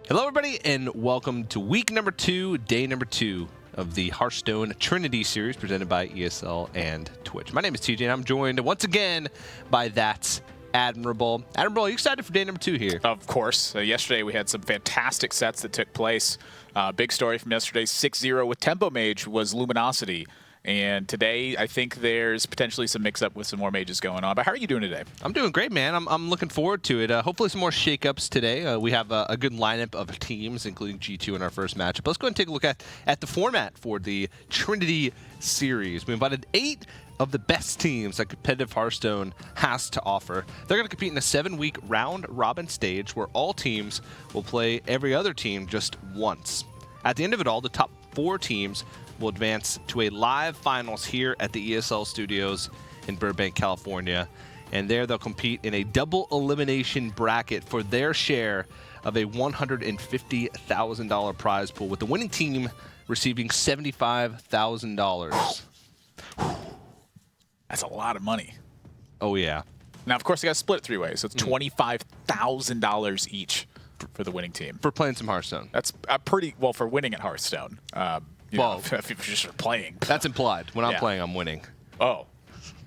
Hello, everybody, and welcome to week number 2, day number 2 of the Hearthstone Trinity Series presented by ESL and Twitch. My name is TJ, and I'm joined once again by That's Admirable. Admirable, are you excited for day number 2 here? Of course. Yesterday we had some fantastic sets that took place. Big story from yesterday, 6-0 with Tempo Mage was Luminosity. And today, I think there's potentially some mix-up with some more mages going on. But how are you doing today? I'm doing great, man. I'm looking forward to it. Hopefully some more shakeups today. We have a good lineup of teams, including G2 in our first matchup. Let's go ahead and take a look at the format for the Trinity Series. We invited 8 of the best teams that competitive Hearthstone has to offer. They're going to compete in a 7-week round-robin stage where all teams will play every other team just once. At the end of it all, the top 4 teams will advance to a live finals here at the ESL studios in Burbank, California. And there they'll compete in a double elimination bracket for their share of a $150,000 prize pool, with the winning team receiving $75,000. That's a lot of money. Oh, yeah. Now, of course, they got to split 3 ways, so it's $25,000 each for the winning team. For playing some Hearthstone. That's pretty, well, for winning at Hearthstone. You know, if you're just playing. That's implied. When I'm playing, I'm winning. Oh.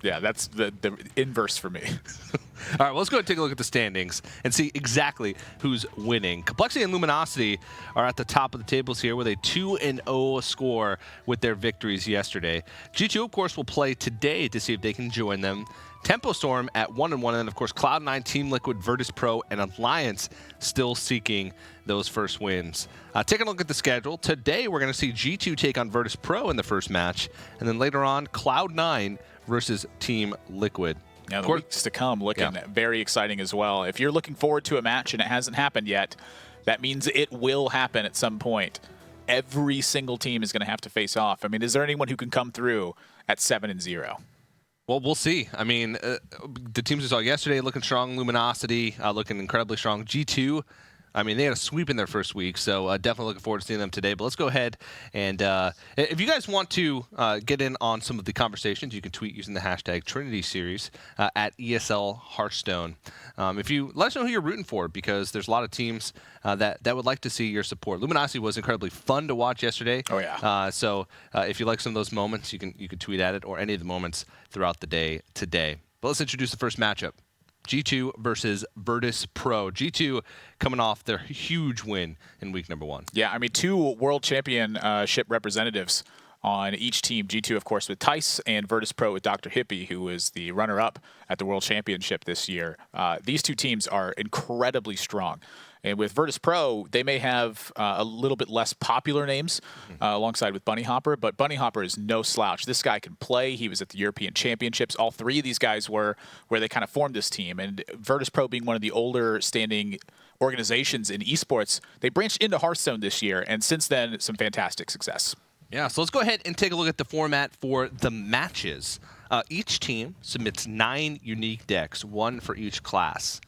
Yeah, that's the inverse for me. All right, well, let's go ahead and take a look at the standings and see exactly who's winning. Complexity and Luminosity are at the top of the tables here with a 2-0 score with their victories yesterday. G2, of course, will play today to see if they can join them. Tempo Storm at 1-1, and then, of course, Cloud9, Team Liquid, Virtus Pro, and Alliance still seeking those first wins. Taking a look at the schedule, today we're going to see G2 take on Virtus Pro in the first match, and then later on, Cloud9 versus Team Liquid. Now, the weeks to come looking very exciting as well. If you're looking forward to a match and it hasn't happened yet, that means it will happen at some point. Every single team is going to have to face off. I mean, is there anyone who can come through at 7-0? Well, we'll see. I mean, the teams we saw yesterday looking strong. Luminosity looking incredibly strong. G2, I mean, they had a sweep in their first week, so definitely looking forward to seeing them today. But let's go ahead and if you guys want to get in on some of the conversations, you can tweet using the hashtag Trinity Series at ESL Hearthstone. If you let us know who you're rooting for, because there's a lot of teams that would like to see your support. Luminosity was incredibly fun to watch yesterday. Oh yeah. So if you like some of those moments, you can tweet at it, or any of the moments throughout the day today. But let's introduce the first matchup. G2 versus Virtus Pro. G2 coming off their huge win in week number 1. Yeah, I mean, 2 world championship representatives on each team. G2, of course, with Tice, and Virtus Pro with Dr. Hippie, who was the runner-up at the World Championship this year. These 2 teams are incredibly strong. And with Virtus Pro, they may have a little bit less popular names alongside with Bunny Hopper, but Bunny Hopper is no slouch. This guy can play. He was at the European Championships. All 3 of these guys were where they kind of formed this team. And Virtus Pro, being one of the older standing organizations in esports, they branched into Hearthstone this year, and since then, some fantastic success. Yeah, so let's go ahead and take a look at the format for the matches. Each team submits 9 unique decks, 1 for each class.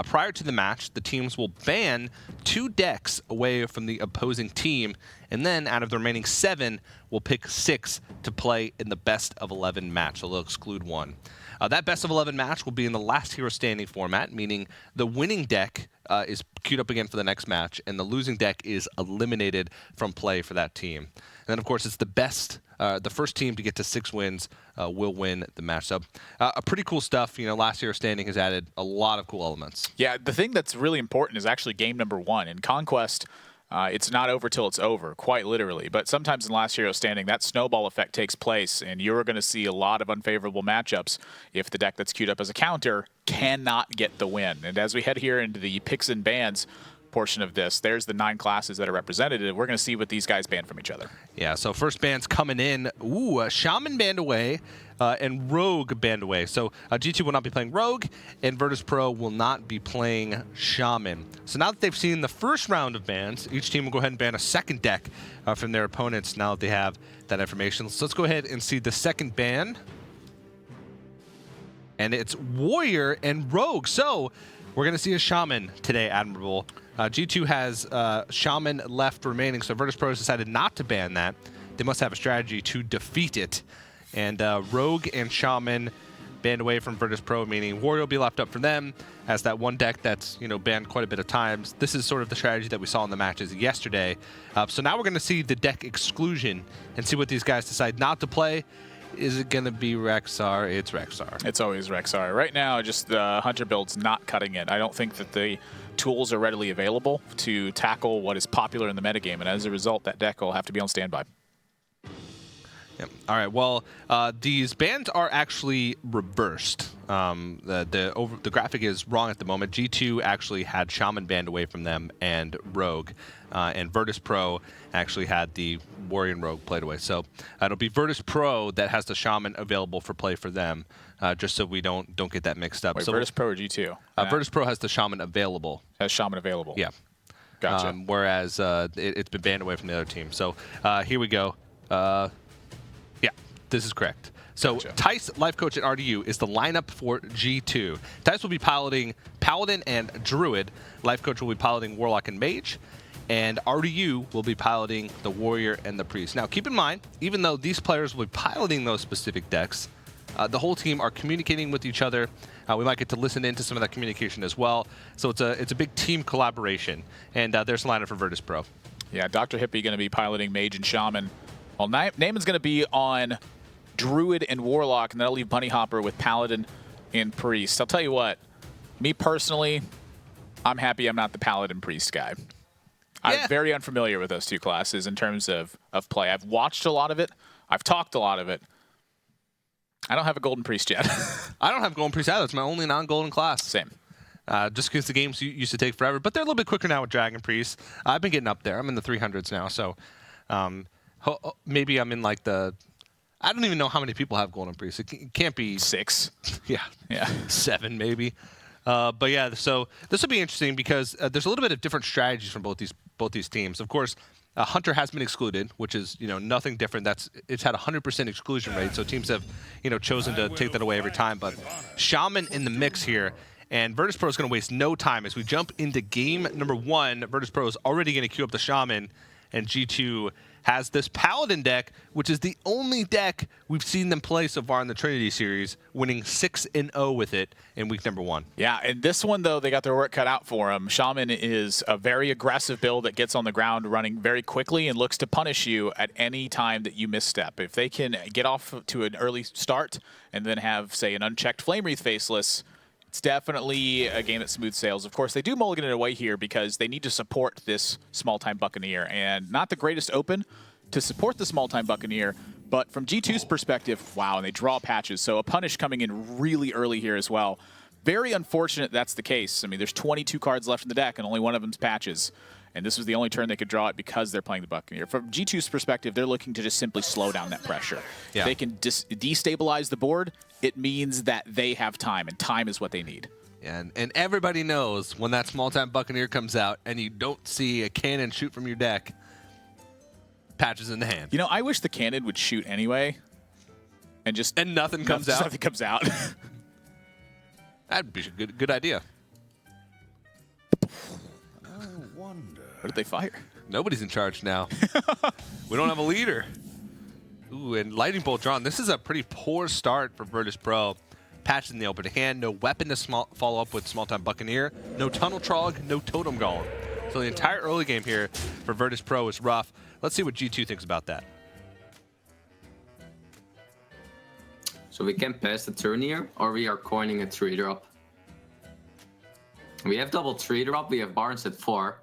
Prior to the match, the teams will ban 2 decks away from the opposing team, and then out of the remaining 7, we'll pick 6 to play in the best of 11 match, so they'll exclude 1. That best of 11 match will be in the last hero standing format, meaning the winning deck is queued up again for the next match, and the losing deck is eliminated from play for that team. And then, of course, it's the best. The first team to get to 6 wins will win the match. So, pretty cool stuff. You know, last year's standing has added a lot of cool elements. Yeah, the thing that's really important is actually game number 1. In Conquest, it's not over till it's over, quite literally. But sometimes in last hero standing, that snowball effect takes place, and you're going to see a lot of unfavorable matchups if the deck that's queued up as a counter cannot get the win. And as we head here into the picks and bans portion of this, there's the 9 classes that are represented, and we're going to see what these guys ban from each other. Yeah, so first ban's coming in. Ooh, Shaman banned away and Rogue banned away. So G2 will not be playing Rogue, and Virtus Pro will not be playing Shaman. So now that they've seen the first round of bans, each team will go ahead and ban a second deck from their opponents now that they have that information. So let's go ahead and see the second ban. And it's Warrior and Rogue. So we're going to see a Shaman today, Admirable. G2 has Shaman left remaining, so Virtus Pro has decided not to ban that. They must have a strategy to defeat it. And Rogue and Shaman banned away from Virtus Pro, meaning Warrior will be left up for them as that one deck that's banned quite a bit of times. This is sort of the strategy that we saw in the matches yesterday. So now we're going to see the deck exclusion and see what these guys decide not to play. Is it going to be Rexar? It's Rexar. It's always Rexar. Right now, just the Hunter build's not cutting it. I don't think that the tools are readily available to tackle what is popular in the metagame, and as a result, that deck will have to be on standby. Yep. All right. Well, these bans are actually reversed. The graphic is wrong at the moment. G2 actually had Shaman banned away from them and Rogue, and Virtus Pro actually had the Warrior and Rogue played away. So it'll be Virtus Pro that has the Shaman available for play for them, just so we don't get that mixed up. Wait, so Virtus Pro or G2? Virtus Pro has the Shaman available. Has Shaman available. Yeah. Gotcha. Whereas it's been banned away from the other team. So here we go. Yeah, this is correct. So Gotcha. Tice, Life Coach, and RDU is the lineup for G2. Tice will be piloting Paladin and Druid. Life Coach will be piloting Warlock and Mage. And RDU will be piloting the Warrior and the Priest. Now, keep in mind, even though these players will be piloting those specific decks, the whole team are communicating with each other. We might get to listen into some of that communication as well. So it's a big team collaboration. And there's the lineup for Virtus Pro. Yeah, Dr. Hippie going to be piloting Mage and Shaman. Well, Naaman's going to be on Druid and Warlock, and that'll leave Bunny Hopper with Paladin and Priest. I'll tell you what, me personally, I'm happy I'm not the Paladin Priest guy. Yeah. I'm very unfamiliar with those two classes in terms of play. I've watched a lot of it. I've talked a lot of it. I don't have a Golden Priest yet. I don't have Golden Priest either. It's my only non-Golden class. Same. Just because the games used to take forever. But they're a little bit quicker now with Dragon Priest. I've been getting up there. I'm in the 300s now, so maybe I'm in like the... I don't even know how many people have Golden Priest. It can't be... 6. Yeah. 7 maybe. But yeah, so this will be interesting because there's a little bit of different strategies from both these teams. Of course, Hunter has been excluded, which is nothing different. It's had a 100% exclusion rate, so teams have chosen to take that away every time. But Shaman in the mix here, and Virtus Pro is going to waste no time as we jump into game number 1. Virtus Pro is already going to queue up the Shaman, and G2 has this Paladin deck, which is the only deck we've seen them play so far in the Trinity Series, winning 6-0 with it in week number 1. Yeah, and this one, though, they got their work cut out for them. Shaman is a very aggressive build that gets on the ground running very quickly and looks to punish you at any time that you misstep. If they can get off to an early start and then have, say, an unchecked Flame Wreath Faceless, it's definitely a game that smooth sails. Of course, they do mulligan it away here because they need to support this small-time Buccaneer. And not the greatest open to support the small-time Buccaneer, but from G2's perspective, wow, and they draw patches. So a punish coming in really early here as well. Very unfortunate that's the case. I mean, there's 22 cards left in the deck, and only one of them's patches. And this was the only turn they could draw it because they're playing the Buccaneer. From G2's perspective, they're looking to just simply slow down that pressure. Yeah. If they can destabilize the board, it means that they have time, and time is what they need. And everybody knows when that small-time Buccaneer comes out and you don't see a cannon shoot from your deck, patches in the hand. I wish the cannon would shoot anyway, and nothing comes out. Nothing comes out. That'd be a good idea. What did they fire? Nobody's in charge now. We don't have a leader. Ooh, and Lightning Bolt drawn. This is a pretty poor start for Virtus Pro. Patches in the open hand, no weapon to follow up with small-time Buccaneer, no Tunnel Trog, no Totem Golem. So the entire early game here for Virtus Pro is rough. Let's see what G2 thinks about that. So we can pass the turn here, or we are coining a 3-drop. We have double 3-drop, we have Barnes at 4.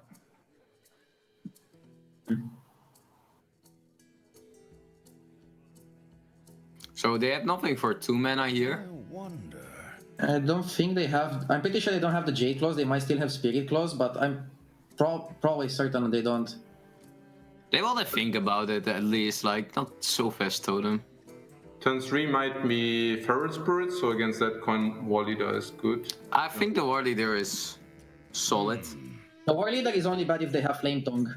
So they have nothing for 2 mana here. I don't think they have... I'm pretty sure they don't have the J clause. They might still have Spirit clause, but I'm probably certain they don't. They will think about it at least, like, not so fast totem. Turn 3 might be Feral Spirit, so against that coin, War Leader is good. I think the War Leader is solid. The War Leader is only bad if they have Flame Tongue.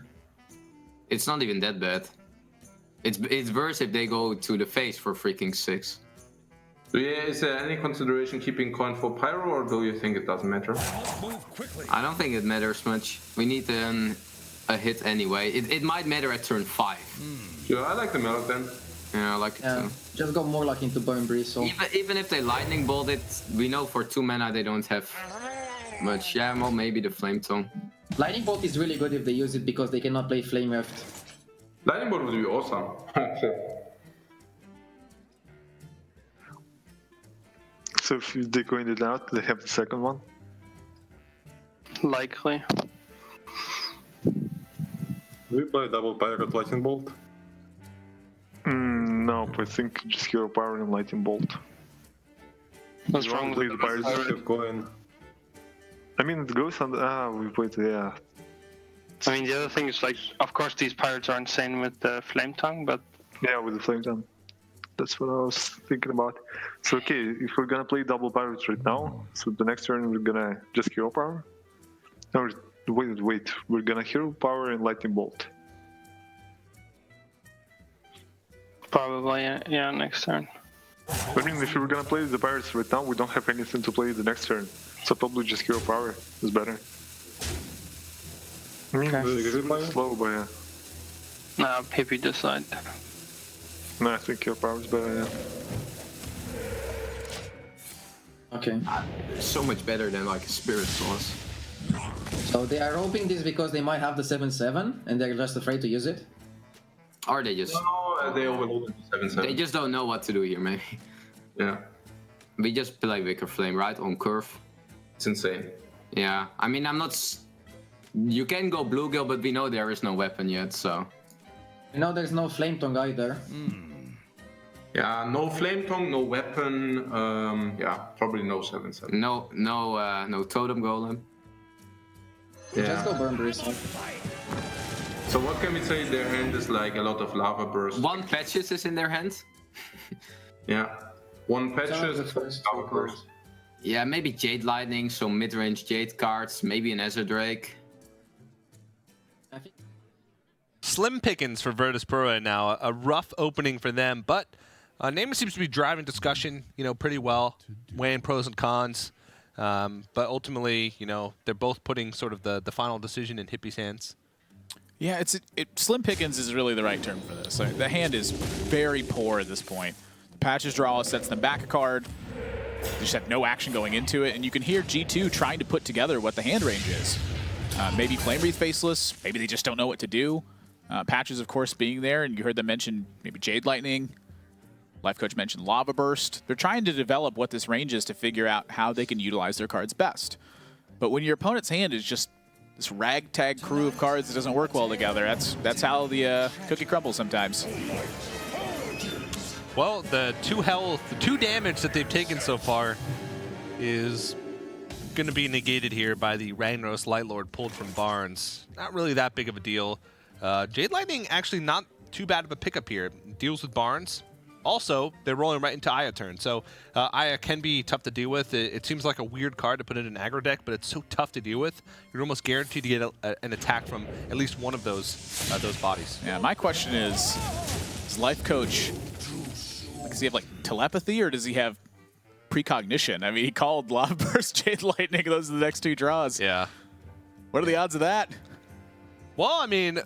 It's not even that bad. It's worse if they go to the face for freaking 6. So yeah, is there any consideration keeping coin for Pyro, or do you think it doesn't matter? I don't think it matters much. We need a hit anyway. It might matter at turn 5. Yeah, I like the Malok then. Yeah, I like it too. Just go more like into Burn Bristle. Even if they lightning bolt it, we know for 2 mana they don't have much. Yeah, well, maybe the Flame Tongue. Lightning Bolt is really good if they use it because they cannot play Flame Rift. Lightning Bolt would be awesome. So if they go in it out, they have the second one. Likely. We play double pirate lightning bolt. No, I think just Hero Power and Lightning Bolt. What's You wrong wanna play with the pirates? I have coin. I mean, it goes on. We played. Yeah. I mean, the other thing is, like, of course, these pirates are insane with the Flame Tongue, but Yeah, with the flame gun. That's what I was thinking about. So okay, if we're gonna play double pirates right now, so the next turn we're gonna just Hero Power. No, wait. We're gonna Hero Power and Lightning Bolt. probably, yeah, next turn. I mean, if we were gonna play the pirates right now, we don't have anything to play the next turn. So probably just Hero Power is better. I mean, it's slow, but yeah. Nah, Hippie decide. No, I think Hero Power is better, yeah. Okay. So much better than like a Spirit Sauce. So they are hoping this because they might have the 7/7 and they're just afraid to use it. Or they just No, they overloaded the 7/7. they just don't know what to do here, maybe. Yeah, We just play Wicker Flame, right? On curve. it's insane. Yeah. I mean, I'm not. You can go Bluegill, but we know there is no weapon yet, so. You know, there's no Flame Tongue either. Yeah, no Flame Tongue, no weapon. Yeah, probably no 7/7. No Totem Golem. Just go Burn Bristle. So what can we say? Their hand is like a lot of lava burst. One Patches is in their hand. Yeah, one Some of patches, the first lava two cards. burst. Yeah, maybe Jade Lightning, so mid-range Jade cards, maybe an Ezra Drake. I think Slim pickings for Virtus Pro now. A rough opening for them, but Neymar seems to be driving discussion, pretty well, weighing pros and cons. But ultimately, they're both putting sort of the final decision in Hippie's hands. Yeah, Slim Pickens is really the right term for this. The hand is very poor at this point. The Patches draw sets them back a card. They just have no action going into it, and you can hear G2 trying to put together what the hand range is. Maybe Flame Wreath Faceless, maybe they just don't know what to do. Patches, of course, being there, and you heard them mention maybe Jade Lightning. Life Coach mentioned Lava Burst. They're trying to develop what this range is to figure out how they can utilize their cards best. But when your opponent's hand is just this ragtag crew of cards that doesn't work well together, that's how the cookie crumbles sometimes. Well, the 2 health, the 2 damage that they've taken so far is going to be negated here by the Ragnaros Lightlord pulled from Barnes. Not really that big of a deal. Jade Lightning actually not too bad of a pickup here. Deals with Barnes. Also, they're rolling right into Aya turn, so Aya can be tough to deal with. It seems like a weird card to put in an aggro deck, but it's so tough to deal with. You're almost guaranteed to get an attack from at least one of those bodies. Yeah, my question is Life Coach, does he have like telepathy or does he have precognition? I mean, he called Lava Burst, Jade Lightning, those are the next 2 draws. Yeah. What are the odds of that? Well, I mean,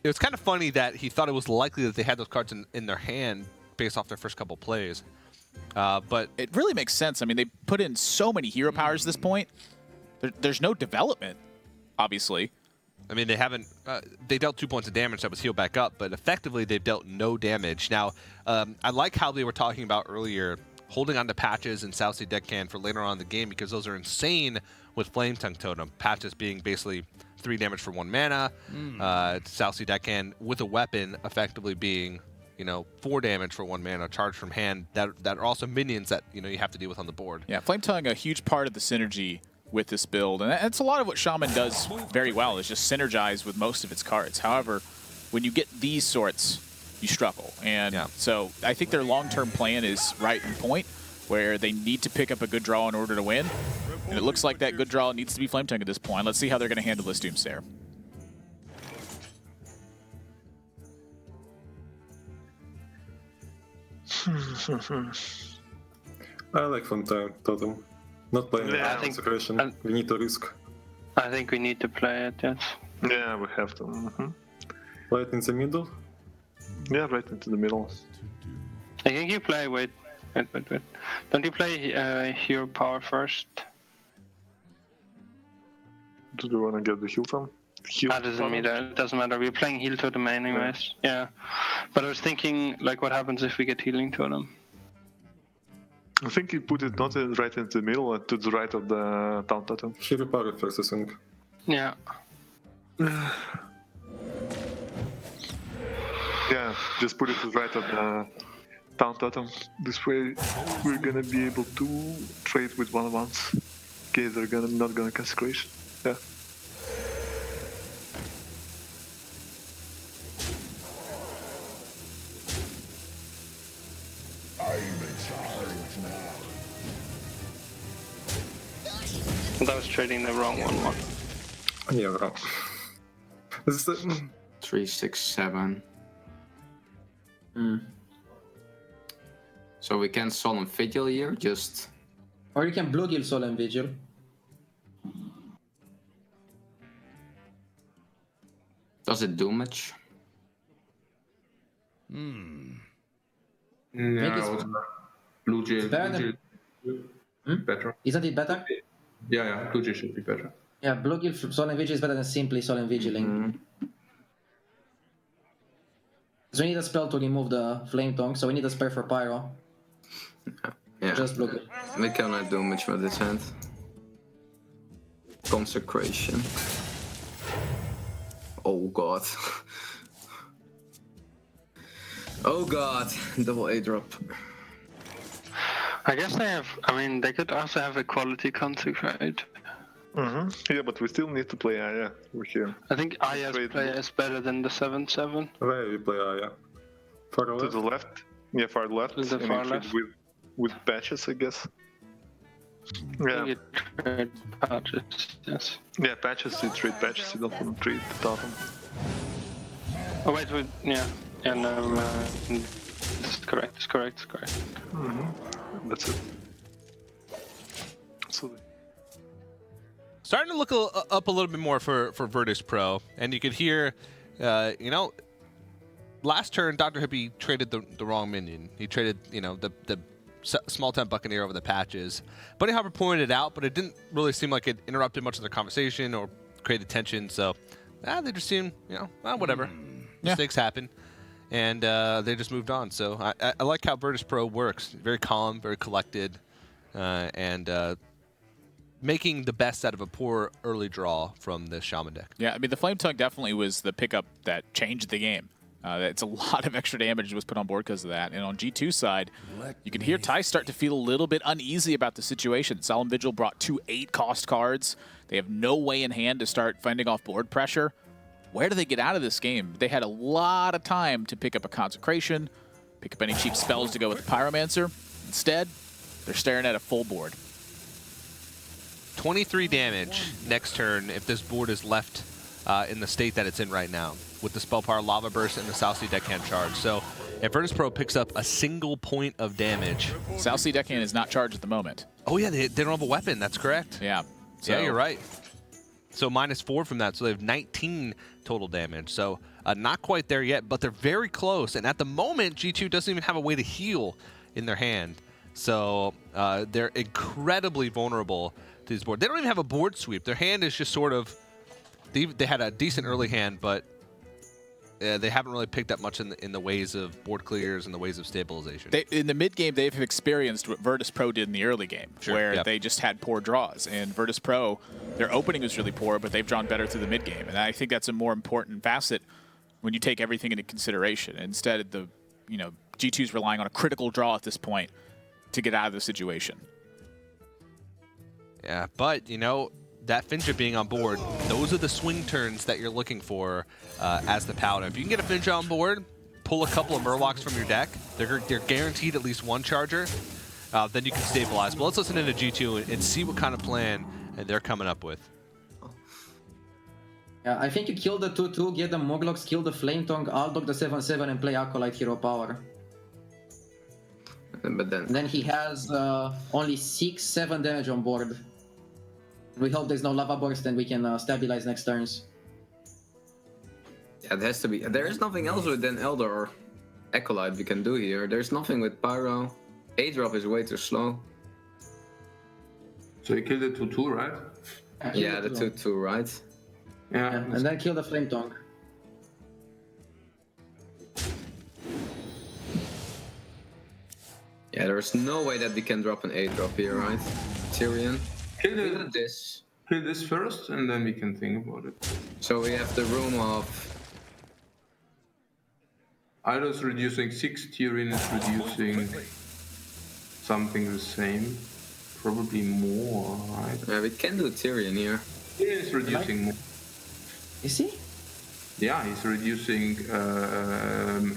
it was kind of funny that he thought it was likely that they had those cards in their hand based off their first couple plays. But it really makes sense. I mean, they put in so many hero powers at this point. There's no development, obviously. I mean, they haven't. They dealt 2 points of damage that was healed back up, but effectively they've dealt no damage. Now, I like how they were talking about earlier, holding on to Patches and South Sea Deckhand for later on in the game because those are insane with Flame Tongue Totem. Patches being basically 3 damage for 1 mana. South Sea Deckhand with a weapon effectively being, 4 damage for 1 mana, charged from hand. That are also minions that you have to deal with on the board. Yeah, Flame Tongue, a huge part of the synergy with this build, and that's a lot of what Shaman does very well, is just synergize with most of its cards. However, when you get these sorts, you struggle. And so I think their long-term plan is right in point, where they need to pick up a good draw in order to win. And it looks like that good draw needs to be Flame Tongue at this point. Let's see how they're going to handle this Doomsayer. I like Flame Totem. Not playing Yeah, I think- Consecration. We need to risk. I think we need to play it, yes. Yeah, we have to. Play it in the middle. Yeah, right into the middle. I think you play. Wait. Don't you play hero power first? Do you want to get the heal from? That doesn't matter. It doesn't matter. We're playing heal totem anyways. Yeah. But I was thinking, like, what happens if we get healing totem? I think you put it not right into the middle, to the right of the town totem. Hero power first, I think. Yeah. Yeah, just put it to the right of the town totem. This way, we're gonna be able to trade with one-on-ones. In case they're not gonna consecration. Yeah. I was trading the wrong one. Yeah, wrong. This is the... 3, 6, 7. So we can Solemn Vigil here, just... Or you can Bluegill Solemn Vigil. Does it do much? Yeah, Blue Jay. better Better. Isn't it better? Yeah, Blue Jay should be better. Yeah, Bluegill Solemn Vigil is better than simply Solemn Vigiling. So we need a spell to remove the Flame Tongue, so we need a spell for Pyro. Yeah. Just Bluegill. We cannot do much with this hand. Consecration. Oh god. Oh god, double A drop. I guess they have. I mean, they could also have Equality Consecrate. Yeah, but we still need to play Aya. We're here. I think Aya's Trade. play is better than the 7/7. Where you play Aya? Far To left? the left. Yeah, far left. To the and far we trade left. with patches, I guess. Yeah. You trade patches, yes. Yeah, patches, you trade patches, you don't want to trade the totem. Oh wait, yeah, no, it's correct. That's it. So, Starting to look up a little bit more for Virtus Pro, and you could hear, last turn Dr. Hippie traded the wrong minion. He traded, the small tent Buccaneer over the patches. Bunny Hopper pointed it out, but it didn't really seem like it interrupted much of their conversation or created tension. So, they just seemed, whatever. Mistakes happen, and they just moved on. So I like how Virtus Pro works. Very calm, very collected, and making the best out of a poor early draw from the Shaman deck. Yeah, I mean, the Flame Tongue definitely was the pickup that changed the game. It's a lot of extra damage was put on board because of that. And on G2 side, you can hear Ty start to feel a little bit uneasy about the situation. Solemn Vigil brought 2 8-cost cards. They have no way in hand to start fending off board pressure. Where do they get out of this game? They had a lot of time to pick up a Consecration, pick up any cheap spells to go with the Pyromancer. Instead, they're staring at a full board. 23 damage next turn if this board is left in the state that it's in right now, with the Spell Power, Lava Burst, and the South Sea Deckhand charge. So if Virtus Pro picks up a single point of damage... South Sea Deckhand is not charged at the moment. Oh yeah, they don't have a weapon, that's correct. Yeah. So, yeah, you're right. So -4 from that, so they have 19 total damage. So not quite there yet, but they're very close. And at the moment, G2 doesn't even have a way to heal in their hand. So they're incredibly vulnerable to this board. They don't even have a board sweep. Their hand is just sort of... They had a decent early hand, but they haven't really picked up much in the ways of board clears and the ways of stabilization. In the mid game, they've experienced what Virtus Pro did in the early game, where they just had poor draws. And Virtus Pro, their opening was really poor, but they've drawn better through the mid game. And I think that's a more important facet when you take everything into consideration. Instead, G2's relying on a critical draw at this point to get out of the situation. Yeah, but that Finja being on board, those are the swing turns that you're looking for as the Paladin. If you can get a Finja on board, pull a couple of Murlocs from your deck, they're guaranteed at least one charger, then you can stabilize. But let's listen into G2 and see what kind of plan they're coming up with. Yeah, I think you kill the 2/2, get the Murlocs, kill the Flame Tongue, Aldog the 7/7, and play Acolyte Hero Power. But then he has only 6-7 damage on board. We hope there's no Lava Burst and we can stabilize next turns. Yeah, it has to be. There is nothing else with than Eldar. Acolyte we can do here. There's nothing with Pyro. A-drop is way too slow. So you killed the 2-2, right? Yeah, the 2-2, right? Yeah, and then kill the Flame Tongue. Yeah, there's no way that we can drop an A-drop here, right? Tyrion. Kill This. this first, and then we can think about it. So we have the room of... Ido's reducing 6, Tyrion is reducing something the same. Probably more, right? Yeah, we can do Tyrion here. Tyrion is reducing more. Is he? Yeah, he's reducing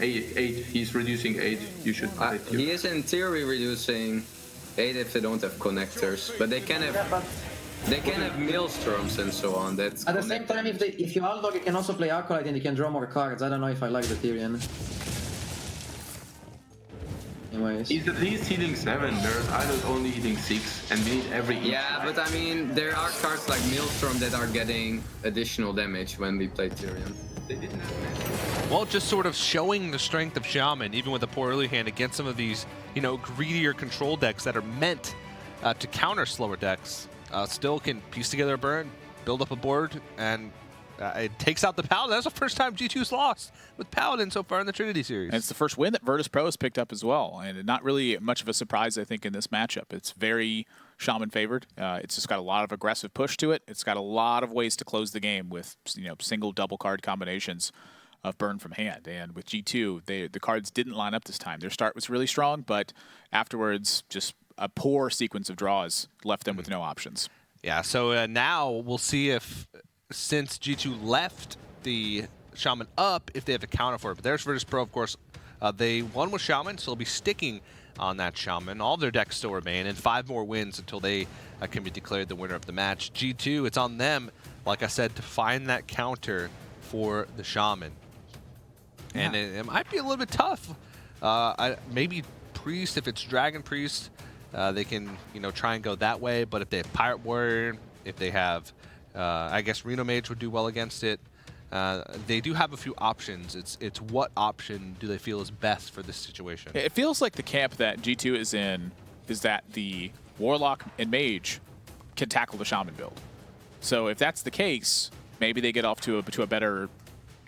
8. He's reducing 8. You should play Tyrion. He is in theory reducing 8 if they don't have connectors, but they can have... Yeah, but They can have maelstroms and so on. That's at the same time, if you outdog, you can also play Acolyte and you can draw more cards. I don't know if I like the Tyrion. Anyways. He's at least healing 7, whereas Ido's only healing 6, and we need every... Yeah, but I mean, there are cards like Maelstrom that are getting additional damage when we play Tyrion. They didn't have Well, just sort of showing the strength of Shaman, even with a poor early hand against some of these, you know, greedier control decks that are meant to counter slower decks. Still can piece together a burn, build up a board, and it takes out the Paladin. That's the first time G2's lost with Paladin so far in the Trinity Series. And it's the first win that Virtus Pro has picked up as well, and not really much of a surprise, I think, in this matchup. It's very Shaman favored. It's just got a lot of aggressive push to it. It's got a lot of ways to close the game with, you know, single, double card combinations of burn from hand. And with G2, the cards didn't line up this time. Their start was really strong, but afterwards, just a poor sequence of draws left them with no options. Yeah, so now we'll see if, since G2 left the Shaman up, if they have a counter for it. But there's Virtus Pro, of course. They won with Shaman, so they'll be sticking on that Shaman. All of their decks still remain, and 5 more wins until they can be declared the winner of the match. G2, it's on them, like I said, to find that counter for the Shaman. Yeah. And it might be a little bit tough. Maybe Priest, if it's Dragon Priest, they can, you know, try and go that way. But if they have Pirate Warrior, if they have, I guess Reno Mage would do well against it. They do have a few options. It's what option do they feel is best for this situation? It feels like the camp that G2 is in is that the Warlock and Mage can tackle the Shaman build. So if that's the case, maybe they get off to a better,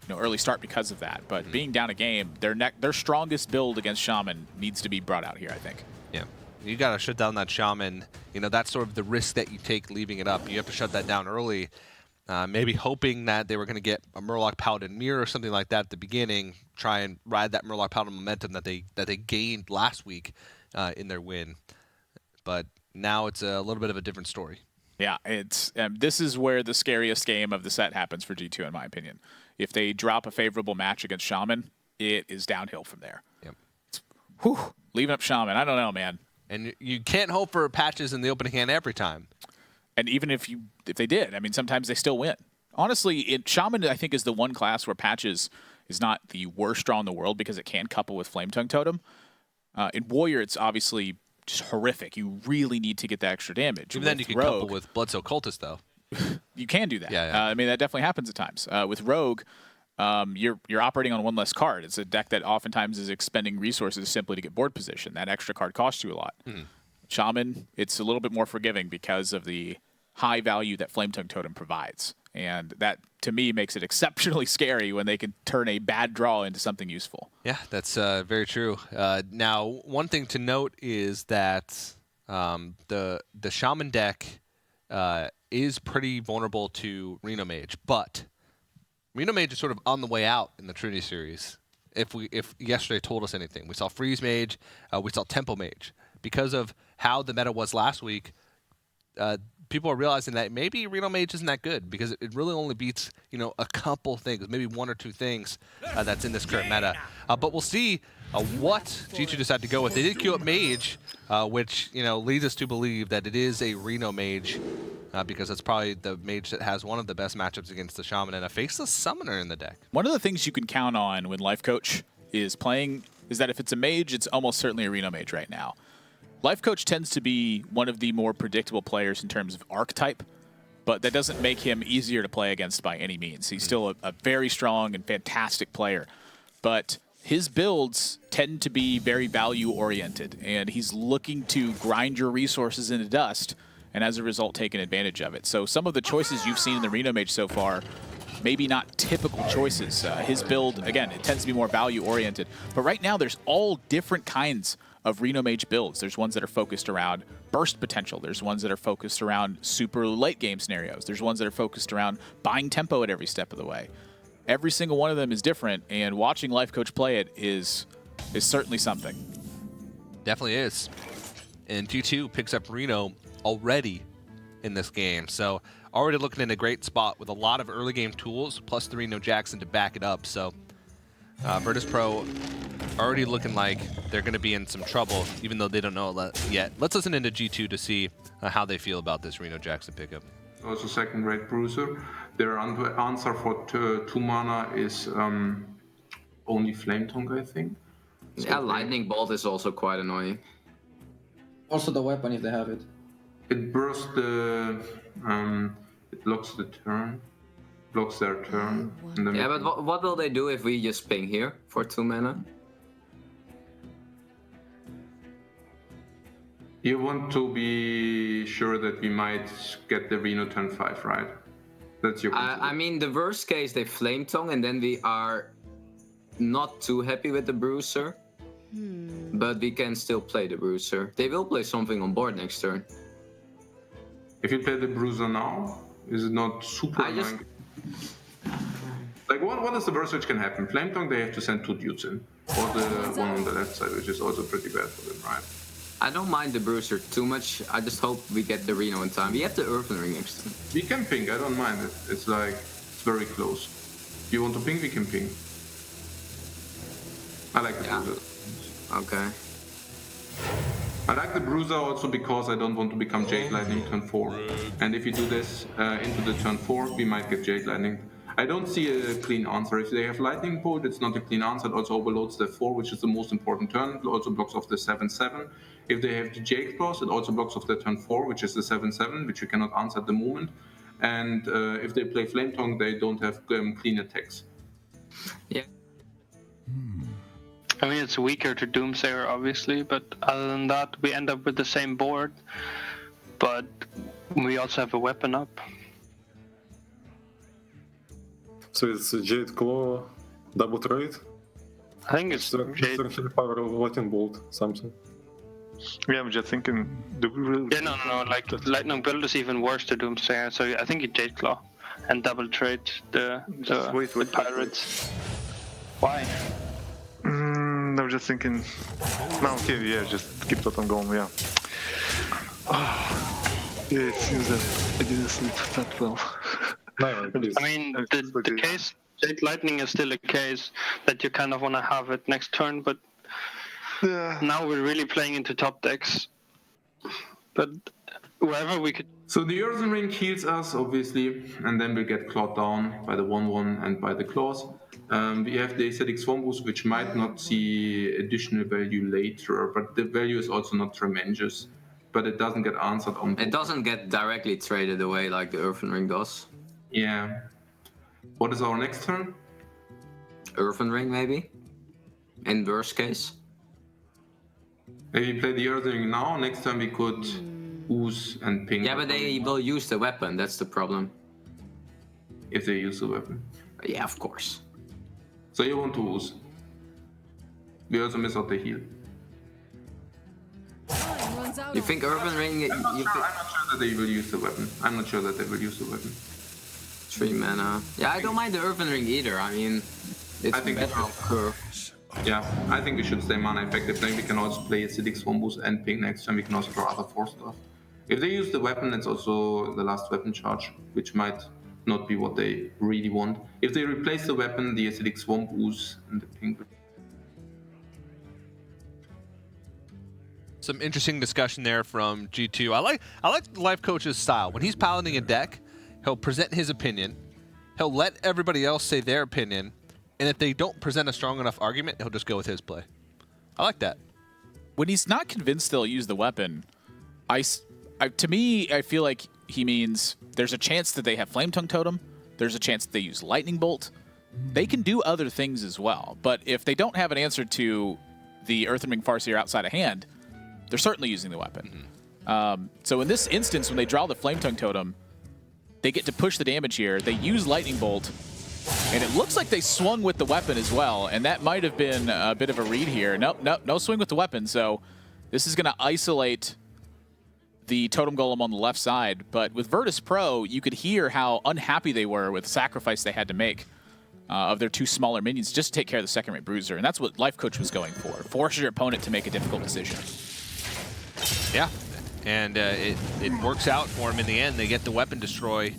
you know, early start because of that. But being down a game, their strongest build against Shaman needs to be brought out here, I think. Yeah. You got to shut down that Shaman. You know, that's sort of the risk that you take leaving it up. You have to shut that down early. Maybe hoping that they were going to get a Murloc Paladin Mirror or something like that at the beginning. Try and ride that Murloc Paladin momentum that they gained last week in their win. But now it's a little bit of a different story. Yeah, it's this is where the scariest game of the set happens for G2, in my opinion. If they drop a favorable match against Shaman, it is downhill from there. Yep. Leaving up Shaman, I don't know, man. And you can't hope for patches in the opening hand every time. And even if they did, I mean, sometimes they still win. Honestly, Shaman, I think, is the one class where patches is not the worst draw in the world because it can couple with Flame Tongue Totem. In Warrior, it's obviously just horrific. You really need to get the extra damage. Even then, you can couple with Bloodsoul Cultist, though. You can do that. Yeah. I mean, that definitely happens at times. With Rogue, you're operating on one less card. It's a deck that oftentimes is expending resources simply to get board position. That extra card costs you a lot. Shaman, it's a little bit more forgiving because of the high value that Flame Tongue Totem provides. And that, to me, makes it exceptionally scary when they can turn a bad draw into something useful. Yeah, that's very true. Now, one thing to note is that the Shaman deck is pretty vulnerable to Reno Mage, but Reno Mage is sort of on the way out in the Trinity Series. If yesterday told us anything, we saw Freeze Mage, we saw Tempo Mage. Because of how the meta was last week, people are realizing that maybe Reno Mage isn't that good because it really only beats, you know, a couple things, maybe 1 or 2 things that's in this current meta. But we'll see what G2 decide to go with. They did queue up Mage, which, you know, leads us to believe that it is a Reno Mage because it's probably the Mage that has one of the best matchups against the Shaman and a Faceless Summoner in the deck. One of the things you can count on when Life Coach is playing is that if it's a Mage, it's almost certainly a Reno Mage right now. Life Coach tends to be one of the more predictable players in terms of archetype, but that doesn't make him easier to play against by any means. He's still a very strong and fantastic player. But his builds tend to be very value-oriented, and he's looking to grind your resources into dust, and as a result, taking advantage of it. So some of the choices you've seen in the Reno Mage so far, maybe not typical choices. His build, again, it tends to be more value-oriented. But right now, there's all different kinds of Reno Mage builds. There's ones that are focused around burst potential. There's ones that are focused around super late game scenarios. There's ones that are focused around buying tempo at every step of the way. Every single one of them is different, and watching Life Coach play it is certainly something. Definitely is. And G2 picks up Reno already in this game. So already looking in a great spot with a lot of early game tools, plus the Reno Jackson to back it up. So Virtus Pro already looking like they're going to be in some trouble, even though they don't know it yet. Let's listen into G2 to see how they feel about this Reno Jackson pickup. Also second-rate bruiser. Their answer for 2 mana is only Flame Tongue, I think. So Yeah, Lightning Bolt is also quite annoying. Also the weapon if they have it. It bursts the... it blocks the turn. Blocks their turn. And then Yeah, but what will they do if we just ping here for 2 mana? You want to be sure that we might get the Reno turn 5, right? That's your I mean, the worst case, they Flame Tongue, and then we are not too happy with the Bruiser. But we can still play the Bruiser. They will play something on board next turn. If you play the Bruiser now, is it not super annoying? Like, what is the worst which can happen? Flame Tongue, they have to send 2 dudes in. Or the one on the left side, which is also pretty bad for them, right? I don't mind the Bruiser too much. I just hope we get the Reno in time. We have the Earthen Ring next turn. We can ping, I don't mind it. It's like, it's very close. If you want to ping, we can ping. I like the Bruiser. Okay. I like the Bruiser also because I don't want to become Jade Lightning turn 4. And if you do this into the turn 4, we might get Jade Lightning. I don't see a clean answer. If they have Lightning Bolt, it's not a clean answer. It also overloads the 4, which is the most important turn. It also blocks off the 7/7. If they have the Jade Claws, it also blocks off the turn 4, which is the 7/7, which you cannot answer at the moment. And if they play Flame Tongue, they don't have clean attacks. Yeah. I mean, it's weaker to Doomsayer, obviously, but other than that, we end up with the same board. But we also have a weapon up. So it's Jade Claw, double trade, I think it's Jade. extra power of Lightning Bolt, something. Yeah, I'm just thinking, do we really... Yeah, no. Like, Lightning Build is even worse to Doomsayer, so I think it's Jade Claw. And double trade the wait, pirates. Why? I'm just thinking... No, okay, yeah, just keep that on going, yeah. Yeah, it seems that I didn't sleep that well. No, please. I mean, the case, Jade Lightning is still a case that you kind of want to have it next turn, but now we're really playing into top decks. But wherever we could... So the Earthen Ring heals us, obviously, and then we get clawed down by the 1/1 and by the claws. We have the Aesthetic Swampus, which might not see additional value later, but the value is also not tremendous. But it doesn't get answered on... It doesn't get directly traded away like the Earthen Ring does. Yeah. What is our next turn? Earthen Ring, maybe? In worst case. Maybe play the Earthen Ring now. Next time we could ooze and ping. Yeah, but they will use the weapon, that's the problem. If they use the weapon. Yeah, of course. So you want to ooze. We also miss out the heal. You think Earthen Ring... I'm not sure that they will use the weapon. 3 mana. Yeah, I don't mind the Earthen Ring either. I mean, it's better on curve. Yeah, I think we should stay mana effective. Then we can also play Acidic Swampus and ping next time. We can also draw other 4 stuff. If they use the weapon, it's also the last weapon charge, which might not be what they really want. If they replace the weapon, the Acidic Swamp Ooze and the ping. Some interesting discussion there from G2. I like the Life Coach's style. When he's piloting a deck, he'll present his opinion. He'll let everybody else say their opinion. And if they don't present a strong enough argument, he'll just go with his play. I like that. When he's not convinced they'll use the weapon, to me, I feel like he means there's a chance that they have Flame Tongue Totem. There's a chance that they use Lightning Bolt. they can do other things as well. But if they don't have an answer to the Earthring Farseer outside of hand, they're certainly using the weapon. So in this instance, when they draw the Flame Tongue Totem, they get to push the damage here. They use Lightning Bolt, and it looks like they swung with the weapon as well, and that might have been a bit of a read here. Nope, no swing with the weapon, so this is going to isolate the Totem Golem on the left side. But with Virtus Pro, you could hear how unhappy they were with the sacrifice they had to make of their 2 smaller minions just to take care of the second-rate Bruiser, and that's what Life Coach was going for. Force your opponent to make a difficult decision. Yeah, and it works out for him in the end. They get the weapon destroy,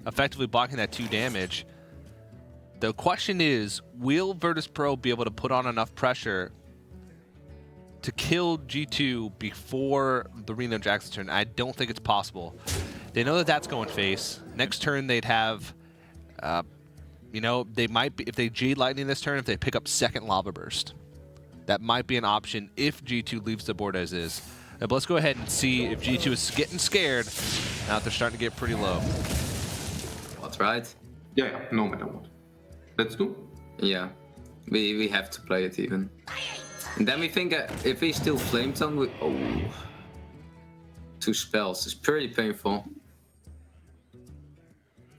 effectively blocking that 2 damage. The question is, will Virtus Pro be able to put on enough pressure to kill G2 before the Reno Jackson turn? I don't think it's possible. They know that that's going face. Next turn they'd have, you know, they might be, if they Jade Lightning this turn, if they pick up second Lava Burst. That might be an option if G2 leaves the board as is. But let's go ahead and see if G2 is getting scared now that they're starting to get pretty low. That's right. Yeah, no matter what. Let's do. Yeah, we have to play it even. And then we think if we still Flame Tongue, we... Oh. 2 spells. It's pretty painful.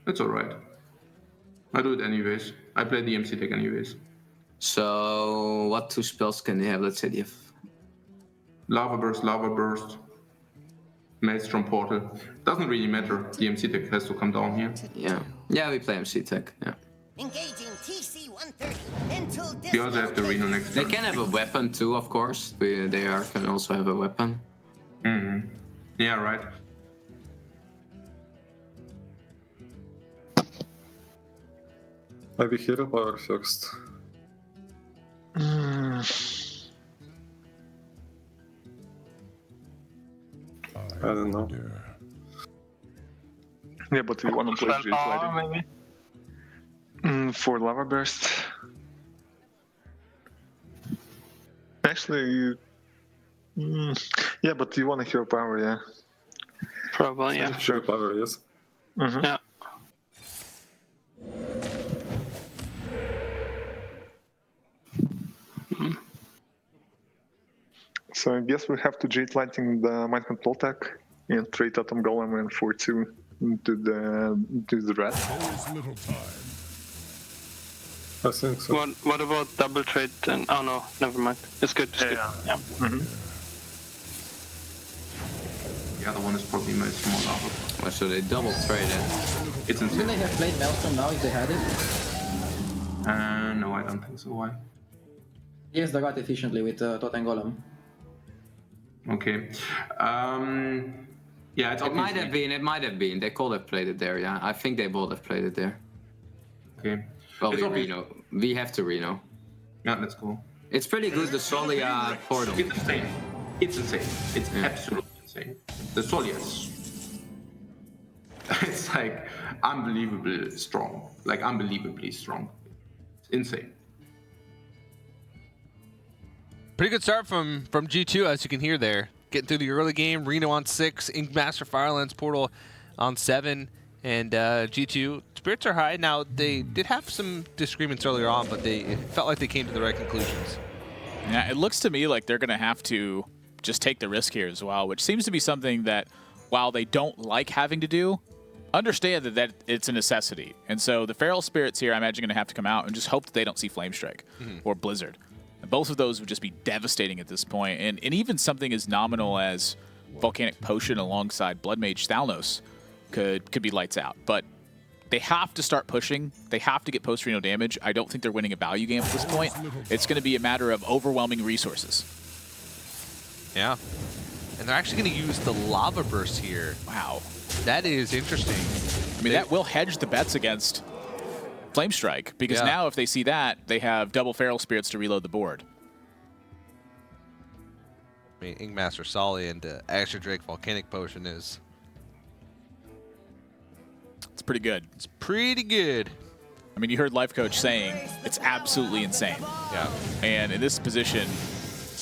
It's alright. I do it anyways. I play the MC deck anyways. So, what 2 spells can they have? Let's say they have... Lava Burst, Maelstrom Portal. Doesn't really matter. The MC deck has to come down here. Yeah, we play MC tech, yeah. Engaging TC-130 until We also have the Reno next They turn. can have a weapon too, of course. Can also have a weapon. Yeah, right. Maybe hero power first. I don't know. Yeah, but we want to play Jade Power, Lightning. maybe. For Lava Burst. Actually, yeah, but you want a hero power, yeah. Probably, yeah. Hero power, yes. Yeah. So I guess we have to Jade Lightning the Mind Control tech and trade Totem Golem and 4-2 into the red. I think so. What about double trade then? Oh no, never mind. It's good. It's good. Yeah. The other one is probably my small lava. Well, so they double traded. It's Shouldn't they insane. have played Maelstrom now if they had it? No, I don't think so. Why? Yes, the got efficiently with Totem Golem. Okay. Yeah, it's It might obviously... have been. They could have played it there, yeah. I think they both have played it there. Okay. Well, It's we have to Reno. Yeah, let's go. It's pretty good, the Solia portal. It's insane. It's insane. It's absolutely insane. The Solias. It's like unbelievably strong. Like unbelievably strong. It's insane. Pretty good start from G2, as you can hear there. Getting through the early game, Reno on 6, Inkmaster Firelands Portal on 7, and G2 spirits are high. Now, they did have some disagreements earlier on, but it felt like they came to the right conclusions. Yeah, it looks to me like they're going to have to just take the risk here as well, which seems to be something that, while they don't like having to do, understand that it's a necessity. And so the Feral Spirits here, I imagine, going to have to come out and just hope that they don't see Flame Strike or Blizzard. And both of those would just be devastating at this point. And even something as nominal as Volcanic Potion alongside Blood Mage Thalnos could be lights out. But they have to start pushing. They have to get post-Reno damage. I don't think they're winning a value game at this point. It's going to be a matter of overwhelming resources. Yeah. And they're actually going to use the Lava Burst here. Wow. That is interesting. I mean, that will hedge the bets against Flame Strike, because now if they see that, they have double Feral Spirits to reload the board. I mean, Inkmaster Solly and Extra Drake Volcanic Potion is... It's pretty good. It's pretty good. I mean, you heard Life Coach saying it's absolutely insane. Yeah. And in this position,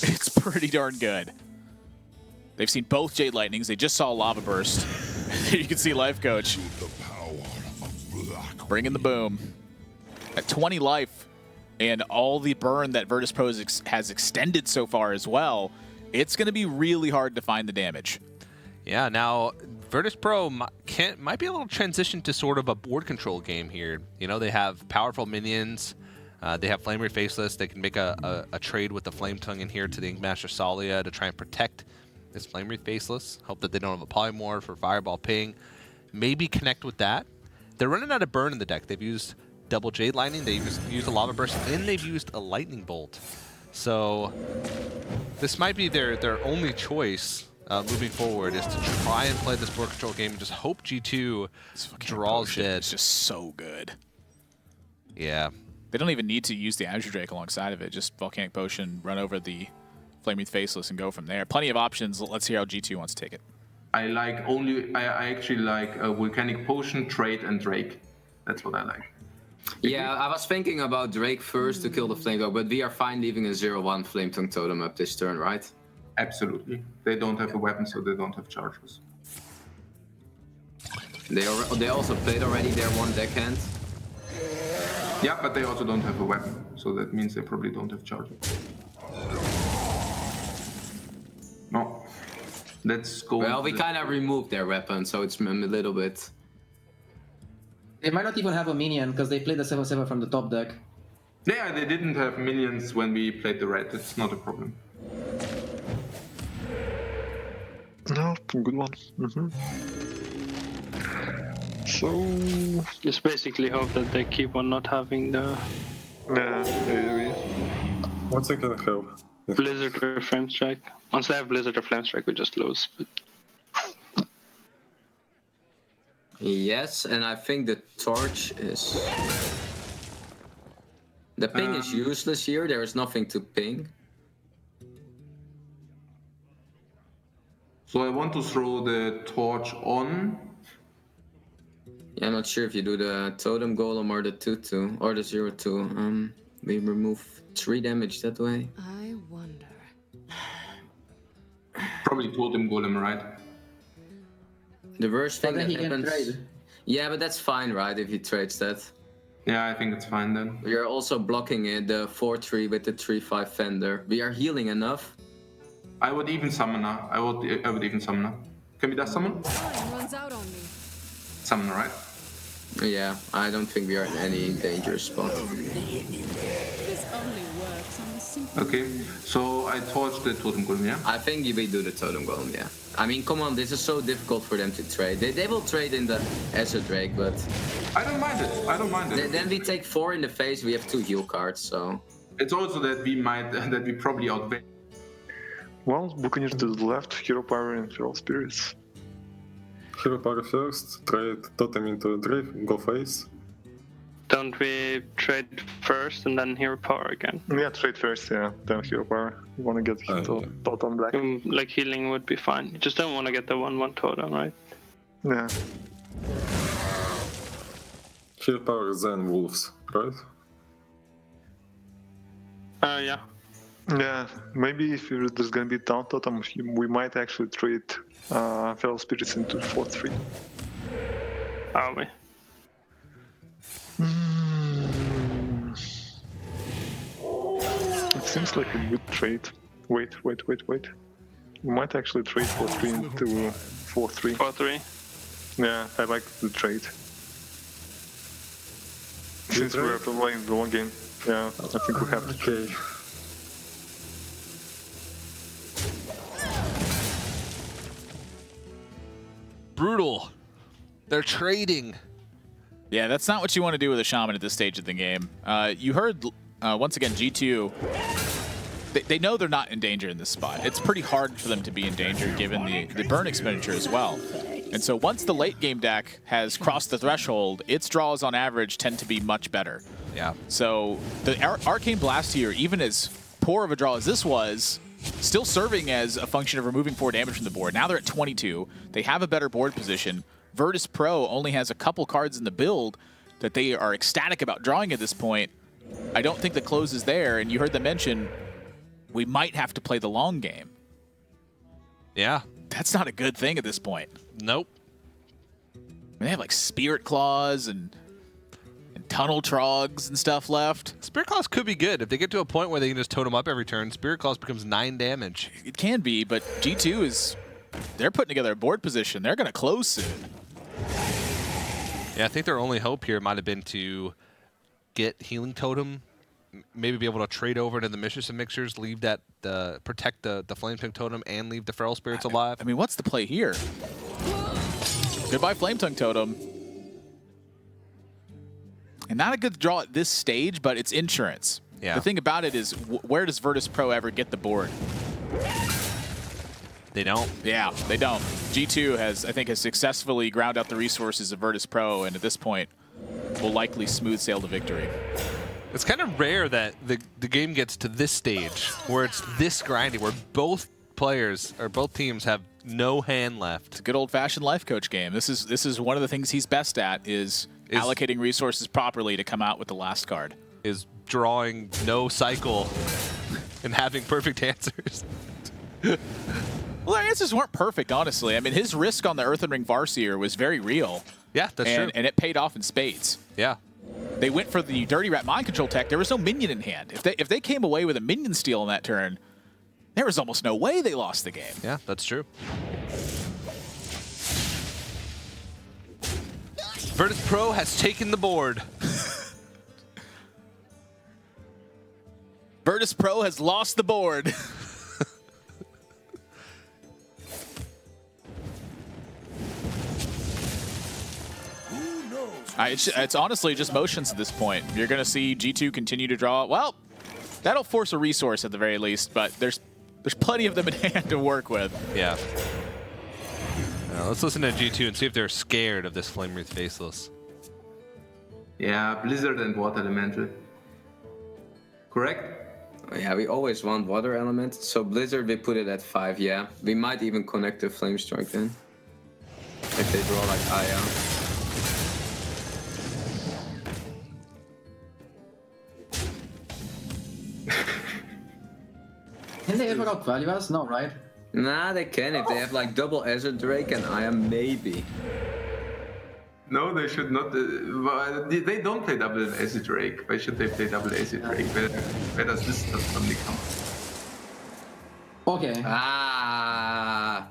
it's pretty darn good. They've seen both Jade Lightnings. They just saw Lava Burst. You can see Life Coach bringing the boom. At 20 life and all the burn that Virtus Pro has extended so far as well, it's going to be really hard to find the damage. Yeah, now Virtus Pro might be able to transition to sort of a board control game here. You know, they have powerful minions. They have Flamery Faceless. They can make a trade with the Flame Tongue in here to the Inkmaster Salia to try and protect this Flamery Faceless. Hope that they don't have a Polymorph or Fireball Ping. Maybe connect with that. They're running out of burn in the deck. They've used double Jade Lightning, they've used a Lava Burst, and they've used a Lightning Bolt. So this might be their only choice moving forward, is to try and play this board control game and just hope G2 draws dead. It's just so good. Yeah. They don't even need to use the Azure Drake alongside of it. Just Volcanic Potion, run over the Flaming Faceless, and go from there. Plenty of options. Let's hear how G2 wants to take it. I actually like Volcanic Potion, Trade, and Drake. That's what I like. Yeah, I was thinking about Drake first to kill the Flame Dog, but we are fine leaving a 0-1 Flame Tongue Totem up this turn, right? Absolutely. They don't have a weapon, so they don't have charges. They also played already their one deckhand. Yeah, but they also don't have a weapon, so that means they probably don't have charges. No. Let's go. Well, we kind of removed their weapon, so it's a little bit... They might not even have a minion because they played the 7/7 from the top deck. Yeah, they didn't have minions when we played the red. It's not a problem. No, good one. So Just basically hope that they keep on not having the What's it gonna help? Blizzard or Flame Strike. Once they have Blizzard or Flame Strike, we just lose. But Yes, and I think the torch is... The ping is useless here, there is nothing to ping. So I want to throw the torch on. Yeah, I'm not sure if you do the Totem Golem or the 2-2, or the 0-2. We remove 3 damage that way. I wonder. Probably Totem Golem, right? The worst thing But then that he can happens... trade. Yeah, but that's fine, right, if he trades that. Yeah, I think it's fine then. We are also blocking it, the 4-3 with the 3-5 Fender. We are healing enough. I would even summon her. I would even summon her. Can we just summon? Time runs out on me. Summon, right? Yeah, I don't think we are in any dangerous spot. This only works on the simple. Okay, so I torched the Totem Golem, yeah? I think we do the Totem Golem, yeah. I mean, come on, this is so difficult for them to trade. They will trade in the Azure Drake, but... I don't mind it. I don't mind it. Then we take 4 in the face, we have 2 heal cards, so... It's also that we probably outweigh. well, Buccaneers to the left, Hero Power and Feral Spirits. Hero Power first, trade Totem into Drake, go face. don't we trade first and then Hero Power again? Yeah, trade first, yeah, then Hero Power. You want to get Totem black. Like healing would be fine. You just don't want to get the 1/1 Totem, right? Yeah. Hero Power, then Wolves, right? Yeah. Yeah, maybe if there's gonna be down Totem, we might actually trade Feral Spirits into 4/3. Are we? It seems like a good trade. Wait. We might actually trade 4/3 into 4/3. 4/3. Yeah, I like the trade. Since we're playing the long game, yeah, I think we have to. Okay. Brutal. They're trading. Yeah, that's not what you want to do with a Shaman at this stage of the game. You heard, once again, G2, they know they're not in danger in this spot. It's pretty hard for them to be in danger given the burn expenditure as well. And so once the late game deck has crossed the threshold, its draws on average tend to be much better. Yeah. So the Arcane Blast here, even as poor of a draw as this was, still serving as a function of removing 4 damage from the board. Now they're at 22. They have a better board position. Virtus Pro only has a couple cards in the build that they are ecstatic about drawing at this point. I don't think the close is there, and you heard them mention we might have to play the long game. Yeah. That's not a good thing at this point. Nope. I mean, they have like Spirit Claws and tunnel trogs and stuff left. Spirit Claws could be good. If they get to a point where they can just totem up every turn, Spirit Claws becomes 9 damage. It can be, but G2 is... They're putting together a board position. They're going to close soon. Yeah, I think their only hope here might have been to get Healing Totem, maybe be able to trade over to the Mistress and Mixers, leave that, protect the Flame Tongue Totem, and leave the Feral Spirits alive. I mean, what's the play here? Goodbye, Flame Tongue Totem. And not a good draw at this stage, but it's insurance. Yeah. The thing about it is, where does Virtus Pro ever get the board? They don't. Yeah, they don't. G2 has, I think, has successfully ground out the resources of Virtus Pro, and at this point, will likely smooth sail to victory. It's kind of rare that the game gets to this stage, where it's this grindy, where both players, or both teams, have no hand left. It's a good old-fashioned life coach game. This is one of the things he's best at, is allocating resources properly to come out with the last card. Is drawing no cycle and having perfect answers. Well, their answers weren't perfect, honestly. I mean, his risk on the Earthen Ring Farseer was very real. Yeah, that's true. And it paid off in spades. Yeah. They went for the Dirty Rat Mind Control tech. There was no minion in hand. If they came away with a minion steal on that turn, there was almost no way they lost the game. Yeah, that's true. Virtus Pro has taken the board. Virtus Pro has lost the board. It's honestly just motions at this point. You're going to see G2 continue to draw. Well, that'll force a resource at the very least, but there's plenty of them in hand to work with. Yeah. Let's listen to G2 and see if they're scared of this Flame Wreath Faceless. Yeah, Blizzard and Water Elemental. Correct? Yeah, we always want Water Element. So Blizzard, we put it at 5, yeah. We might even connect the Flame Strike then. If they draw like Aya. Can they ever outvalue us? No, right? Nah, they can if they have like double Azure Drake and Aya, maybe. No, they should not. They don't play double Acid Drake. Why should they play double Acid Drake? Where does this stuff suddenly come from? Okay. Ah.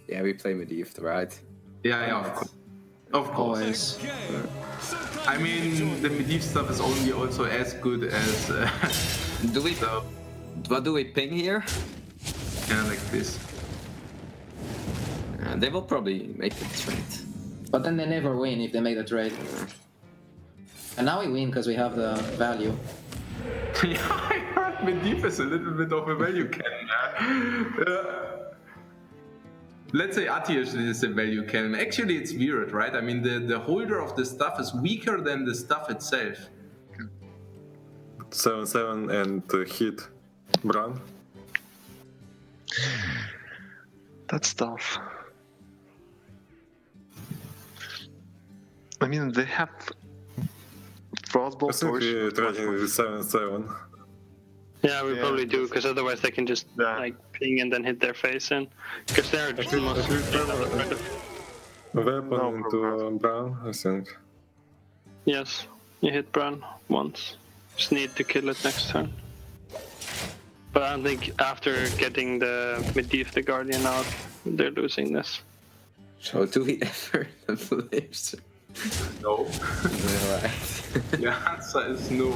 Yeah, we play Medivh, right? Yeah, of course. Of course. I mean, the Medivh stuff is only also as good as... do we... What do we ping here? Yeah, like this. They will probably make the trade. But then they never win if they make the trade. And now we win because we have the value. Yeah, I heard Medivh is a little bit of a value cannon. Let's say Atish is a value cannon. Actually, it's weird, right? I mean, the holder of the stuff is weaker than the stuff itself. 7/7 and hit Bran. That's tough. I mean, they have Frostbolt. I think we're trying with 7/7. Yeah, we probably do, because otherwise they can just like ping and then hit their face in. Because they're just Weapon into Bran, I think. Yes, you hit Bran once. Just need to kill it next turn. But I don't think after getting the Medivh the Guardian out, they're losing this. So do we ever live? No. Right. The answer is no.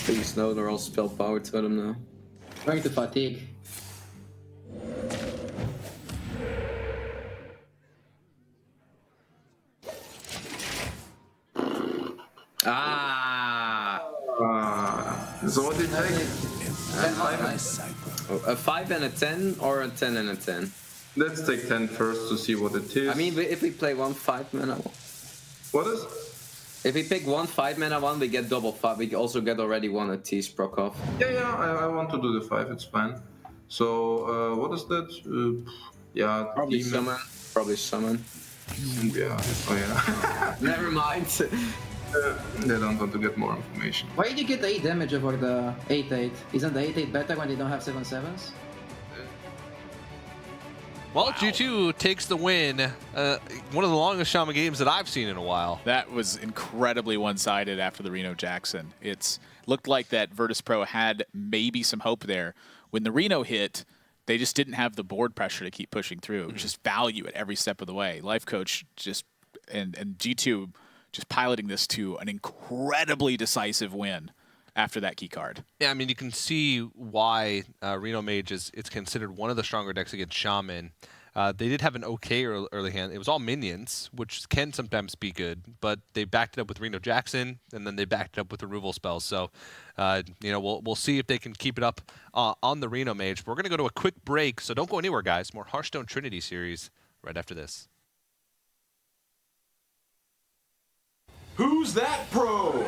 Please no, they're all spell power to them now. Going to fatigue. So what did you take? A 5 and a 10 or a 10 and a 10? Let's take 10 first to see what it is. I mean, if we play one 5 mana one. What is? If we pick one 5 mana one, we get double 5. We also get already one at T Sprokov. Yeah, I want to do the 5, it's fine. So, what is that? Yeah, probably demon. summon. Probably summon. Yeah, oh yeah. Never mind. They don't want to get more information. Why did you get the 8 damage over the 8/8? Isn't the 8/8 better when they don't have 7/7s? Well, G2 takes the win. One of the longest Shaman games that I've seen in a while. That was incredibly one-sided after the Reno Jackson. It looked like that Virtus Pro had maybe some hope there. When the Reno hit, they just didn't have the board pressure to keep pushing through. It was just value at every step of the way. Life Coach just and G2 just piloting this to an incredibly decisive win after that key card. Yeah, I mean, you can see why Reno Mage it's considered one of the stronger decks against Shaman. They did have an okay early hand. It was all minions, which can sometimes be good, but they backed it up with Reno Jackson, and then they backed it up with removal spells. So, we'll see if they can keep it up on the Reno Mage. But we're going to go to a quick break, so don't go anywhere, guys. More Hearthstone Trinity Series right after this. Who's that pro?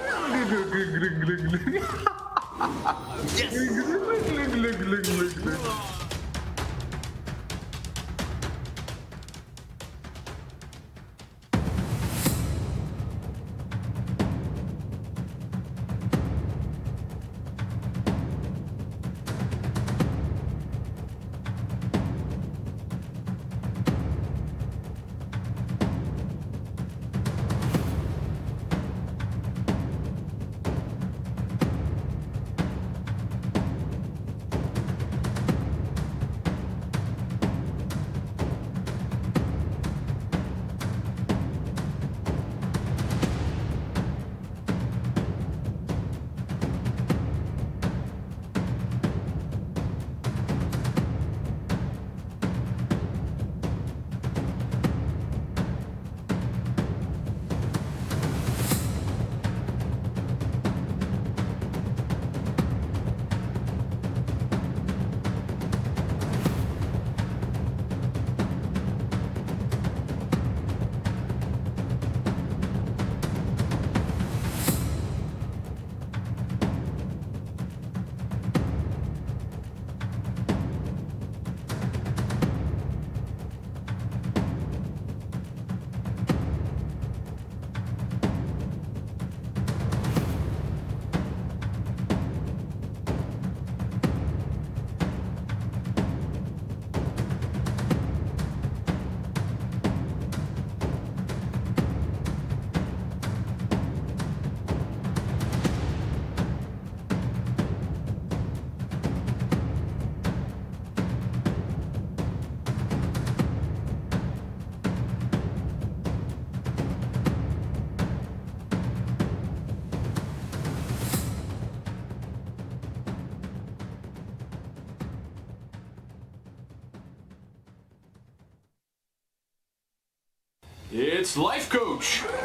It's Life Coach. Hello,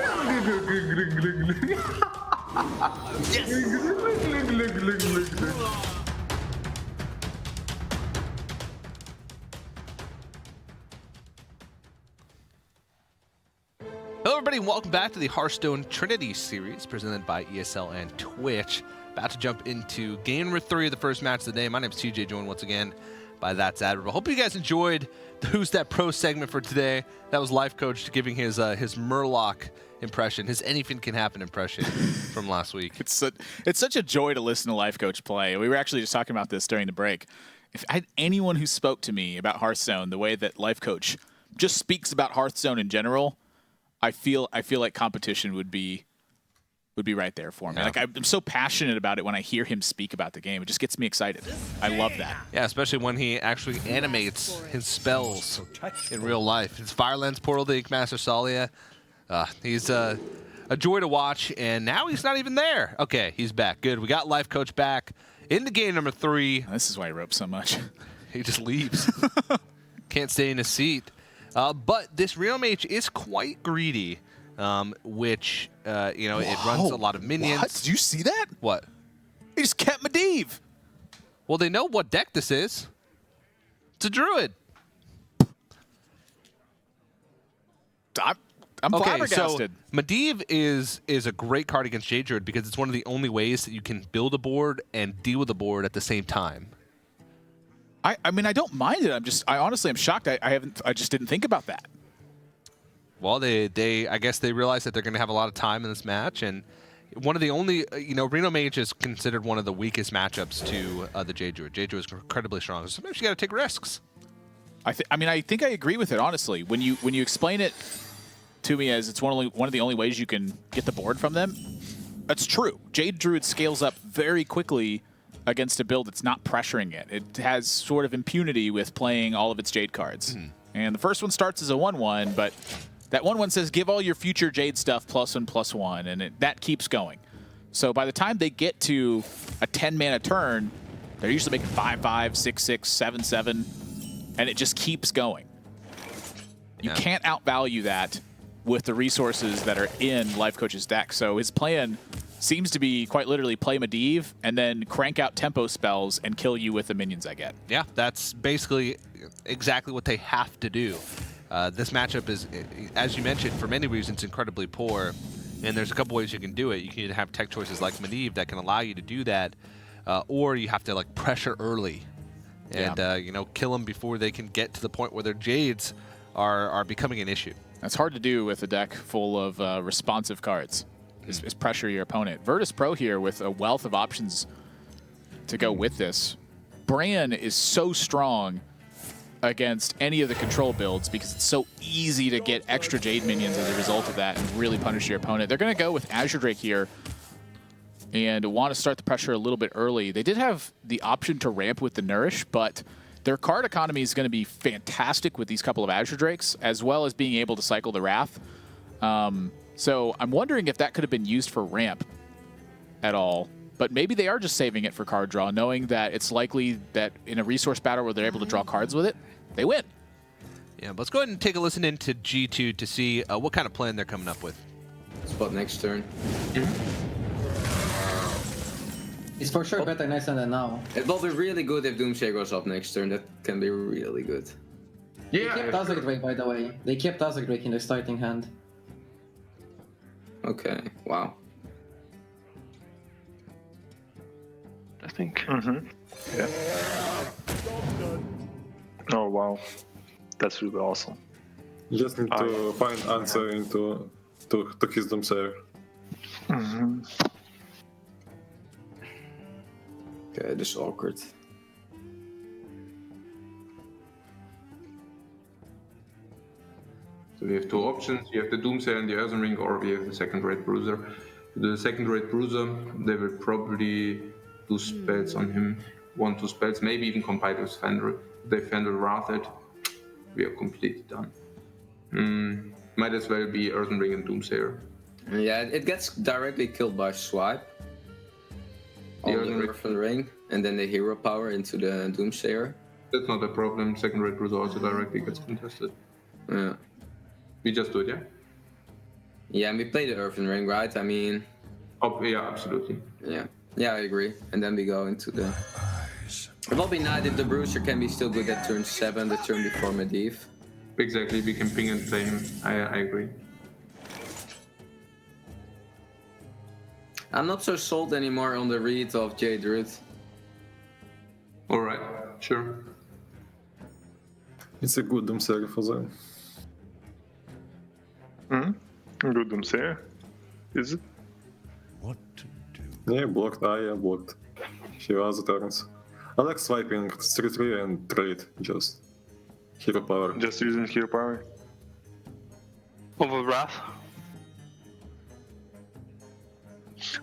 everybody, and welcome back to the Hearthstone Trinity Series presented by ESL and Twitch. About to jump into game number 3 of the first match of the day. My name is TJ, joined once again by That's Admirable. Hope you guys enjoyed the Who's That Pro segment for today. That was Life Coach giving his Murloc impression, his anything can happen impression from last week. It's such a joy to listen to Life Coach play. We were actually just talking about this during the break. If I had anyone who spoke to me about Hearthstone the way that Life Coach just speaks about Hearthstone in general, I feel like competition would be right there for me. Yeah. Like I'm so passionate about it when I hear him speak about the game. It just gets me excited. I love that. Yeah, especially when he actually animates his spells in real life. His Firelens Portal, the Master Salia. He's a joy to watch, and now he's not even there. Okay, he's back. Good. We got Life Coach back into game number 3. This is why he ropes so much. He just leaves. Can't stay in his seat. But this Real Mage is quite greedy, which, it runs a lot of minions. What? Did you see that? What? He just kept Medivh. Well, they know what deck this is. It's a Druid. I'm okay, flabbergasted. So Medivh is a great card against Jade Druid because it's one of the only ways that you can build a board and deal with a board at the same time. I mean, I don't mind it. I honestly am shocked. I just didn't think about that. Well, I guess they realize that they're going to have a lot of time in this match, and one of the only, Reno Mage is considered one of the weakest matchups to the Jade Druid. Jade Druid is incredibly strong. So sometimes you got to take risks. I mean, I think I agree with it, honestly. When you explain it to me as it's one of the only ways you can get the board from them, that's true. Jade Druid scales up very quickly against a build that's not pressuring it. It has sort of impunity with playing all of its Jade cards. And the first one starts as a 1/1, but that 1/1 says give all your future Jade stuff +1/+1, and that keeps going. So by the time they get to a 10-mana turn, they're usually making 5/5, 6/6, 7/7, and it just keeps going. You can't outvalue that with the resources that are in Life Coach's deck. So his plan seems to be quite literally play Medivh and then crank out tempo spells and kill you with the minions I get. Yeah, that's basically exactly what they have to do. This matchup is, as you mentioned, for many reasons incredibly poor, and there's a couple ways you can do it. You can either have tech choices like Medivh that can allow you to do that, or you have to like pressure early and you know, kill them before they can get to the point where their Jades are becoming an issue. That's hard to do with a deck full of responsive cards. Is pressure your opponent. Virtus Pro here with a wealth of options to go with this. Bran is so strong against any of the control builds because it's so easy to get extra Jade minions as a result of that and really punish your opponent. They're going to go with Azure Drake here and want to start the pressure a little bit early. They did have the option to ramp with the Nourish, but their card economy is going to be fantastic with these couple of Azure Drakes, as well as being able to cycle the Wrath. So I'm wondering if that could have been used for ramp at all. But maybe they are just saving it for card draw, knowing that it's likely that in a resource battle where they're able to draw cards with it, they win. Yeah, but let's go ahead and take a listen into G2 to see what kind of plan they're coming up with. Spot next turn. It's for sure better next turn than now. It will be really good if Doomsayer goes up next turn. That can be really good. They kept Azure Drake, by the way. They kept Azure Drake in their starting hand. Okay, wow. I think. Yeah. Oh wow, that's really awesome. You just need to find answer into to his Doomsayer. Okay, this is awkward. So we have two options. You have the Doomsayer and the Earthen Ring, or we have the second-rate Bruiser. The second-rate Bruiser, they will probably do spells on him. 1-2 spells, maybe even combine with Fendel. If they Fendel Wrath it, we are completely done. Might as well be Earthen Ring and Doomsayer. Yeah, it gets directly killed by swipe. On the Earthen Ring, and then the hero power into the Doomsayer. That's not a problem. Second-rate Bruiser also directly gets contested. Yeah. We just do it, yeah? Yeah, and we play the Earthen Ring, right? I mean... Oh, yeah, absolutely. Yeah. Yeah, I agree. And then we go into the... It will be nice if the Bruiser can be still good at turn 7, the turn before Medivh. Exactly, we can ping and play him. I agree. I'm not so sold anymore on the read of Jade Druid. Alright, sure. It's a good Doomsayer for them. Good Doomsayer. Is it? Yeah, blocked. Yeah, blocked. Few other turns. I like swiping 3-3 and trade just. Hero power. Just using hero power. Over Wrath.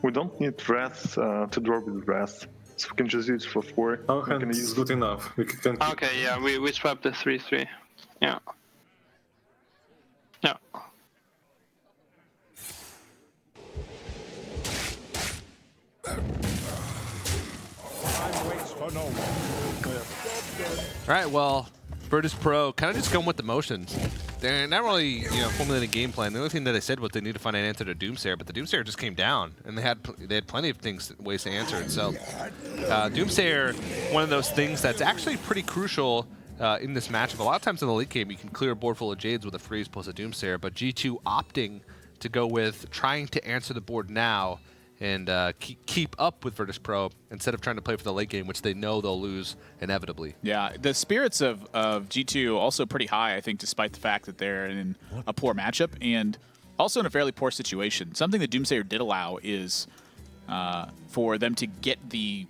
We don't need Wrath to draw with Wrath, so we can just use it for 4. Our hand is good enough. We can Okay, yeah, we swapped the 3-3. Yeah. Yeah. All right, well, Virtus Pro kind of just going with the motions. They're not really, formulating a game plan. The only thing that they said was they need to find an answer to Doomsayer, but the Doomsayer just came down, and they had plenty of ways to answer it. So, Doomsayer, one of those things that's actually pretty crucial in this matchup. A lot of times in the late game, you can clear a board full of Jades with a freeze plus a Doomsayer, but G2 opting to go with trying to answer the board now and keep up with Virtus Pro instead of trying to play for the late game, which they know they'll lose inevitably. Yeah, the spirits of G2 also pretty high, I think, despite the fact that they're in a poor matchup and also in a fairly poor situation. Something that Doomsayer did allow is for them to get the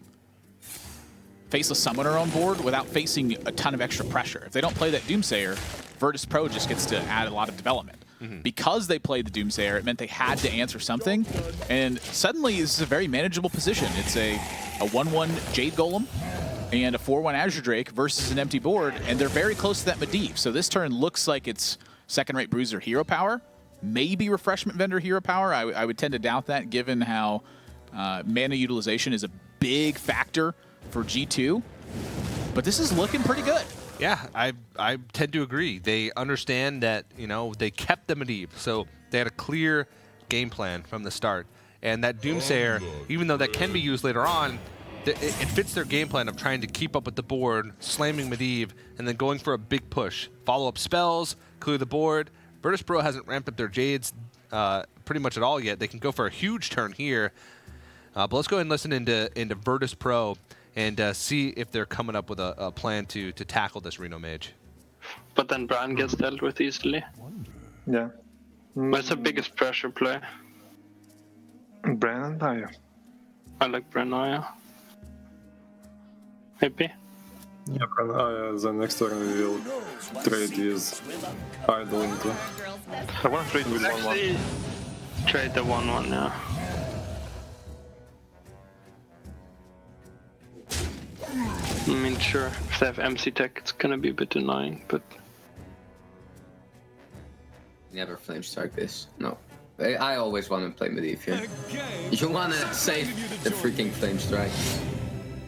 Faceless Summoner on board without facing a ton of extra pressure. If they don't play that Doomsayer, Virtus Pro just gets to add a lot of development. Because they played the Doomsayer, it meant they had to answer something, and suddenly this is a very manageable position. It's a 1-1 Jade Golem and a 4-1 Azure Drake versus an empty board, and they're very close to that Medivh. So this turn looks like it's second-rate Bruiser hero power, maybe Refreshment Vendor hero power. I would tend to doubt that given how mana utilization is a big factor for G2, but this is looking pretty good. Yeah, I tend to agree. They understand that, you know, they kept the Medivh, so they had a clear game plan from the start. And that Doomsayer, even though that can be used later on, it fits their game plan of trying to keep up with the board, slamming Medivh, and then going for a big push. Follow-up spells, clear the board. Virtus Pro hasn't ramped up their Jades pretty much at all yet. They can go for a huge turn here. But let's go ahead and listen into Virtus Pro and see if they're coming up with a plan to tackle this Reno Mage. But then Bran gets dealt with easily. Yeah. What's the biggest pressure play? Bran and Aya. I like Bran Aya. Maybe. Yeah, the next turn we will trade with Idol into. I want to trade with 1-1. Actually, trade the 1-1, yeah. I mean, sure, if they have MC Tech, it's gonna be a bit annoying, but... Never flame strike this. No. I always want to play Medivh here. You want to save the freaking flame strike.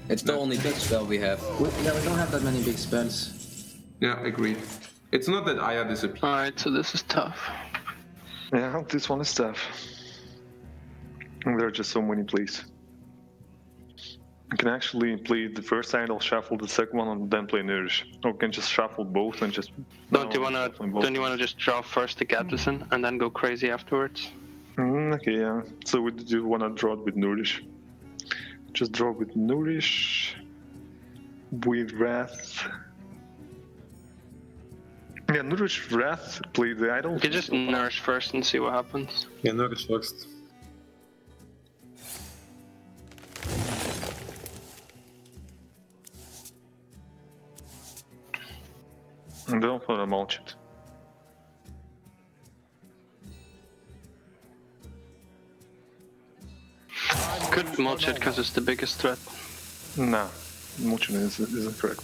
It's the only big spell we have. We don't have that many big spells. Yeah, agreed. It's not that Aya disappeared. Alright, so this is tough. Yeah, this one is tough. And there are just so many plays. You can actually play the first idol, shuffle the second one, and then play Nourish. Or you can just shuffle both and just... Don't you wanna just draw first the Gadison and then go crazy afterwards? Okay, yeah. So we do wanna draw it with Nourish. Just draw with Nourish. With Wrath. Yeah, Nourish, Wrath, play the idol. You can just Nourish first and see what happens. Yeah, Nourish first. And don't want to mulch it. Could mulch it because it's the biggest threat. Nah, mulching isn't correct.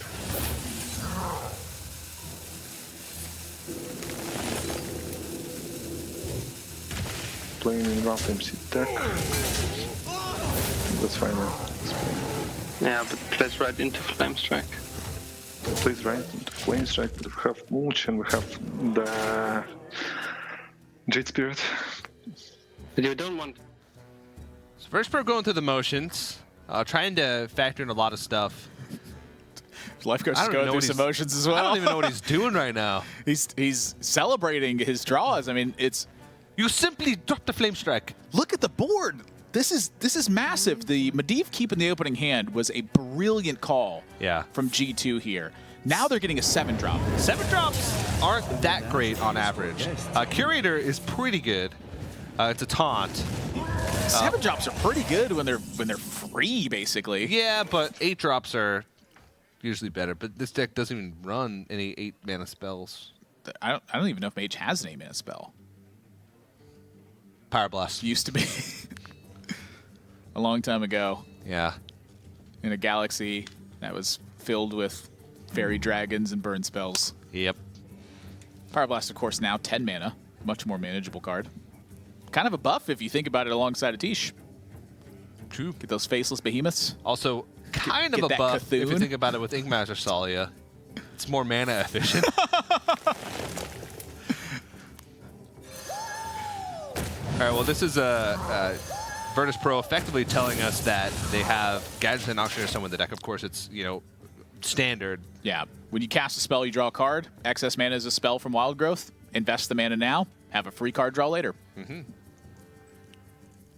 Playing in rough MC Tech. That's fine now. Yeah, but plays right into Flame Strike. Plays right into Flame Strike, but we have mulch and we have the Jade Spirit. But you don't want... So Virtus Pro going through the motions, trying to factor in a lot of stuff. Life Coach is going through some motions as well. I don't even know what he's doing right now. He's celebrating his draws. I mean, it's... You simply dropped the Flame Strike. Look at the board. This is massive. The Medivh keep in the opening hand was a brilliant call from G2 here. Now they're getting a 7-drop. 7 drops aren't that great on average. Curator is pretty good. It's a taunt. 7 drops are pretty good when they're free, basically. Yeah, but 8 drops are usually better. But this deck doesn't even run any 8 mana spells. I don't even know if Mage has an 8 mana spell. Power Blast used to be a long time ago. Yeah, in a galaxy that was filled with fairy dragons and burn spells. Yep. Power Blast, of course, now 10 mana, much more manageable card. Kind of a buff if you think about it alongside a Tish. True. Get those faceless behemoths. Also, kind of a buff Cthulhu. If you think about it with Inkmaster Salia. It's more mana efficient. All right, well, this is Virtus Pro effectively telling us that they have Gadget and Auctioneer Summon the deck. Of course, it's, you know, standard. Yeah. When you cast a spell, you draw a card. Excess mana is a spell from Wild Growth. Invest the mana now. Have a free card draw later.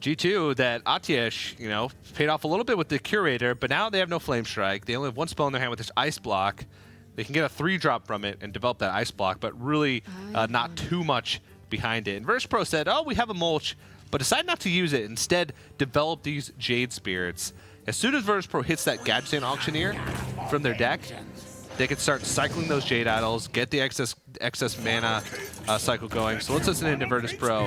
G2, that Atiesh, you know, paid off a little bit with the Curator, but now they have no Flame Strike. They only have 1 spell in their hand with this Ice Block. They can get a 3-drop from it and develop that Ice Block, but really not too much behind it. And Virtus Pro said, oh, we have a mulch, but decide not to use it. Instead, develop these Jade Spirits. As soon as Virtus Pro hits that Gadgetzan Auctioneer from their deck, they can start cycling those Jade Idols, get the excess mana cycle going. So let's listen into Virtus Pro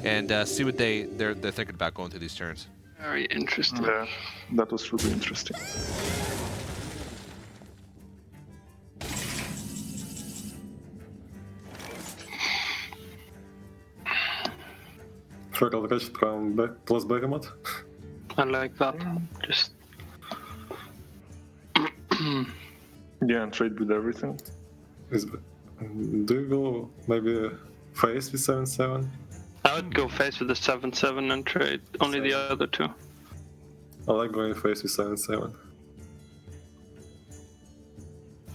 and see what they're thinking about going through these turns. Very interesting. Yeah, that was really interesting. Feral Rage from plus Behemoth. I like that. Just Yeah, and trade with everything. Do you go maybe face with 7/7? I would go face with the 7/7 and trade only the other two. I like going face with 7/7.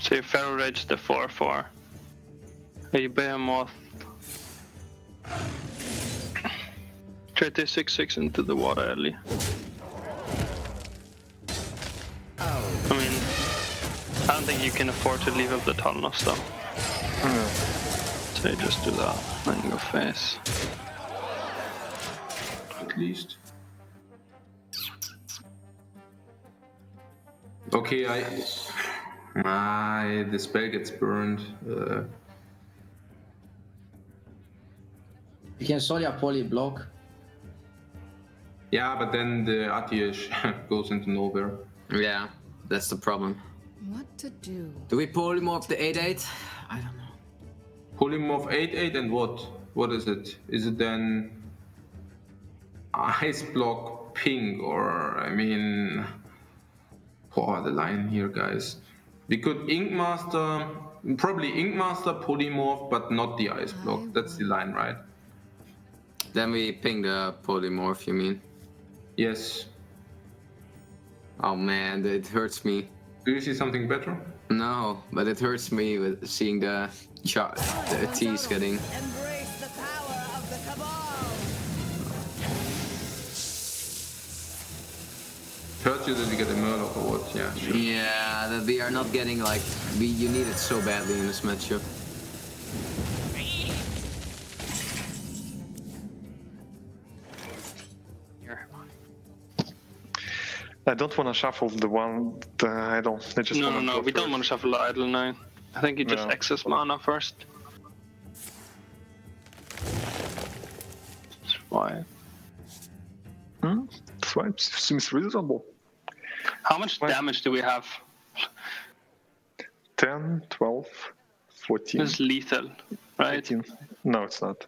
So you Feral Rage the 4/4. A Behemoth. Trade the 6/6 into the water alley. I mean, I don't think you can afford to leave up the Talnos though. So you just do that, then go face. At least. Okay, the spell gets burned. You can Solia Poly block. Yeah, but then the Atish goes into nowhere. Yeah, that's the problem. What to do? Do we polymorph the 8/8? I don't know. Polymorph 8/8 and what? What is it? Is it then Ice Block Pink or, I mean... Oh, the line here, guys. We could Ink Master, probably Ink Master, Polymorph, but not the Ice Block. That's the line, right? Then we ping the polymorph, you mean? Yes. Oh man, it hurts me. Do you see something better? No, but it hurts me with seeing the T's getting. Embrace the power of the Cabal. Hurts you that you get a Murloc or what? Yeah, sure. Yeah, that we are not getting like you need it so badly in this matchup. I don't want to shuffle the one idol. I just No, wanna go we don't first. want to shuffle the idol now. I think you just No. excess mana first. That's why. Swipe seems reasonable. How much damage do we have? 10, 12, 14, It's lethal, right? 18. No, it's not.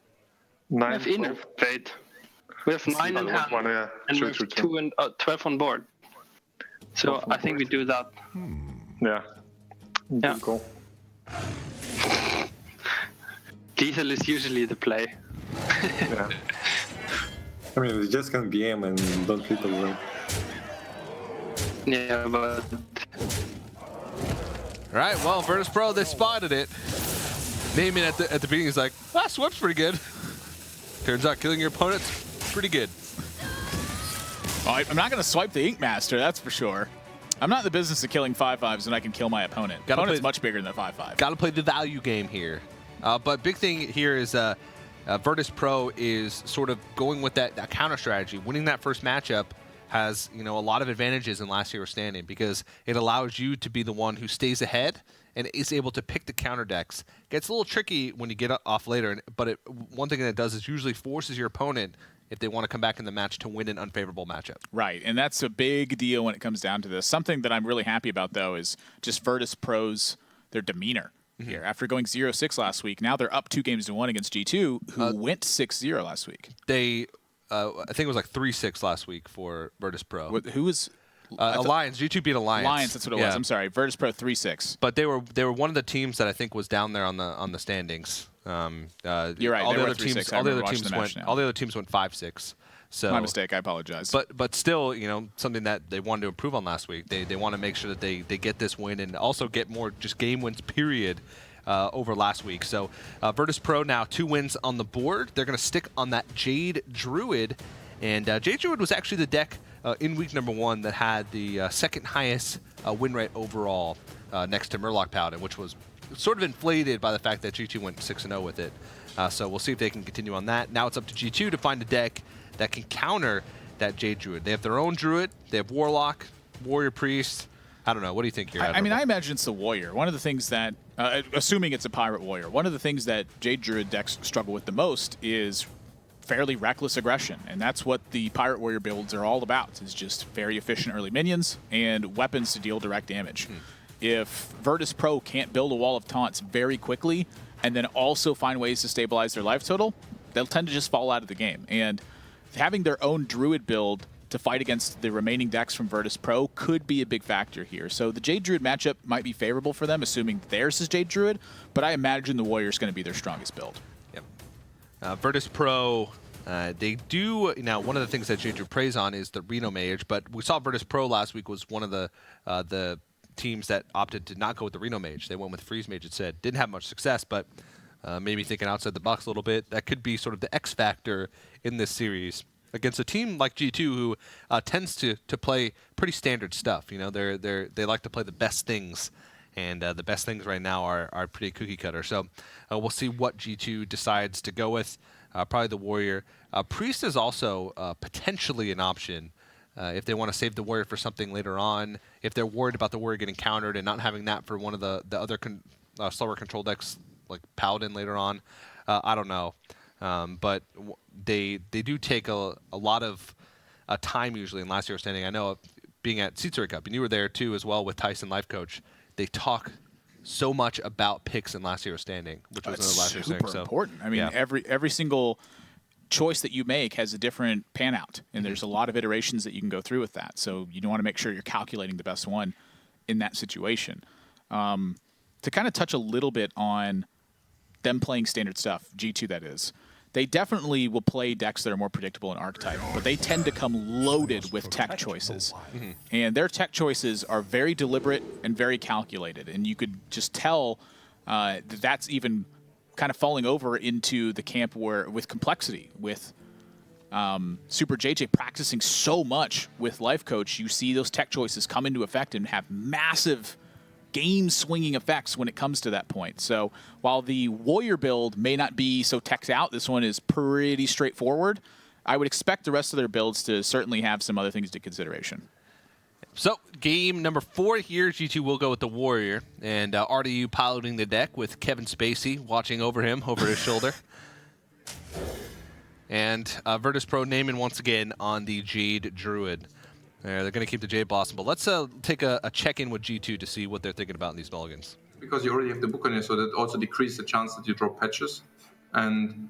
We 9, have inner 12. fate. We have 9 in hand, One, yeah. and True, we have true, true. 2 and 12 on board. So 12 on I think we do that. Yeah. Yeah. Good call. Lethal is usually the play. Yeah. I mean, we just can BM and don't triple them. Yeah, but All right, well, Virtus Pro, they spotted it. Naming at the beginning is like, Swipe's pretty good. Turns out killing your opponent's pretty good. Oh, I'm not going to swipe the Ink Master, that's for sure. I'm not in the business of killing 5/5s when I can kill my opponent. Opponent's much bigger than 5/5. Got to play the value game here. But big thing here is Virtus Pro is sort of going with that counter strategy. Winning that first matchup has a lot of advantages in last year's standing because it allows you to be the one who stays ahead and is able to pick the counter decks. Gets a little tricky when you get off later, but one thing that it does is usually forces your opponent, if they want to come back in the match, to win an unfavorable matchup. Right, and that's a big deal when it comes down to this. Something that I'm really happy about, though, is just Virtus Pro's, their demeanor here. After going 0-6 last week, now they're up 2-1 against G2, who went 6-0 last week. They, I think it was like 3-6 last week for Virtus Pro. Who was... Alliance. G2 beat Alliance. Alliance, that's what it was. I'm sorry. Virtus Pro 3-6. But they were one of the teams that I think was down there on the standings. You're right. All they the were other teams, 3-6. all the other teams went 5-6. So my mistake. I apologize. But still, something that they wanted to improve on last week. They want to make sure that they get this win and also get more just game wins. Period. Over last week. So Virtus Pro now 2 wins on the board. They're going to stick on that Jade Druid. And Jade Druid was actually the deck in week number 1 that had the second highest win rate overall next to Murloc Paladin, which was sort of inflated by the fact that G2 went 6-0 with it. So we'll see if they can continue on that. Now it's up to G2 to find a deck that can counter that Jade Druid. They have their own Druid. They have Warlock. Warrior Priest? I don't know. What do you think here? I mean, I imagine it's the Warrior. One of the things that, assuming it's a Pirate Warrior, one of the things that Jade Druid decks struggle with the most is fairly reckless aggression, and that's what the Pirate Warrior builds are all about, is just very efficient early minions and weapons to deal direct damage. If Virtus Pro can't build a wall of taunts very quickly and then also find ways to stabilize their life total, they'll tend to just fall out of the game. And having their own Druid build to fight against the remaining decks from Virtus Pro could be a big factor here. So the Jade Druid matchup might be favorable for them, assuming theirs is Jade Druid, but I imagine the Warrior is going to be their strongest build. Yep. Virtus Pro, they do, now one of the things that Jade Druid preys on is the Reno Mage, but we saw Virtus Pro last week was one of the teams that opted to not go with the Reno Mage. They went with Freeze Mage instead. Didn't have much success, but maybe thinking outside the box a little bit. That could be sort of the X factor in this series against a team like G2 who tends to play pretty standard stuff. You know, they like to play the best things, and the best things right now are pretty cookie cutter. So we'll see what G2 decides to go with. Probably the Warrior. Priest is also potentially an option if they want to save the Warrior for something later on. If they're worried about the Warrior getting countered and not having that for one of the other slower control decks like Paladin later on. I don't know. But they do take a lot of time usually in Last Hero Standing. I know being at Seatsuri Cup, and you were there too as well with Tyson Life Coach, they talk so much about picks in Last Hero Standing, which was another Last Hero Standing. Super important. I mean, every single choice that you make has a different pan out, and there's a lot of iterations that you can go through with that. So you want to make sure you're calculating the best one in that situation. To kind of touch a little bit on them playing standard stuff, G2 that is, they definitely will play decks that are more predictable in archetype, but they tend to come loaded with tech choices. And their tech choices are very deliberate and very calculated, and you could just tell that's even kind of falling over into the camp where with complexity, with Super JJ practicing so much with Life Coach, you see those tech choices come into effect and have massive game-swinging effects when it comes to that point. So while the Warrior build may not be so teched out, this one is pretty straightforward. I would expect the rest of their builds to certainly have some other things to consideration. So game number 4 here, G2 will go with the Warrior, and RDU piloting the deck with Kevin Spacey watching over him, over his shoulder. And Virtus Pro naming once again on the Jade Druid. They're going to keep the Jade Blossom, but let's take a check-in with G2 to see what they're thinking about in these mulligans. Because you already have the Buccaneer, so that also decreases the chance that you drop patches, and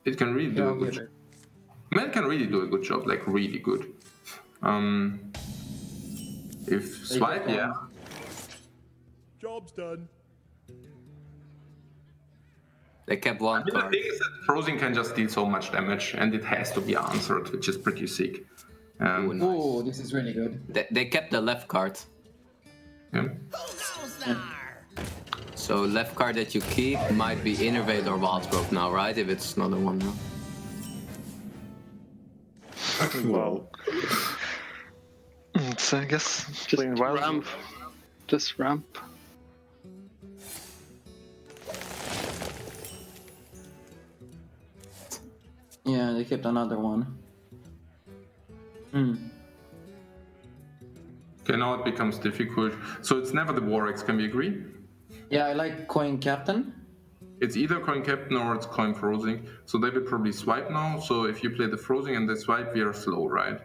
it can really do a good job. Man can really do a good job, like really good. If swipe, yeah. Job's done. They kept one The card. thing is that Frozen can just deal so much damage, and it has to be answered, which is pretty sick. Oh, this is really good. They kept the left card. Yeah. So left card that you keep might be Innervate or Wildsgrove now, right? If it's another one now. Wow. So I guess Just ramp. Just ramp. Yeah, they kept another one. Okay, now it becomes difficult. So it's never the Warx, can we agree? Yeah, I like Coin Captain. It's either Coin Captain or it's Coin Frozen. So they will probably swipe now. So if you play the Frozen and they swipe, we are slow, right?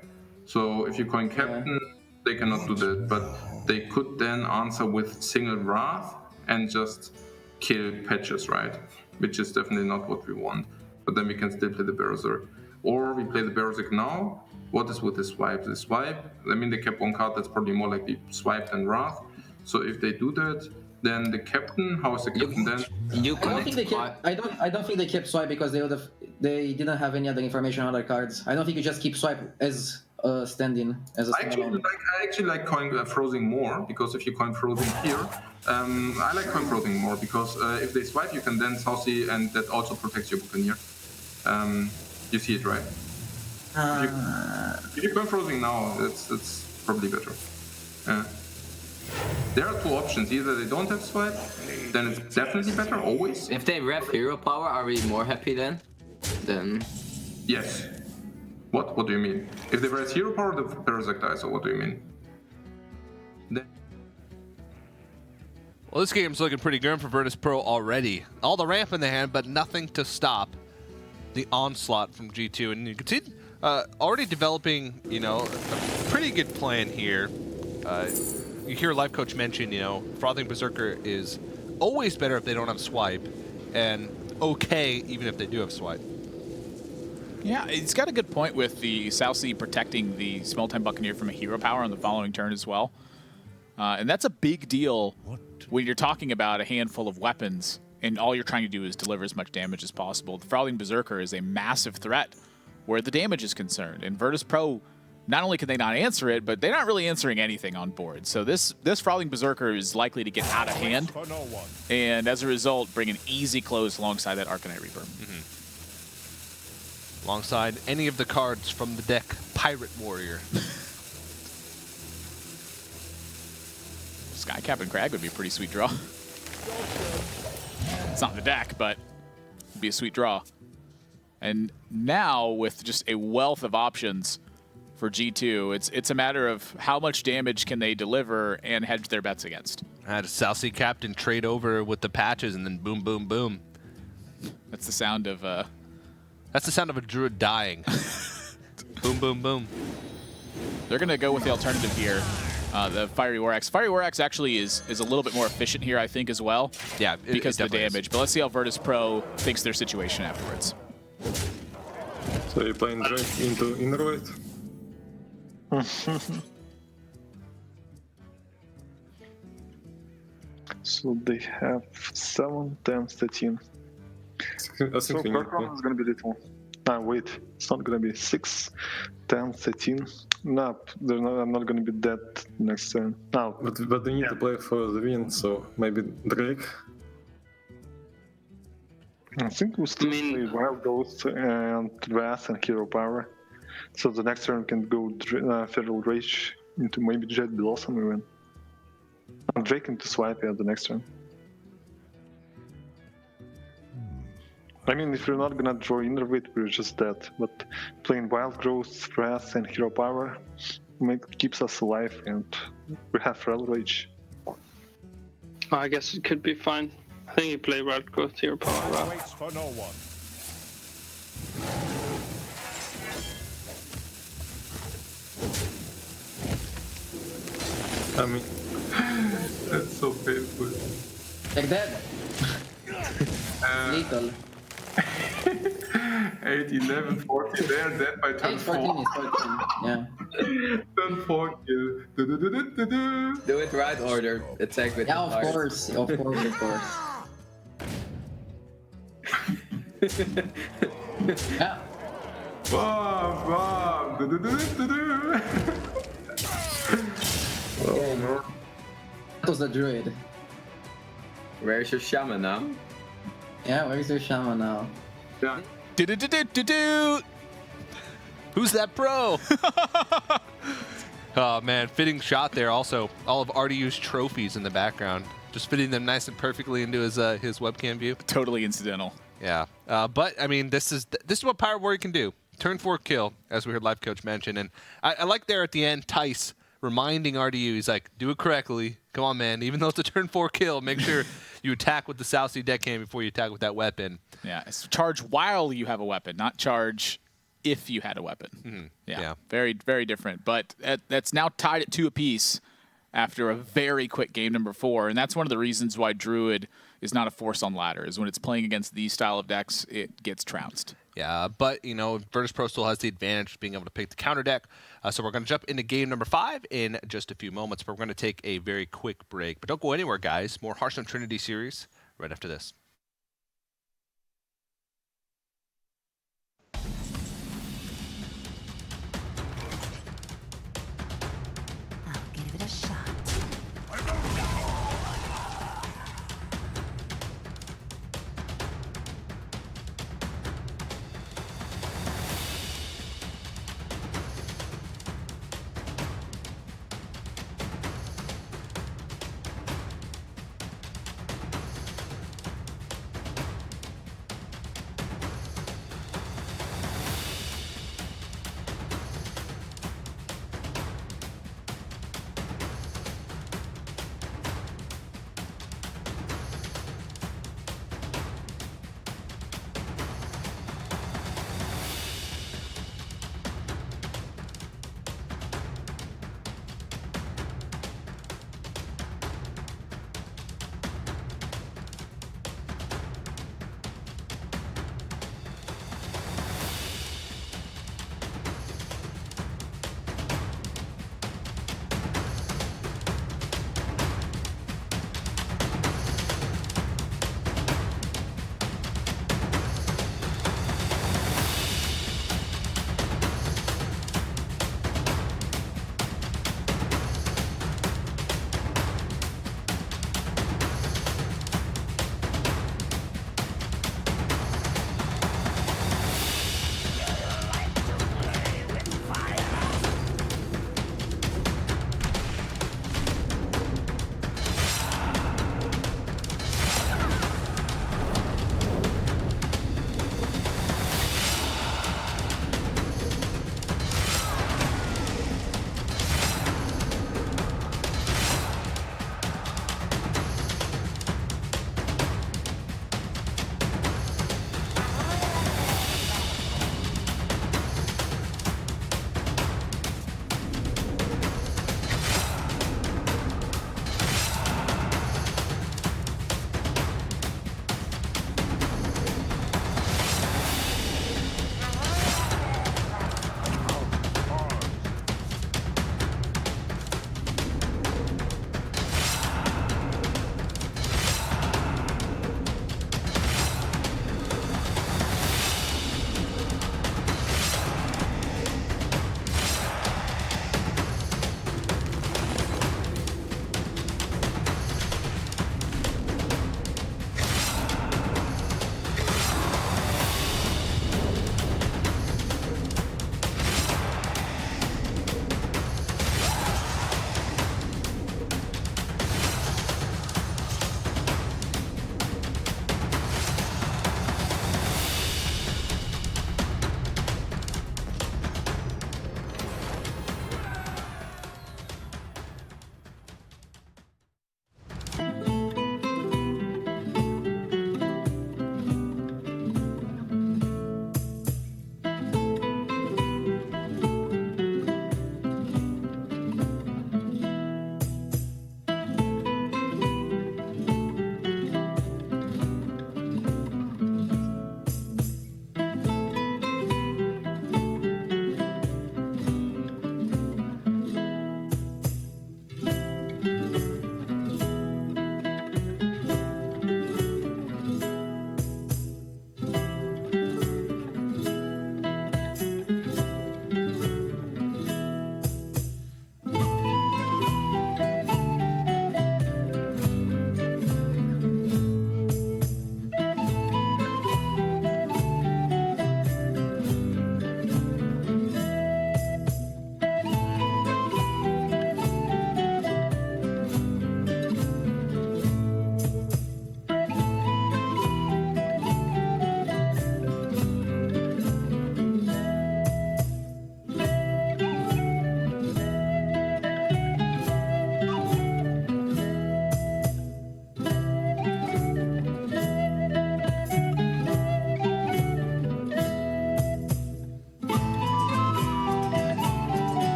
So if you Coin Captain, they cannot do that. But they could then answer with single Wrath and just kill patches, right? Which is definitely not what we want. But then we can still play the Berserk. Or we play the Berserk now. What is with the swipe? The swipe, I mean, they kept one card that's probably more like the swipe than Wrath. So if they do that, then the Captain, how is the Captain then? I don't think they kept. I don't think they kept swipe because they didn't have any other information on other cards. I don't think you just keep swipe as a stand-in, as a standalone. I actually like Coin Frozen more, because if you Coin Frozen here, I like Coin Frozen more because if they swipe, you can then Saucy, and that also protects your Buccaneer. You see it, right? If you Coin Frozen now, that's probably better. There are two options. Either they don't have swipe, then it's definitely better, always. If they ref Hero Power, are we more happy then? Yes. What? What do you mean? If they raise hero power, the Berserk dies, or what do you mean? Well, this game's looking pretty grim for Virtus Pro already. All the ramp in the hand, but nothing to stop the onslaught from G2. And you can see already developing, you know, a pretty good plan here. You hear Life Coach mention, you know, Frothing Berserker is always better if they don't have swipe, and okay even if they do have swipe. Yeah, he's got a good point with the South Sea protecting the Small-Time Buccaneer from a hero power on the following turn as well. And that's a big deal when you're talking about a handful of weapons and all you're trying to do is deliver as much damage as possible. The Frothing Berserker is a massive threat where the damage is concerned. And Virtus Pro, not only can they not answer it, but they're not really answering anything on board. So this Frothing Berserker is likely to get out of hand, and as a result, bring an easy close alongside that Arcanite Reaper. Alongside any of the cards from the deck, Pirate Warrior. Skycap and Crag would be a pretty sweet draw. It's not in the deck, but it'd be a sweet draw. And now, with just a wealth of options for G2, it's a matter of how much damage can they deliver and hedge their bets against. Had a South Sea Captain trade over with the patches, and then boom, boom, boom. That's the sound of a druid dying. Boom, boom, boom. They're going to go with the alternative here. The Fiery War Axe. Fiery War Axe actually is a little bit more efficient here, I think, as well. Yeah, because of the damage. But let's see how Virtus Pro thinks their situation afterwards. So you're playing Drake into Innervate? So they have 7, 10, 13. I So think Kirkron is going to be little. Ah, wait, it's not going to be 6, 10, 13. No, I'm not going to be dead next turn. No. But they need to play for the win, so maybe Drake. I think we still play Wild Ghost and Vast and Hero Power. So the next turn can go Feral Rage into maybe Jet Blossom even. And Drake into Swipe the next turn. I mean, if you're not gonna draw Innervate, we're just dead. But playing Wild Growth, Wrath, and Hero Power keeps us alive, and we have Feral Rage. I guess it could be fine. I think you play Wild Growth, Hero Power. Waits for no one. I mean, that's so painful. Like that. Lethal. 8, 11, 14, they are dead by turn 4. 14 is 14, yeah. Turn 4 kill. Do it right order. Attack with yeah, the of heart. course, of course. Yeah. Bomb, bomb. Oh no. That was the druid. Where's your shaman now? Yeah, where's your shaman now? Yeah. Who's that pro? Oh man, fitting shot there. Also, all of RDU's trophies in the background, just fitting them nice and perfectly into his webcam view. Totally incidental. Yeah, but I mean, this is what Pirate Warrior can do. Turn 4 kill, as we heard Life Coach mention, and I like there at the end, Tice reminding RDU, he's like, do it correctly. Come on, man. Even though it's a turn 4 kill, make sure you attack with the South Sea deckhand before you attack with that weapon. Yeah, it's charge while you have a weapon, not charge if you had a weapon. Mm-hmm. Yeah, very, very different. But that's now tied at 2 apiece after a very quick game number 4, and that's one of the reasons why Druid is not a force on ladder, is when it's playing against these style of decks, it gets trounced. Yeah, but, you know, Virtus Pro still has the advantage of being able to pick the counter deck. So we're going to jump into game number 5 in just a few moments, but we're going to take a very quick break. But don't go anywhere, guys. More Hearthstone Trinity Series right after this. I'll give it a shot.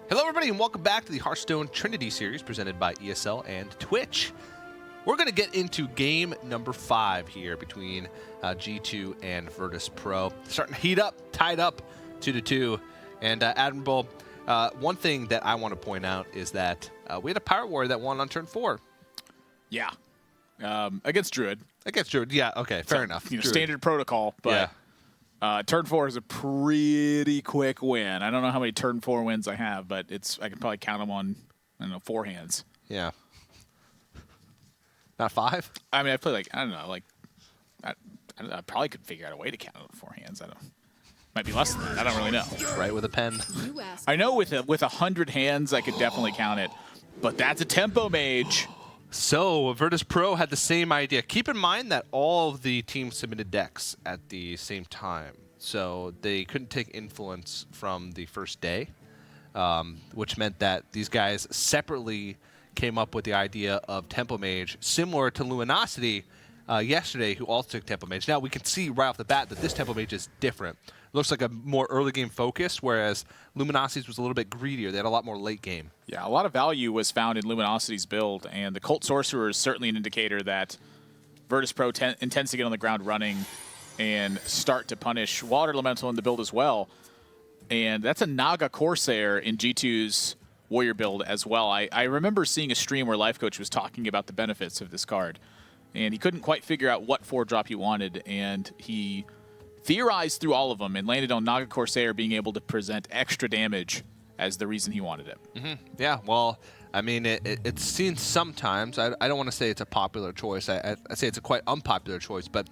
Hello, everybody, and welcome back to the Hearthstone Trinity Series presented by ESL and Twitch. We're going to get into game number 5 here between G2 and Virtus Pro. Starting to heat up, tied up 2-2. And Admirable, one thing that I want to point out is that we had a Power Warrior that won on turn 4. Yeah. Against Druid. Against Druid, yeah, okay, fair enough. Standard protocol, but turn 4 is a pretty quick win. I don't know how many turn 4 wins I have, but I can probably count them on, 4 hands. Yeah. Not 5? I mean, I play I probably could figure out a way to count it on 4 hands. Might be less than that. I don't really know. Right with a pen. I know with 100 hands, I could definitely count it, but that's a tempo mage. So, Virtus Pro had the same idea. Keep in mind that all of the teams submitted decks at the same time. So, they couldn't take influence from the first day, which meant that these guys separately came up with the idea of Tempo Mage, similar to Luminosity yesterday, who also took Tempo Mage. Now, we can see right off the bat that this Tempo Mage is different. It looks like a more early game focus, whereas Luminosity's was a little bit greedier. They had a lot more late game. Yeah, a lot of value was found in Luminosity's build, and the Cult Sorcerer is certainly an indicator that Virtus Pro intends to get on the ground running and start to punish Water Elemental in the build as well. And that's a Naga Corsair in G2's Warrior build as well. I remember seeing a stream where Life Coach was talking about the benefits of this card, and he couldn't quite figure out what 4-drop he wanted, and he theorized through all of them and landed on Naga Corsair being able to present extra damage as the reason he wanted it. Yeah, well, I mean, it's seen sometimes. I don't want to say it's a popular choice. I say it's a quite unpopular choice, but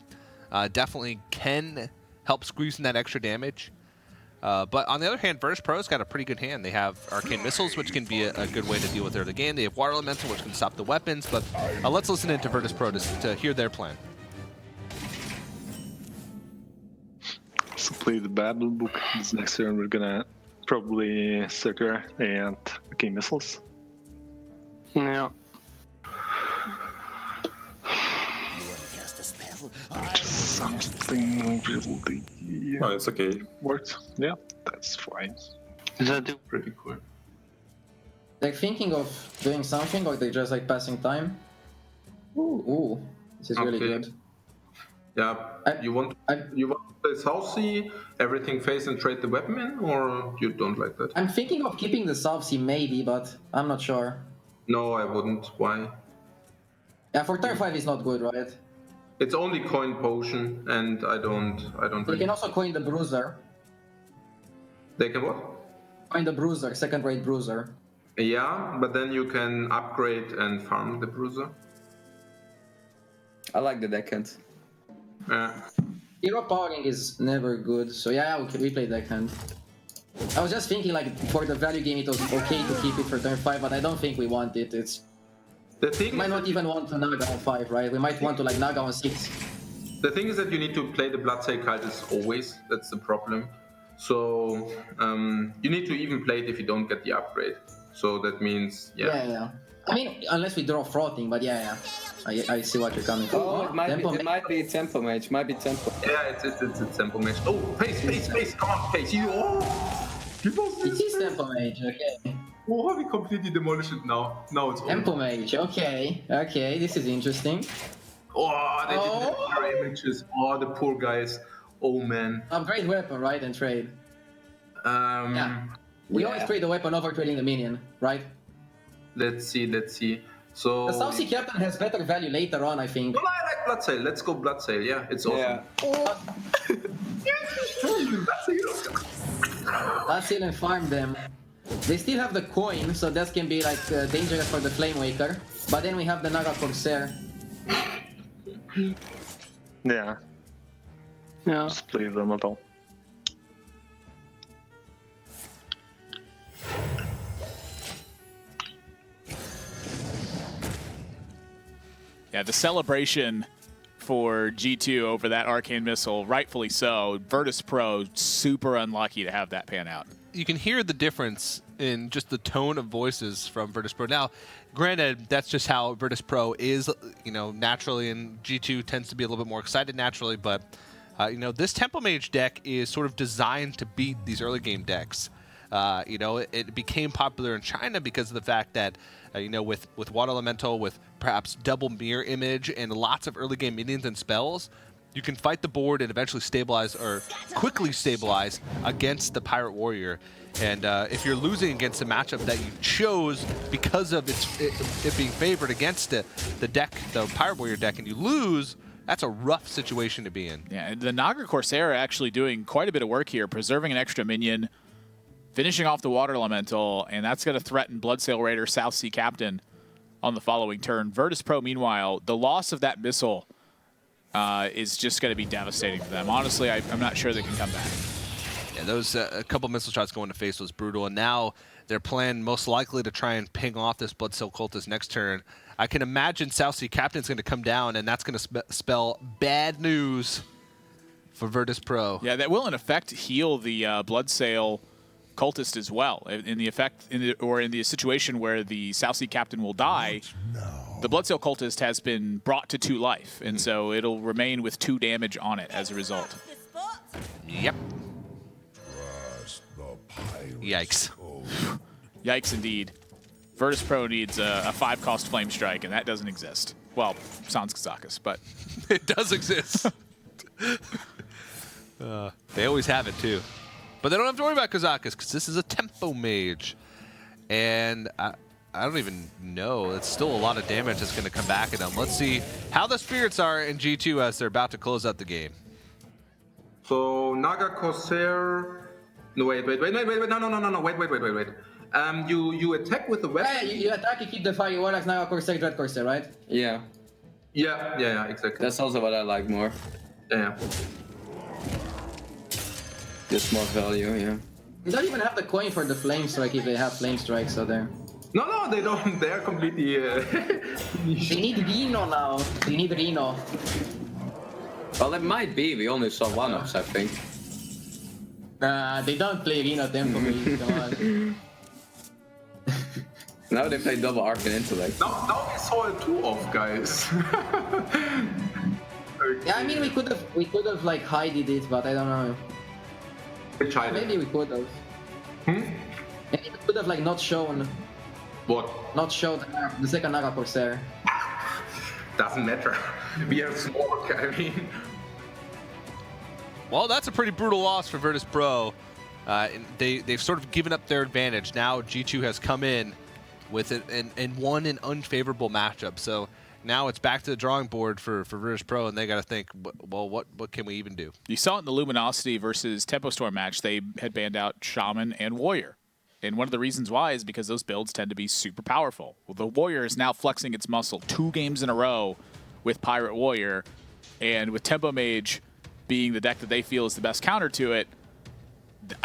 definitely can help squeeze in that extra damage. But on the other hand, Virtus Pro's got a pretty good hand. They have Arcane Missiles, which can be a good way to deal with early game. They have Water Elemental, which can stop the weapons. But let's listen into Virtus Pro to hear their plan. So play the Babel book. This next turn we're gonna probably Sucker and Arcane Missiles. Yeah. Just something really Oh, it's okay. works. Yeah, that's fine. Is that Pretty cool. They're thinking of doing something, or they're just like passing time. Ooh, this is really good. Yeah, you want to play South Sea, everything face and trade the weapon in, or you don't like that? I'm thinking of keeping the South Sea maybe, but I'm not sure. No, I wouldn't. Why? Yeah, for turn 5 is not good, right? It's only coin potion, and I don't. They can also coin the Bruiser. They can what? Coin the Bruiser, second-rate Bruiser. Yeah, but then you can upgrade and farm the Bruiser. I like the deckhand. Hero powering is never good, so yeah, we play deckhand. I was just thinking, like, for the value game, it was okay to keep it for turn 5, but I don't think we want it. We might not even want to Naga on 5, right? We might want to, like, Naga on 6. The thing is that you need to play the Bloodsail Cultist always. That's the problem. So you need to even play it if you don't get the upgrade. So that means, Yeah. I mean, unless we draw Frothing, but yeah. I see what you're coming from. Oh, it might be Tempo Mage. Might be Tempo. Yeah, it's a Tempo Mage. Oh, Pace, come on, Pace. It is Tempo Mage, okay. Oh, we completely demolished it now. Now it's over. Tempo Mage, okay, this is interesting. Oh, they didn't have their images. Oh, the poor guys. Oh, man. Upgrade weapon, right, and trade. We always trade the weapon over trading the minion, right? Let's see. So the South Sea Captain has better value later on, I think. Well, I like Bloodsail. Let's go Bloodsail. Yeah, it's awesome. Bloodsail and farm them. They still have the coin, so that can be like dangerous for the Flame Waker. But then we have the Naga Corsair. Yeah. Just play them at all. Yeah, the celebration for G2 over that Arcane Missile, rightfully so. Virtus Pro, super unlucky to have that pan out. You can hear the difference in just the tone of voices from Virtus Pro. Now, granted, that's just how Virtus Pro is, naturally, and G2 tends to be a little bit more excited naturally, but, this Tempo Mage deck is sort of designed to beat these early game decks. You know, it became popular in China because of the fact that, you know, with Water Elemental, with perhaps double mirror image and lots of early game minions and spells, you can fight the board and eventually stabilize or quickly stabilize against the Pirate Warrior. And if you're losing against a matchup that you chose because of it being favored against the deck, the Pirate Warrior deck, and you lose, that's a rough situation to be in. Yeah, and the Naga Corsair are actually doing quite a bit of work here, preserving an extra minion, finishing off the Water Elemental, and that's going to threaten Bloodsail Raider, South Sea Captain on the following turn. Virtus Pro, meanwhile, the loss of that missile is just going to be devastating for them. Honestly, I'm not sure they can come back. Yeah, those a couple missile shots going to face was brutal, and now their plan most likely to try and ping off this Bloodsail Cultist next turn. I can imagine South Sea Captain's going to come down, and that's going to spell bad news for Virtus Pro. Yeah, that will in effect heal the Bloodsail Cultist as well. In the situation where the South Sea Captain will die, the Bloodsail Cultist has been brought to 2 life, and so it'll remain with 2 damage on it as a result. Yep. Yikes. Yikes indeed. Virtus Pro needs a 5-cost Flame Strike, and that doesn't exist. Well, sans Kazakus, but it does exist. They always have it too. But they don't have to worry about Kazakus because this is a Tempo Mage. And I don't even know. It's still a lot of damage that's going to come back at them. Let's see how the Spirits are in G2 as they're about to close out the game. So Naga Corsair. No, wait. No. Wait. You attack with the weapon. Yeah, you attack, you keep the Fire Warlocks, Naga Corsair, Dread Corsair, right? Yeah. Yeah, exactly. That's also what I like more. Yeah. Just more value, yeah. You don't even have the coin for the Flame Strike if they have Flame Strike, so there. No, they don't. They're completely... They need Reno now. They need Reno. Well, it might be. We only saw one-ups, I think. They don't play Reno Tempo Mage, come on. Now they play double Arc and Intellect. Now we saw a 2-off, guys. Yeah, I mean we could have like hided it, but I don't know. Maybe we could have. Maybe we could have like not shown. What? Not show the second Naga Corsair. Doesn't matter. We are small, I mean. Well, that's a pretty brutal loss for Virtus Pro. They've sort of given up their advantage. Now G2 has come in with it and won an unfavorable matchup. So now it's back to the drawing board for Virtus Pro, and they got to think, well, what can we even do? You saw it in the Luminosity versus Tempo Storm match. They had banned out Shaman and Warrior. And one of the reasons why is because those builds tend to be super powerful. Well, the Warrior is now flexing its muscle 2 games in a row with Pirate Warrior, and with Tempo Mage being the deck that they feel is the best counter to it,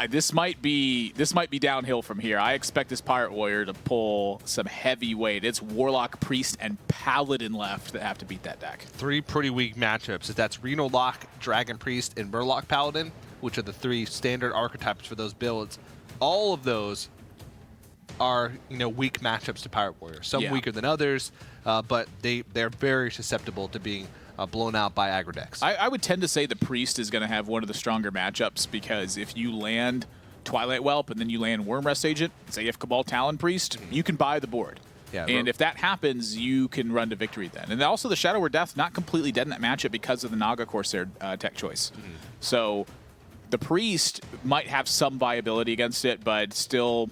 this might be downhill from here. I expect this Pirate Warrior to pull some heavy weight. It's Warlock, Priest, and Paladin left that have to beat that deck. 3 pretty weak matchups. That's Reno Lock, Dragon Priest, and Murloc Paladin, which are the 3 standard archetypes for those builds. All of those are, weak matchups to Pirate Warrior. Some weaker than others, but they're very susceptible to being blown out by aggro decks. I would tend to say the Priest is going to have one of the stronger matchups, because if you land Twilight Whelp and then you land Wormrest Agent, say you have Cabal Talon Priest, you can buy the board. Yeah, and if that happens, you can run to victory then. And also the Shadow Word Death, not completely dead in that matchup because of the Naga Corsair tech choice. So the Priest might have some viability against it, but still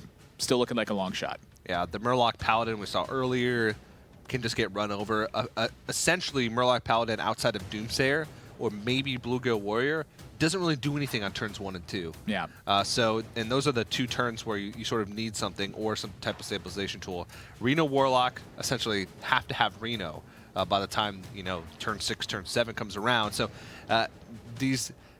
looking like a long shot. Yeah, the Murloc Paladin we saw earlier can just get run over. Essentially, Murloc Paladin outside of Doomsayer or maybe Bluegill Warrior doesn't really do anything on turns 1 and 2. Yeah. And those are the 2 turns where you sort of need something or some type of stabilization tool. Reno Warlock essentially have to have Reno by the time turn 6, turn 7 comes around. So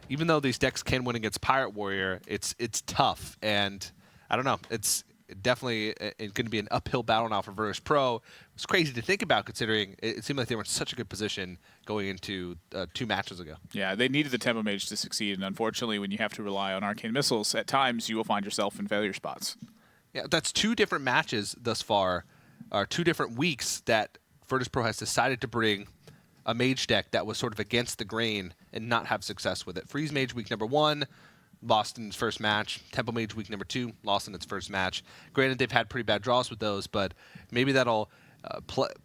even though these decks can win against Pirate Warrior, it's tough, and I don't know. It's definitely going to be an uphill battle now for Virtus Pro. It's crazy to think about, considering it seemed like they were in such a good position going into 2 matches ago. Yeah, they needed the Tempo Mage to succeed, and unfortunately, when you have to rely on Arcane Missiles, at times you will find yourself in failure spots. Yeah, that's 2 different matches thus far, or 2 different weeks that Virtus Pro has decided to bring a Mage deck that was sort of against the grain and not have success with it. Freeze Mage week number 1, lost in its first match. Temple Mage week number 2, lost in its first match. Granted, they've had pretty bad draws with those, but maybe that'll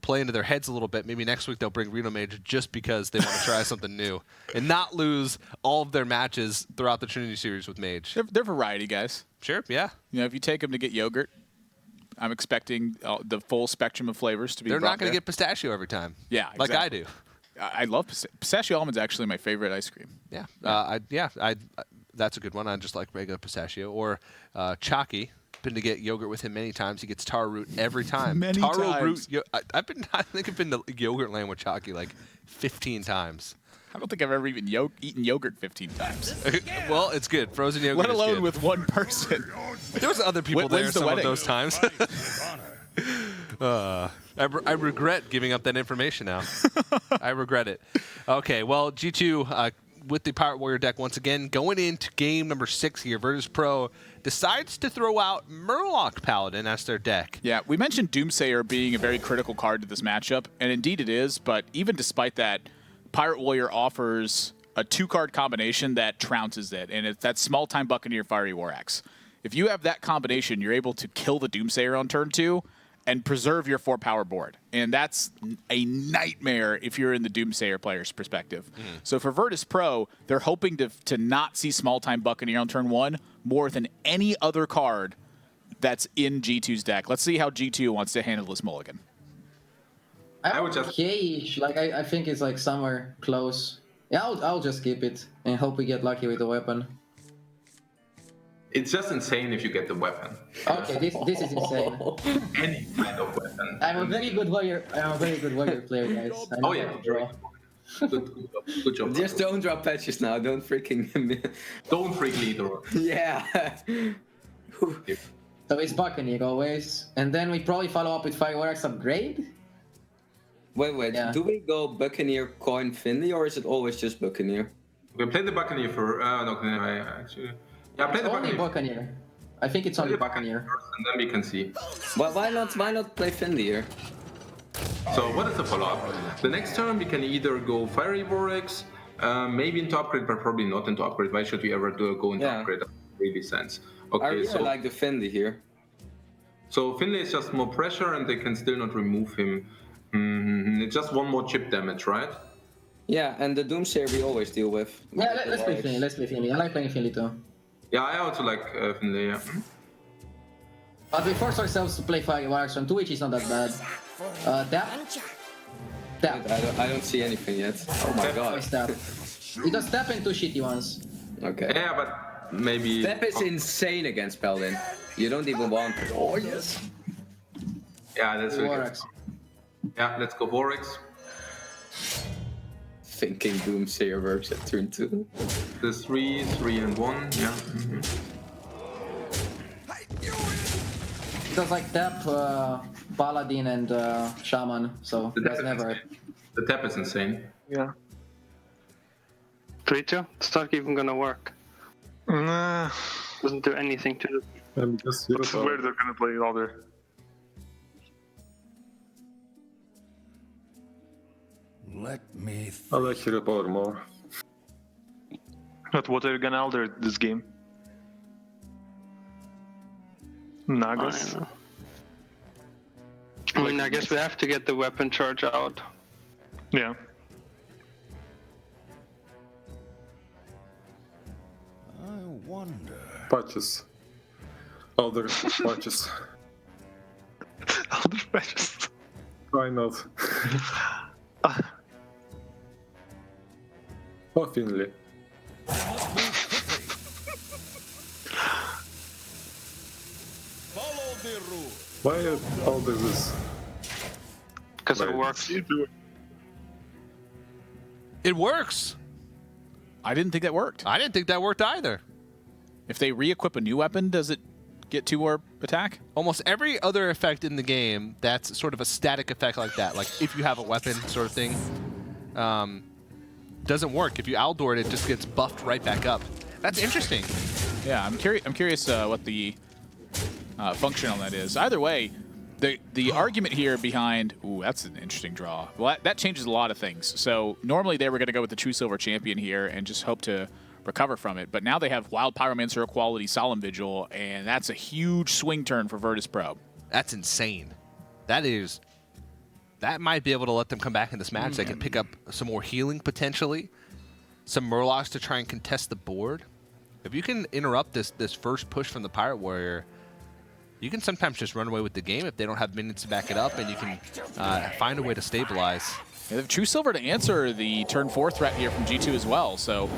play into their heads a little bit. Maybe next week they'll bring Reno Mage just because they want to try something new and not lose all of their matches throughout the Trinity Series with Mage. They're variety guys. Sure, yeah. You know, if you take them to get yogurt, I'm expecting the full spectrum of flavors to be. They're brought not going to there. get pistachio every time. Yeah, like I exactly. do. I love pistachio almond's actually my favorite ice cream. Yeah, that's a good one. I just like regular pistachio or Chalky. Been to get yogurt with him many times. He gets taro root every time. Many taro times. root. I think I've been to yogurt land with Chalky like 15 times. I don't think I've ever even eaten yogurt 15 times. Well, it's good. Frozen yogurt. Let is alone good. with one person. There was other people there When's the some wedding? of those times. I regret giving up that information now. I regret it. Okay, well, G2 with the Pirate Warrior deck once again going into game number 6 here. Virtus Pro decides to throw out Murloc Paladin as their deck. Yeah, we mentioned Doomsayer being a very critical card to this matchup, and indeed it is, but even despite that, Pirate Warrior offers a 2-card combination that trounces it, and it's that Small-Time Buccaneer Fiery War Axe. If you have that combination, you're able to kill the Doomsayer on turn 2 and preserve your 4-power board. And that's a nightmare if you're in the Doomsayer player's perspective. So for Virtus Pro, they're hoping to not see Small-Time Buccaneer on turn 1 more than any other card that's in G2's deck. Let's see how G2 wants to handle this mulligan. I would just okay-ish. Like I think it's like somewhere close. Yeah, I'll just keep it and hope we get lucky with the weapon. It's just insane if you get the weapon. Okay, this is insane. Any kind of weapon. I'm a very good warrior player, guys. I know Oh yeah, how to draw. good job. Just don't draw patches now. Don't freaking. Don't freak leader. Yeah. So it's Buccaneer always, and then we probably follow up with Fireworks upgrade. Wait. Yeah. Do we go Buccaneer, Coin, Finley, or is it always just Buccaneer? Okay, play the Buccaneer for. No, actually. Yeah, play the Only Buccaneer. Buccaneer. I think it's only Buccaneer. First, and then we can see. Why not play Finley here? So what is the follow-up? The next turn we can either go Fiery Vorex, maybe into upgrade, but probably not into upgrade. Why should we ever go into upgrade? That doesn't really sense. Okay, I really so like the Finley here. So Finley is just more pressure, and they can still not remove him. It's just one more chip damage, right? Yeah, and the Doomsayer we always deal with. Yeah, let's play Finley. Let's play Finley. I like playing Finley too. Yeah, I also like Finley. Yeah. But we force ourselves to play Fireworks on 2, which is not that bad. Tap. I don't see anything yet. Oh my god. Nice tap. We just tap in 2 shitty ones. Okay. Yeah, but maybe. Tap is insane against Paladin. You don't even want it. Oh yes. Yeah, that's really good. Vorax. Yeah, let's go Vorex. Thinking Doomsayer works at turn 2. The 3, 3, and 1. Yeah. It was like tap, Paladin, and Shaman, so that's never. The tap is insane. Yeah. 3-2? It's not even gonna work. Nah. Doesn't do anything to it. I'm just That's where they're gonna play other. Let me. I like Hero Power more. But what are you gonna alter this game? Nagas? I mean, I guess we have to get the weapon charge out. Yeah. I wonder. Patches. Other patches. Other patches. Why not? Oh, Finley. Follow the rule. Why all this? Because it Right. works. It works. I didn't think that worked. I didn't think that worked either. If they re-equip a new weapon, does it get 2 more attack? Almost every other effect in the game that's sort of a static effect like that, like if you have a weapon sort of thing, doesn't work. If you Aldor it, it just gets buffed right back up. That's interesting. Yeah, I'm curious what the function on that is. Either way, the argument here behind... Ooh, that's an interesting draw. Well, that changes a lot of things. So normally they were going to go with the True Silver Champion here and just hope to recover from it. But now they have Wild Pyromancer quality Solemn Vigil, and that's a huge swing turn for Virtus Pro. That's insane. That might be able to let them come back in this match. They can pick up some more healing potentially, some Murlocs to try and contest the board. If you can interrupt this first push from the Pirate Warrior, you can sometimes just run away with the game if they don't have minions to back it up, and you can find a way to stabilize. They have True Silver to answer the turn 4 threat here from G2 as well, so...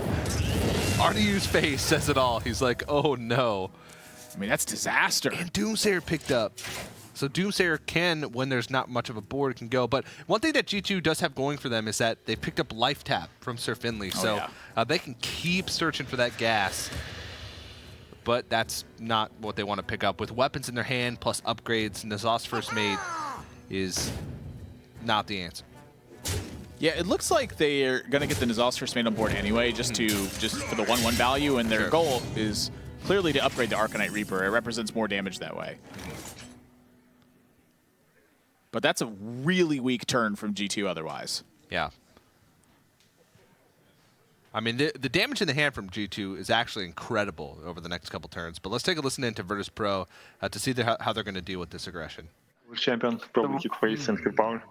RDU's face says it all. He's like, oh no. I mean, that's disaster. And Doomsayer picked up. So Doomsayer can, when there's not much of a board, can go. But one thing that G2 does have going for them is that they picked up Life Tap from Sir Finley. So they can keep searching for that gas. But that's not what they want to pick up. With weapons in their hand plus upgrades, N'Zoth's First Mate is not the answer. Yeah, it looks like they're going to get the N'Zoth's First Mate on board anyway, just for the 1/1 value, and their goal is clearly to upgrade the Arcanite Reaper. It represents more damage that way. But that's a really weak turn from G2 otherwise. Yeah. I mean, the damage in the hand from G2 is actually incredible over the next couple turns. But let's take a listen into Virtus Pro to see how they're going to deal with this aggression. Champion, probably hit face and hit power.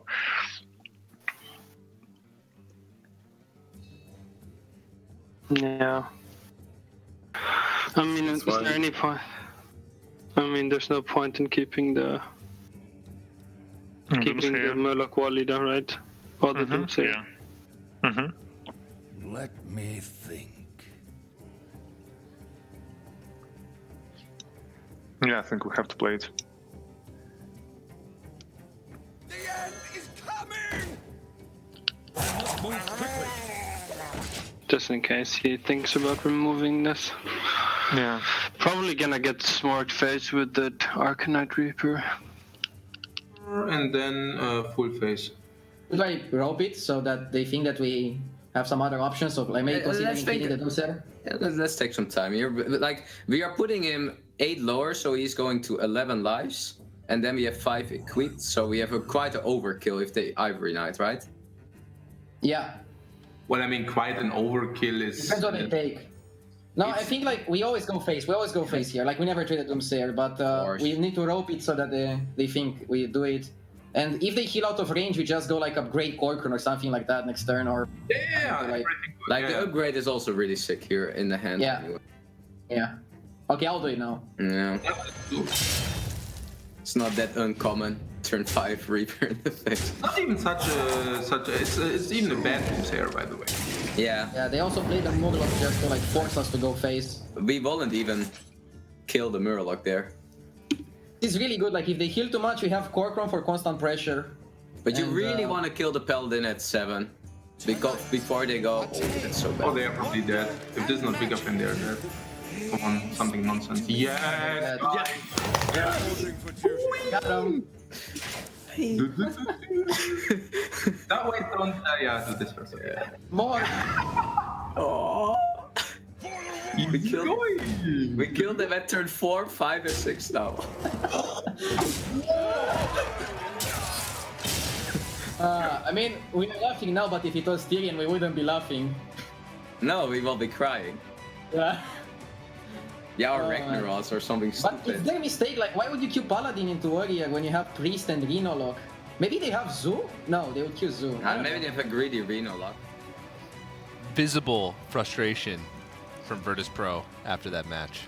Yeah. I mean, is there any point? I mean, there's no point in keeping the Murloc wall leader, right? Or the Doomsayer. Yeah. Let me think. Yeah, I think we have to play it. The end is coming! Move quickly. Just in case he thinks about removing this. Yeah. Probably gonna get smart face with the Arcanite Reaper. And then full face. Like rope it so that they think that we have some other options. So like maybe considering killing the Doomsayer. Yeah, let's take some time here. Like we are putting him 8 lower, so he's going to 11 lives, and then we have 5 equipped, so we have quite an overkill if they Ivory Knight, right? Yeah. Well, I mean, quite an overkill is. Depends what they take. No, I think like we always go face. We always go face here. Like we never traded Doomsayer, but we need to rope it so that they think we do it. And if they heal out of range, we just go like upgrade Corcoran or something like that next turn, or the upgrade is also really sick here in the hand. Yeah. Anyway. Yeah. Okay, I'll do it now. Yeah. It's not that uncommon. Turn 5 Reaper in the face. Not even such a. It's even a bad Doomsayer, by the way. Yeah. Yeah, they also played the Murloc just to like force us to go face. We won't even kill the Murloc there. It's really good. Like if they heal too much, we have Corcoran for constant pressure. But you really want to kill the Paladin at 7. Because before they go, that's so bad. Oh, they are probably dead. If this is not big up, then they're dead. Come on, something nonsense. Yes! Yeah. Got him. That way, don't. Yeah, do this first. Yeah. More. Oh. We killed them at turn 4, 5, and 6 now. I mean, we're laughing now, but if it was Tyrion, we wouldn't be laughing. No, we will be crying. Yeah. Yeah, or Ragnaros or something But stupid. it's their mistake. Like, why would you queue Paladin into Warrior when you have Priest and Reno Lock? Maybe they have Zoo? No, they would queue Zoo. Maybe they have a greedy Reno Lock. Visible frustration from Virtus Pro after that match.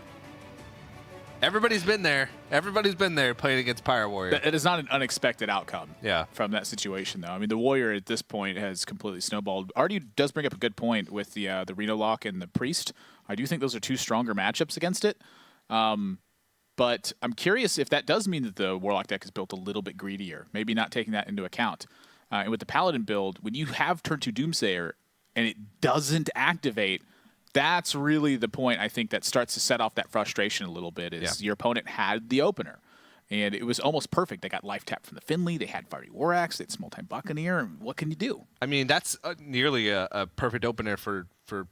Everybody's been there. Everybody's been there playing against Pirate Warrior. It is not an unexpected outcome from that situation, though. I mean, the Warrior at this point has completely snowballed. Artie does bring up a good point with the Reno Lock and the Priest. I do think those are two stronger matchups against it. But I'm curious if that does mean that the Warlock deck is built a little bit greedier, maybe not taking that into account. And with the Paladin build, when you have turn 2 Doomsayer and it doesn't activate, that's really the point, I think, that starts to set off that frustration a little bit, is your opponent had the opener. And it was almost perfect. They got Life Tap from the Finley. They had Fiery War Axe. They had Small Time Buccaneer. And what can you do? I mean, that's nearly a perfect opener for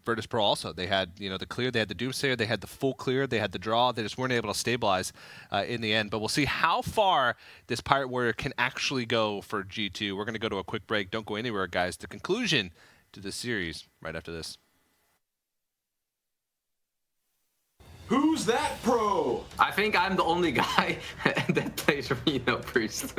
Virtus Pro also. They had, the clear. They had the Doomsayer. They had the full clear. They had the draw. They just weren't able to stabilize in the end. But we'll see how far this Pirate Warrior can actually go for G2. We're going to go to a quick break. Don't go anywhere, guys. The conclusion to this series right after this. Who's that pro? I think I'm the only guy that plays Reno Priest.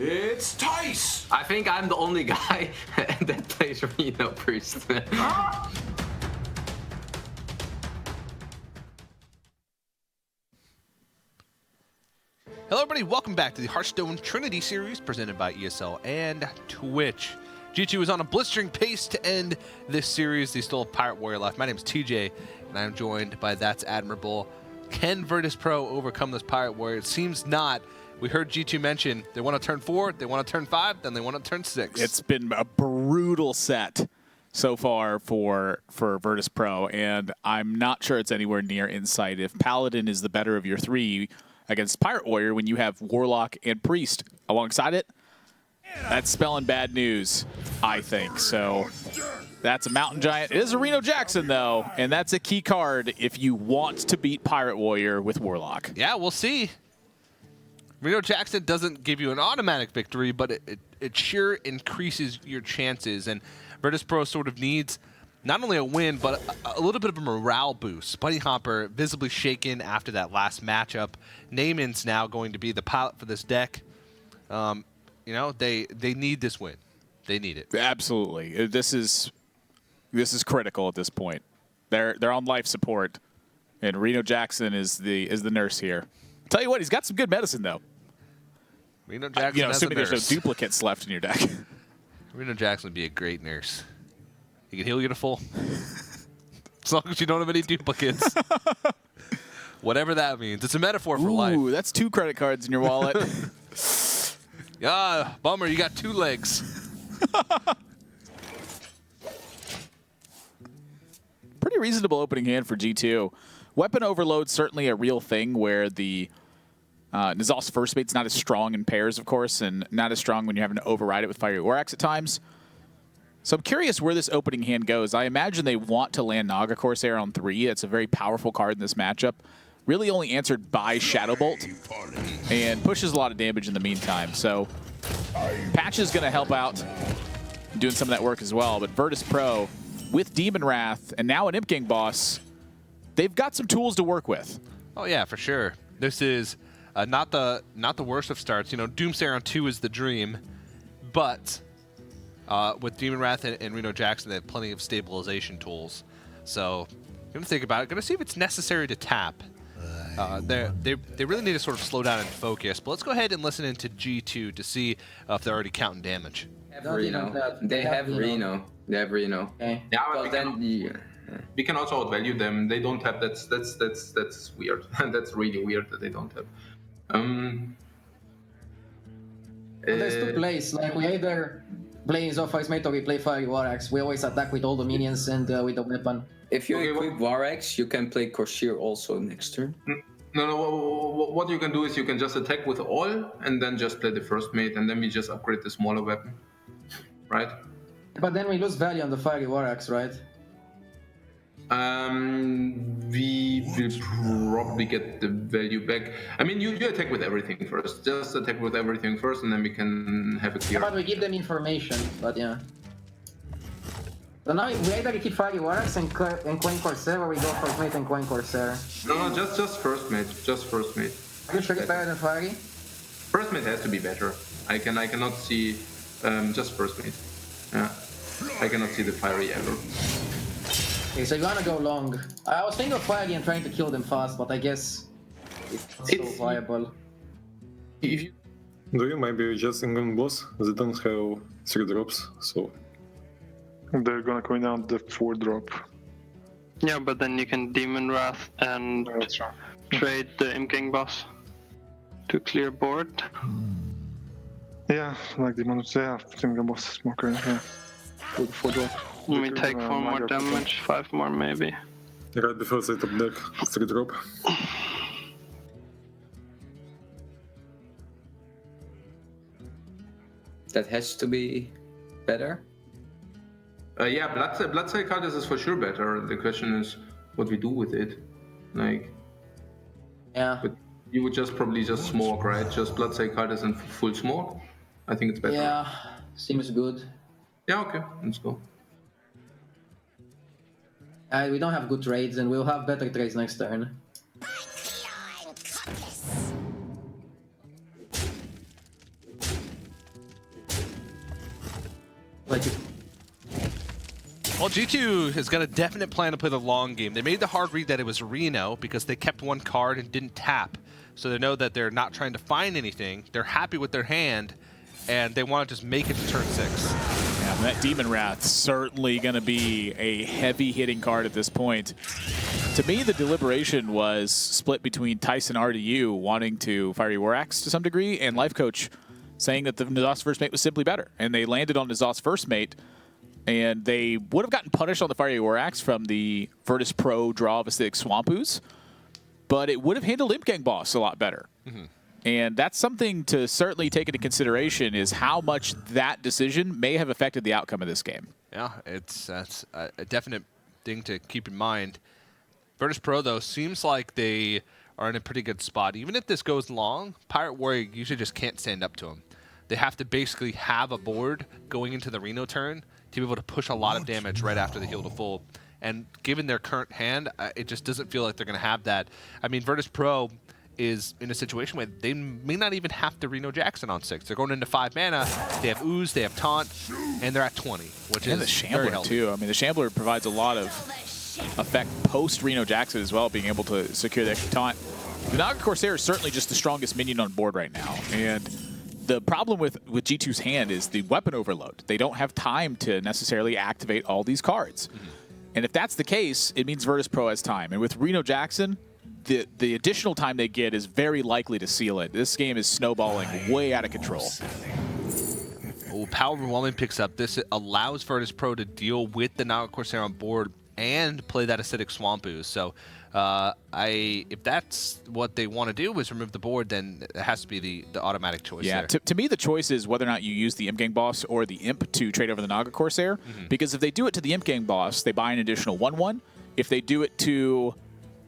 It's Tice! I think I'm the only guy that plays Reno Priest. Hello everybody, welcome back to the Hearthstone Trinity Series presented by ESL and Twitch. G2 is on a blistering pace to end this series. They still have Pirate Warrior left. My name is TJ, and I'm joined by That's Admirable. Can Virtus Pro overcome this Pirate Warrior? It seems not. We heard G2 mention they want to turn 4, they want to turn 5, then they want to turn 6. It's been a brutal set so far for Virtus Pro, and I'm not sure it's anywhere near in sight. If Paladin is the better of your three against Pirate Warrior when you have Warlock and Priest alongside it, that's spelling bad news, I think. So that's a Mountain Giant. It is a Reno Jackson, though, and that's a key card if you want to beat Pirate Warrior with Warlock. Yeah, we'll see. Reno Jackson doesn't give you an automatic victory, but it sure increases your chances. And Virtus Pro sort of needs not only a win, but a little bit of a morale boost. Bunny Hopper visibly shaken after that last matchup. Naaman's now going to be the pilot for this deck. You know, they need this win. They need it. Absolutely. This is critical at this point. They're on life support, and Reno Jackson is the nurse here. Tell you what, he's got some good medicine though. Reno Jackson, assuming there's no duplicates left in your deck. Reno Jackson would be a great nurse. He can heal you to full. As long as you don't have any duplicates. Whatever that means. It's a metaphor for life. Ooh, that's 2 credit cards in your wallet. Yeah, bummer. You got 2 legs. Pretty reasonable opening hand for G2. Weapon overload certainly a real thing where the Nizal's first mate's not as strong in pairs, of course, and not as strong when you're having to override it with Fiery Orax at times. So I'm curious where this opening hand goes. I imagine they want to land Naga Corsair on 3. It's a very powerful card in this matchup. Really only answered by Shadow Bolt and pushes a lot of damage in the meantime. So Patch is going to help out doing some of that work as well. But Virtus Pro with Demon Wrath and now an Imp Gang boss, they've got some tools to work with. Oh yeah, for sure. This is not the worst of starts. You know, Doomsayer on 2 is the dream, but with Demon Wrath and Reno Jackson, they have plenty of stabilization tools. So I'm gonna think about it. Gonna see if it's necessary to tap. They really need to sort of slow down and focus. But let's go ahead and listen into G2 to see if they're already counting damage. They have Reno. They have Reno. Okay. Yeah, but then We can also outvalue them. They don't have that's weird. That's really weird that they don't have. There's two plays. Like we either play Zophai's mate or we play Fiery War Axe. We always attack with all the minions and with the weapon. If you equip War Axe, you can play Corsair also next turn. No. What you can do is you can just attack with all and then just play the first mate, and then we just upgrade the smaller weapon, right? But then we lose value on the Fiery War Axe, right? We will probably get the value back. I mean, you attack with everything first. Just attack with everything first, and then we can have a clear. But we give them information, but yeah. So now we either keep Fiery War Axe and Coin Corsair, or we go for mate and Coin Corsair. No, just first mate. Just first mate. Are you sure it's better than Fiery? First mate has to be better. I cannot see just first mate. Yeah, I cannot see the Fiery ever. Okay, so you wanna go long. I was thinking of Fiery and trying to kill them fast, but I guess it's not so viable. If you... Do you maybe just England boss? They don't have 3 drops, so... They're gonna coin out the 4 drop. Yeah, but then you can Demon Wrath and trade the Imking boss to clear board. Yeah, like the Demon, yeah, Single boss smoker, yeah. 4 drop. We take 4 more damage, 5 more maybe. Right before they top deck, 3 drop. That has to be better. Yeah, Bloodsail Cultist is for sure better. The question is what we do with it. Like, yeah. But you would just probably just smoke, right? Just Bloodsail Cultist and full smoke. I think it's better. Yeah, seems good. Yeah, okay, let's go. We don't have good trades, and we'll have better trades next turn. Like it. Well, G2 has got a definite plan to play the long game. They made the hard read that it was Reno because they kept 1 card and didn't tap. So they know that they're not trying to find anything. They're happy with their hand, and they want to just make it to turn 6. Yeah, that Demon Wrath certainly going to be a heavy-hitting card at this point. To me, the deliberation was split between Tyson RDU wanting to Fiery War Axe to some degree, and Life Coach saying that the N'Zoth's first mate was simply better. And they landed on N'Zoth's first mate, and they would have gotten punished on the Fiery War Axe from the Virtus Pro draw of Acidic Swamp Ooze, but it would have handled Imp Gang Boss a lot better. And that's something to certainly take into consideration, is how much that decision may have affected the outcome of this game. Yeah, that's a definite thing to keep in mind. Virtus Pro, though, seems like they are in a pretty good spot. Even if this goes long, Pirate Warrior usually just can't stand up to them. They have to basically have a board going into the Reno turn to be able to push a lot of damage right after the heal to full. And given their current hand, it just doesn't feel like they're going to have that. I mean, Virtus Pro is in a situation where they may not even have to Reno Jackson on 6. They're going into 5 mana, they have Ooze, they have Taunt, and they're at 20, which is the Shambler, too. I mean, the Shambler provides a lot of effect post-Reno Jackson as well, being able to secure the extra Taunt. The Naga Corsair is certainly just the strongest minion on board right now, and the problem with G2's hand is the weapon overload. They don't have time to necessarily activate all these cards. And if that's the case, it means Virtus Pro has time. And with Reno Jackson, the additional time they get is very likely to seal it. This game is snowballing way out of control. Oh, Power Overwhelming picks up. This allows Virtus Pro to deal with the Naga Corsair on board and play that Acidic Swamp Ooze. So if that's what they want to do is remove the board, then it has to be the automatic choice. Yeah, to me the choice is whether or not you use the Imp Gang boss or the Imp to trade over the Naga Corsair. Because if they do it to the Imp Gang boss, they buy an additional 1/1. If they do it to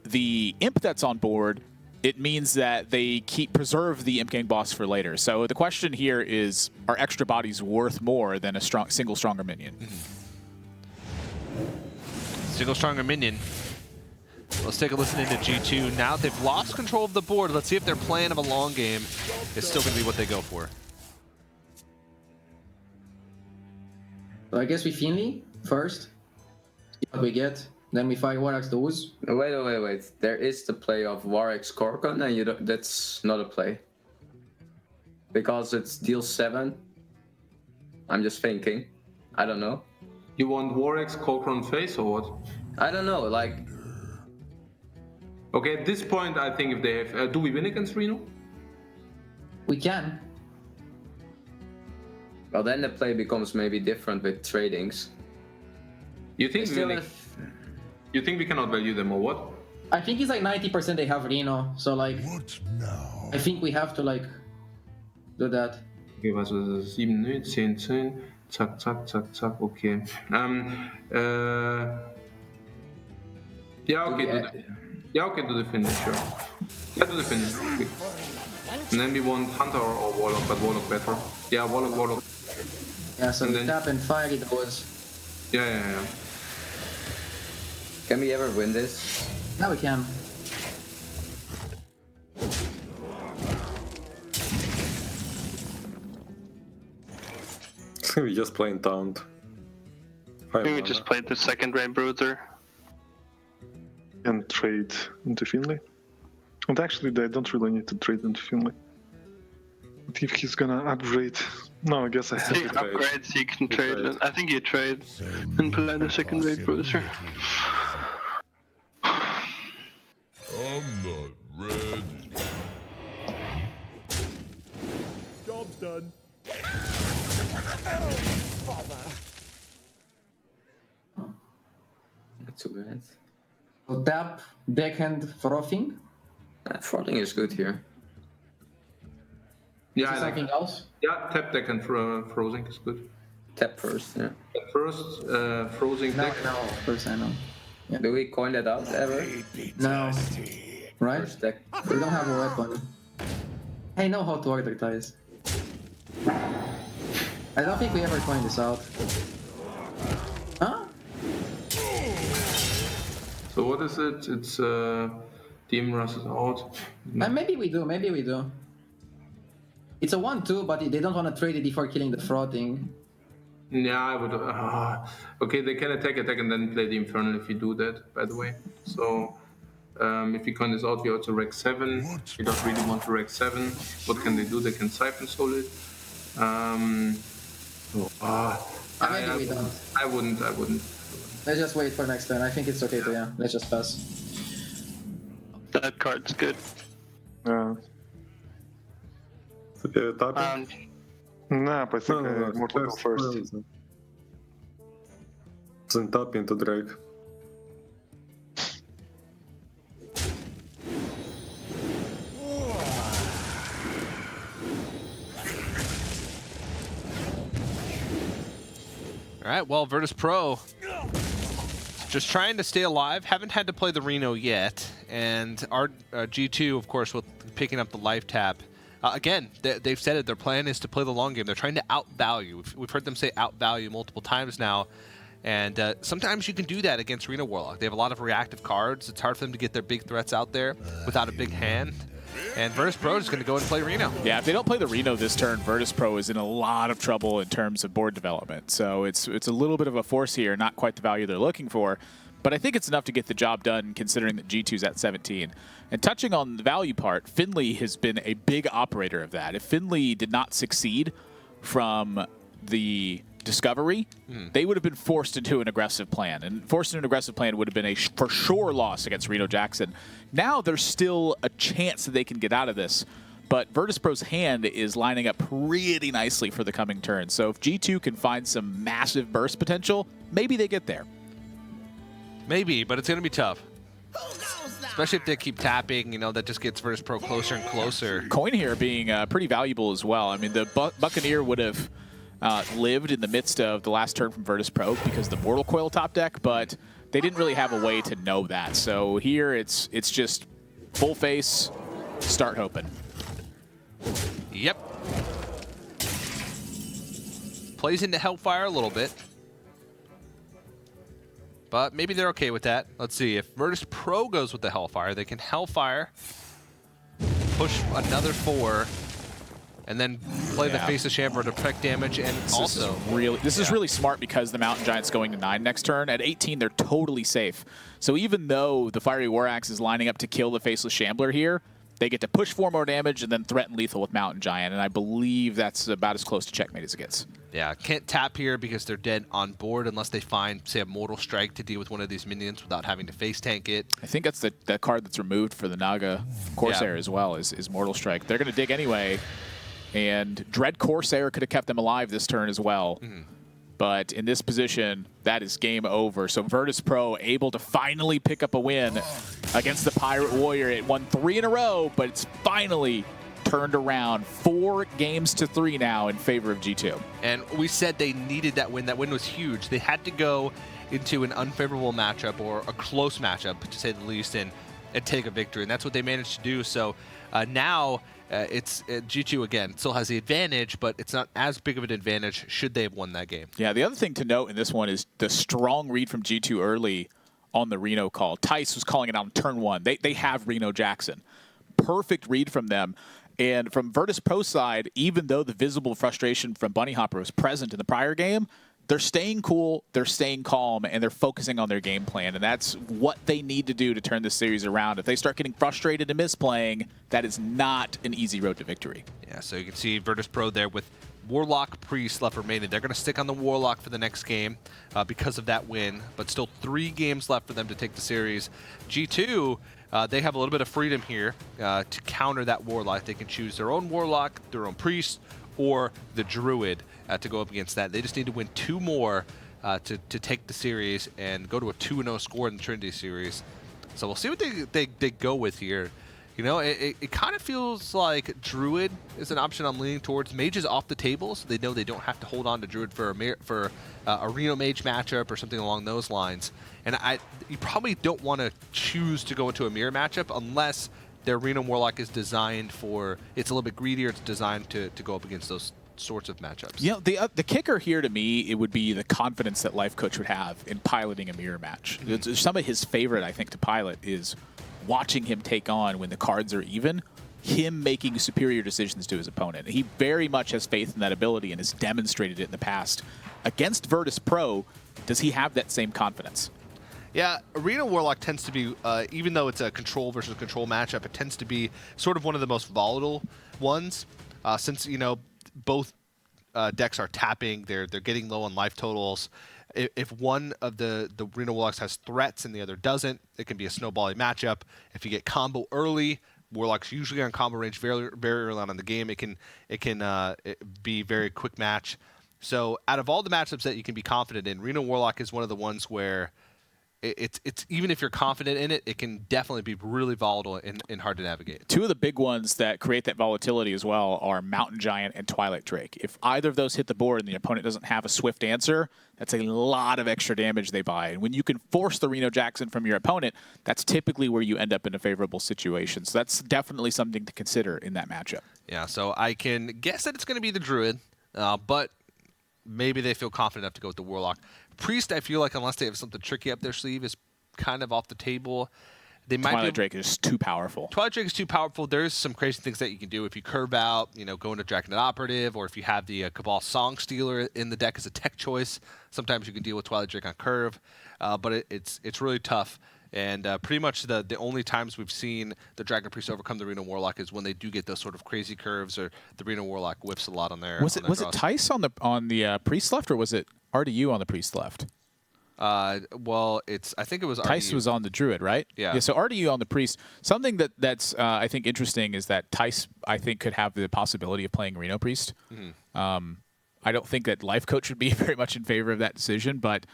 the Imp that's on board, it means that they preserve the Imp Gang boss for later. So the question here is, are extra bodies worth more than a single stronger minion? Single stronger minion. Let's take a listen into G2. Now they've lost control of the board. Let's see if their plan of a long game is still going to be what they go for. So I guess we Finley first. See what we get. Then we Fire War Axe the Ooze. Wait. There is the play of War Axe Korkon, and that's not a play. Because it's deal 7. I'm just thinking. I don't know. You want War Axe Korkon face or what? I don't know, like... Okay, at this point, I think if they have... do we win against Reno? We can. Well, then the play becomes maybe different with tradings. You think Still we, have... you think we cannot value them or what? I think it's like 90% they have Reno, so like... I think we have to like... do that. Okay, was ist 7, 0, 10, 10. Zack, zack, zack, zack, okay. Yeah, okay, do the finish, sure. Yeah, do the finish. Okay. And then we want Hunter or Warlock, but Warlock better. Yeah, Warlock. Yeah, so And we then- tap and fire it was... Yeah. Can we ever win this? Now we can. We just playing Taunt. I think we just played the second Ray Bruiser. And trade into Finley. And actually, they don't really need to trade into Finley. But if he's gonna upgrade... No, I guess I have He to. upgrades, you can trade it. I think you trade and play the second Ray Bruiser. I'm not ready. Job's done. Not too bad. So tap, deckhand, frothing. Frothing is good here. Yeah, Is I there like something else? Yeah, tap deck and Frozen is good. Tap first, yeah. Tap first, Frozen No, deck. no, of course I know. Do we coin that out ever? No. Right? First deck. We don't have a weapon. I know how to order ties. I don't think we ever coined this out. Huh? So what is it? It's Demon Rush is out. Maybe we do. It's a 1-2, but they don't want to trade it before killing the frothing. Yeah, I would. Okay, they can attack, and then play the Infernal if you do that, by the way. So, if you coin this out, we also Rec 7. We don't really want to Rec 7. What can they do? They can Siphon Soul it. Maybe we don't. I wouldn't. Let's just wait for next turn. I think it's okay to, yeah. Let's just pass. That card's good. Tapping? Nah, I think No, more to go first. Then tap into Drake. All right, well, Virtus Pro just trying to stay alive. Haven't had to play the Reno yet. And our G2, of course, with picking up the life tap. Again, they've said it. Their plan is to play the long game. They're trying to outvalue. We've heard them say outvalue multiple times now. And sometimes you can do that against Reno Warlock. They have a lot of reactive cards. It's hard for them to get their big threats out there without a big hand. And Virtus Pro is going to go and play Reno. Yeah, if they don't play the Reno this turn, Virtus Pro is in a lot of trouble in terms of board development. So it's a little bit of a force here, not quite the value they're looking for. But I think it's enough to get the job done considering that G2's at 17. And touching on the value part, Finley has been a big operator of that. If Finley did not succeed from the Discovery, they would have been forced into an aggressive plan. And forced into an aggressive plan would have been a for sure loss against Reno Jackson. Now there's still a chance that they can get out of this. But Virtus Pro's hand is lining up pretty nicely for the coming turn. So if G2 can find some massive burst potential, maybe they get there. Maybe, but it's going to be tough. Especially if they keep tapping, you know, that just gets Virtus Pro closer and closer. Coin here being pretty valuable as well. I mean, the Buccaneer would have lived in the midst of the last turn from Virtus Pro because of the Mortal Coil top deck, but they didn't really have a way to know that. So here it's just full face, start hoping. Yep. Plays into Hellfire a little bit. But maybe they're okay with that. Let's see. If Virtus Pro goes with the Hellfire, they can Hellfire, push another 4, and then play the Face of Chamber to protect damage. And This is really smart because the Mountain Giant's going to 9 next turn. At 18, they're totally safe. So even though the Fiery War Axe is lining up to kill the Faceless Shambler here, they get to push 4 more damage and then threaten lethal with Mountain Giant, and I believe that's about as close to checkmate as it gets. Yeah, can't tap here because they're dead on board unless they find, say, a Mortal Strike to deal with one of these minions without having to face tank it. I think that's the card that's removed for the Naga Corsair as well, is Mortal Strike. They're going to dig anyway, and Dread Corsair could have kept them alive this turn as well. But in this position, that is game over. So Virtus Pro able to finally pick up a win against the Pirate Warrior. It won 3 in a row, but it's finally turned around 4 games to 3 now in favor of G2. And we said they needed that win. That win was huge. They had to go into an unfavorable matchup or a close matchup, to say the least, and take a victory. And that's what they managed to do. So now it's G2, again, still has the advantage, but it's not as big of an advantage should they have won that game. Yeah, the other thing to note in this one is the strong read from G2 early on the Reno call. Tice was calling it on turn 1. They have Reno Jackson. Perfect read from them. And from Virtus Pro side, even though the visible frustration from Bunny Hopper was present in the prior game, they're staying cool, they're staying calm, and they're focusing on their game plan. And that's what they need to do to turn this series around. If they start getting frustrated and misplaying, that is not an easy road to victory. Yeah, so you can see Virtus Pro there with Warlock, Priest left remaining. They're going to stick on the Warlock for the next game because of that win, but still 3 games left for them to take the series. G2, they have a little bit of freedom here to counter that Warlock. They can choose their own Warlock, their own Priest, or the Druid to go up against that. They just need to win 2 more to take the series and go to a 2-0 score in the Trinity Series. So we'll see what they go with here. You know, it kind of feels like Druid is an option I'm leaning towards. Mage is off the table, so they know they don't have to hold on to Druid for a Reno Mage matchup or something along those lines. And you probably don't want to choose to go into a mirror matchup unless their Reno Warlock is designed for, it's a little bit greedier, it's designed to go up against those sorts of matchups. You know, the kicker here to me, it would be the confidence that Life Coach would have in piloting a mirror match. Some of his favorite, I think, to pilot is watching him take on when the cards are even, him making superior decisions to his opponent. He very much has faith in that ability and has demonstrated it in the past. Against Virtus Pro, does he have that same confidence? Yeah, Arena Warlock tends to be, even though it's a control versus control matchup, it tends to be sort of one of the most volatile ones, since, you know, both decks are tapping, they're getting low on life totals. If one of the Reno Warlocks has threats and the other doesn't, it can be a snowballing matchup. If you get combo early, Warlock's usually on combo range very early on in the game. It can be very quick match. So out of all the matchups that you can be confident in, Reno Warlock is one of the ones where it's even if you're confident in it, it can definitely be really volatile and hard to navigate. 2 of the big ones that create that volatility as well are Mountain Giant and Twilight Drake. If either of those hit the board and the opponent doesn't have a swift answer, that's a lot of extra damage they buy. And when you can force the Reno Jackson from your opponent, that's typically where you end up in a favorable situation. So that's definitely something to consider in that matchup. Yeah, so I can guess that it's going to be the Druid, but maybe they feel confident enough to go with the Warlock. Priest, I feel like unless they have something tricky up their sleeve, is kind of off the table. They might Twilight Drake is too powerful. Twilight Drake is too powerful. There's some crazy things that you can do if you curve out, you know, go into Dragonet Operative, or if you have the Cabal Song Stealer in the deck as a tech choice. Sometimes you can deal with Twilight Drake on curve, but it's really tough. And pretty much the only times we've seen the Dragon Priest overcome the Reno Warlock is when they do get those sort of crazy curves, or the Reno Warlock whiffs a lot on their. Was it Tice on the Priest left, or was it RDU on the Priest left? Well, I think it was Tice RDU. was on the Druid, right? Yeah. So RDU on the Priest. Something that's I think interesting is that Tice, I think, could have the possibility of playing Reno Priest. I don't think that Life Coach would be very much in favor of that decision, but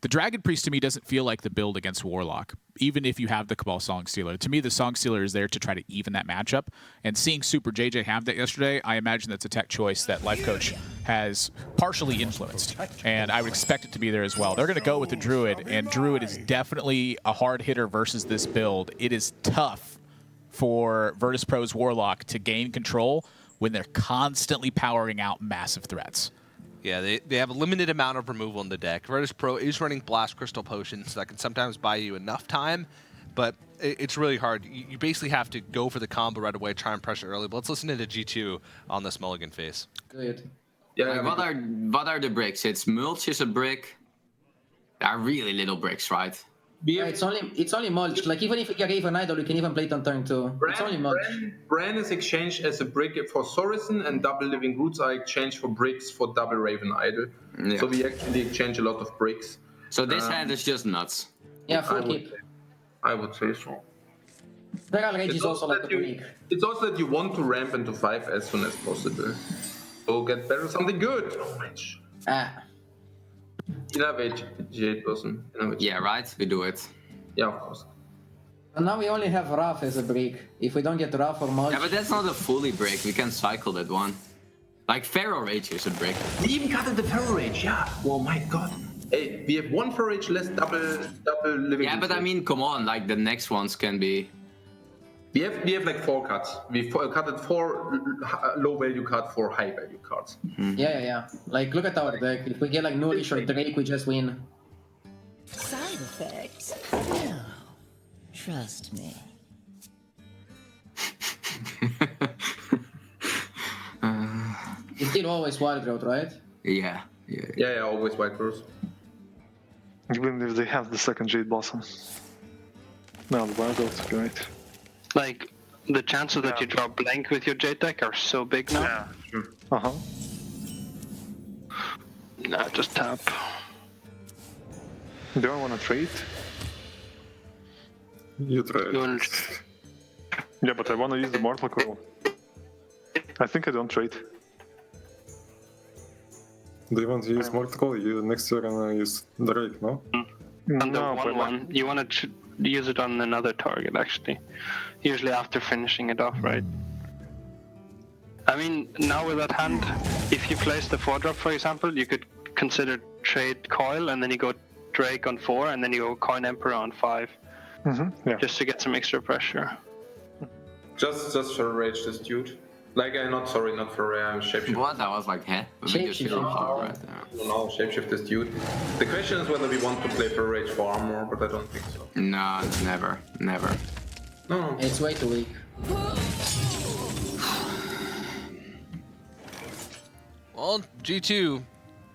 the Dragon Priest to me doesn't feel like the build against Warlock, even if you have the Cabal Song Stealer. To me, the Song Stealer is there to try to even that matchup. And seeing Super JJ have that yesterday, I imagine that's a tech choice that Life Coach has partially influenced. And I would expect it to be there as well. They're going to go with the Druid, and Druid is definitely a hard hitter versus this build. It is tough for Virtus Pro's Warlock to gain control when they're constantly powering out massive threats. Yeah, they have a limited amount of removal in the deck. Virtus Pro is running Blast Crystal Potions that can sometimes buy you enough time, but it's really hard. You basically have to go for the combo right away, try and pressure early. But let's listen to G2 on this mulligan phase. Good. Yeah, what are the bricks? It's Mulch is a brick. They are really little bricks, right? It's only mulch. Like even if you gave an idol, you can even play it on turn 2. It's only mulch. Bran is exchanged as a brick for Sorisen, and double living roots are exchanged for bricks for double Raven Idol. Yeah. So we actually exchange a lot of bricks. So this hand is just nuts. Yeah, full keep. I would say so. Feral Rage is also like a brick. It's also that you want to ramp into 5 as soon as possible. So get better something good. Oh, Rage. Innovate, Jade person. Yeah, right? We do it. Yeah, of course. And now we only have Wrath as a break. If we don't get Wrath or mulch... Yeah, but that's not a fully break. We can cycle that one. Like Feral Rage is a break. We even got the Feral Rage, yeah. Oh my god. Hey, we have 1 Feral Rage less double living. Yeah, but I mean, come on, like the next ones can be... We have like 4 cuts. We cutted 4 low value cards, 4 high value cards. Yeah. Like, look at our deck. If we get like Nourish or Drake, we just win. Side effects? No. Trust me. It's still always Wild Growth, right? Yeah. Always White Rose. Even if they have the second Jade Blossom. No, the Wild Growth, right. Like, the chances that you draw blank with your Jade deck are so big now. Yeah, sure. Nah, just tap. Do I want to trade? You trade. Yeah, but I want to use the Mortal Coil. I think I don't trade. Do you want to use Mortal Coil? You next year gonna use Drake, no? On the 1/1, you want to use it on another target, actually. Usually after finishing it off, right? I mean, now with that hand, if you place the 4-drop, for example, you could consider trade Coil, and then you go Drake on 4, and then you go Coin Emperor on 5. Yeah. Just to get some extra pressure. Just for Rage this dude. Like, not for Shapeshift. What? I was like, huh? Shapeshift. No, Shapeshift this dude. The question is whether we want to play for Rage for armor, but I don't think so. No, never. No. It's way too weak. Well, G2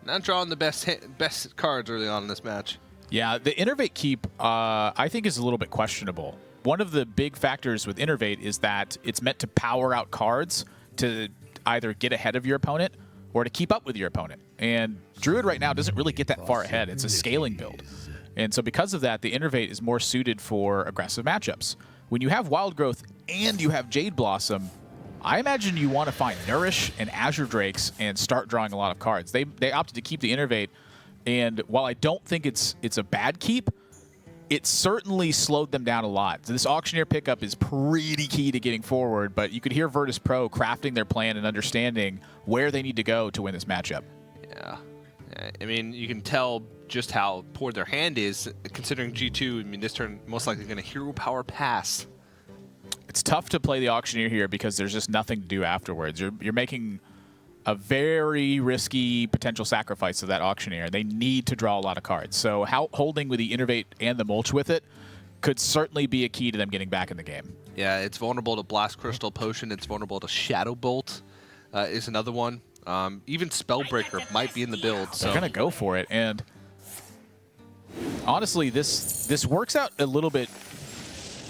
not drawing the best cards early on in this match. Yeah, the Innervate keep, I think, is a little bit questionable. One of the big factors with Innervate is that it's meant to power out cards to either get ahead of your opponent or to keep up with your opponent. And Druid right now doesn't really get that far ahead. It's a scaling build. And so because of that, the Innervate is more suited for aggressive matchups. When you have Wild Growth and you have Jade Blossom, I imagine you want to find Nourish and Azure Drakes and start drawing a lot of cards. They opted to keep the Innervate, and while I don't think it's a bad keep, it certainly slowed them down a lot. So this Auctioneer pickup is pretty key to getting forward, but you could hear Virtus Pro crafting their plan and understanding where they need to go to win this matchup. Yeah. I mean, you can tell just how poor their hand is, considering G2, I mean, this turn most likely going to Hero Power Pass. It's tough to play the Auctioneer here because there's just nothing to do afterwards. You're making a very risky potential sacrifice of that Auctioneer. They need to draw a lot of cards. So holding with the Innervate and the Mulch with it could certainly be a key to them getting back in the game. Yeah, it's vulnerable to Blast Crystal Potion. It's vulnerable to Shadow Bolt is another one. Even Spellbreaker might be in the build. So they're going to go for it. And honestly, this works out a little bit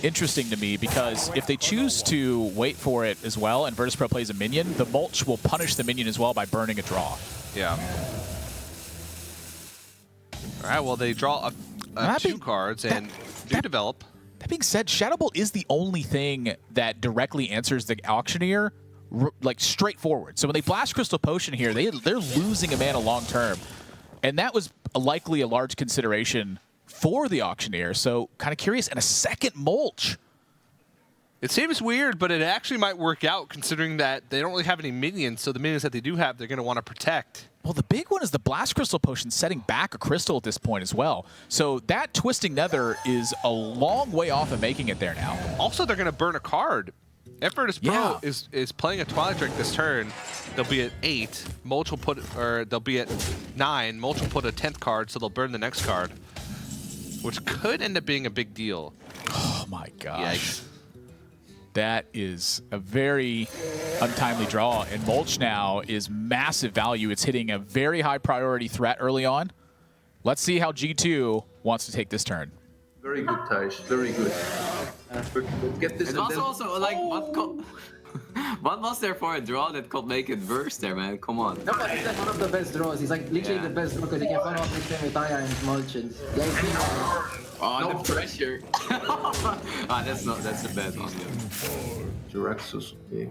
interesting to me, because if they choose to wait for it as well and Virtus Pro plays a minion, the Mulch will punish the minion as well by burning a draw. Yeah. All right, well, they draw two cards and do develop. That being said, Shadow Bolt is the only thing that directly answers the Auctioneer, like, straightforward. So when they Blast Crystal Potion here, they're losing a mana long term. And that was likely a large consideration for the Auctioneer, so kind of curious. And a second Mulch. It seems weird, but it actually might work out, considering that they don't really have any minions, so the minions that they do have, they're going to want to protect. Well, the big one is the Blast Crystal Potion setting back a crystal at this point as well. So that Twisting Nether is a long way off of making it there now. Also, they're going to burn a card. If Virtus Pro is playing a Twilight Drake this turn, they'll be at 8. Mulch will put, or they'll be at 9. Mulch will put a 10th card, so they'll burn the next card, which could end up being a big deal. Oh my gosh. Yikes. That is a very untimely draw, and Mulch now is massive value. It's hitting a very high priority threat early on. Let's see how G2 wants to take this turn. The Very good, Taish. Very good. Let's get this. It was also like what was there for a draw that could make it worse there, man? Come on. No, but it's like one of the best draws. He's like literally the best draw because he can follow up next time with Aya and Mulchins. Yeah, he's been Oh, the pressure. That's a bad one. Jiraxus. Okay.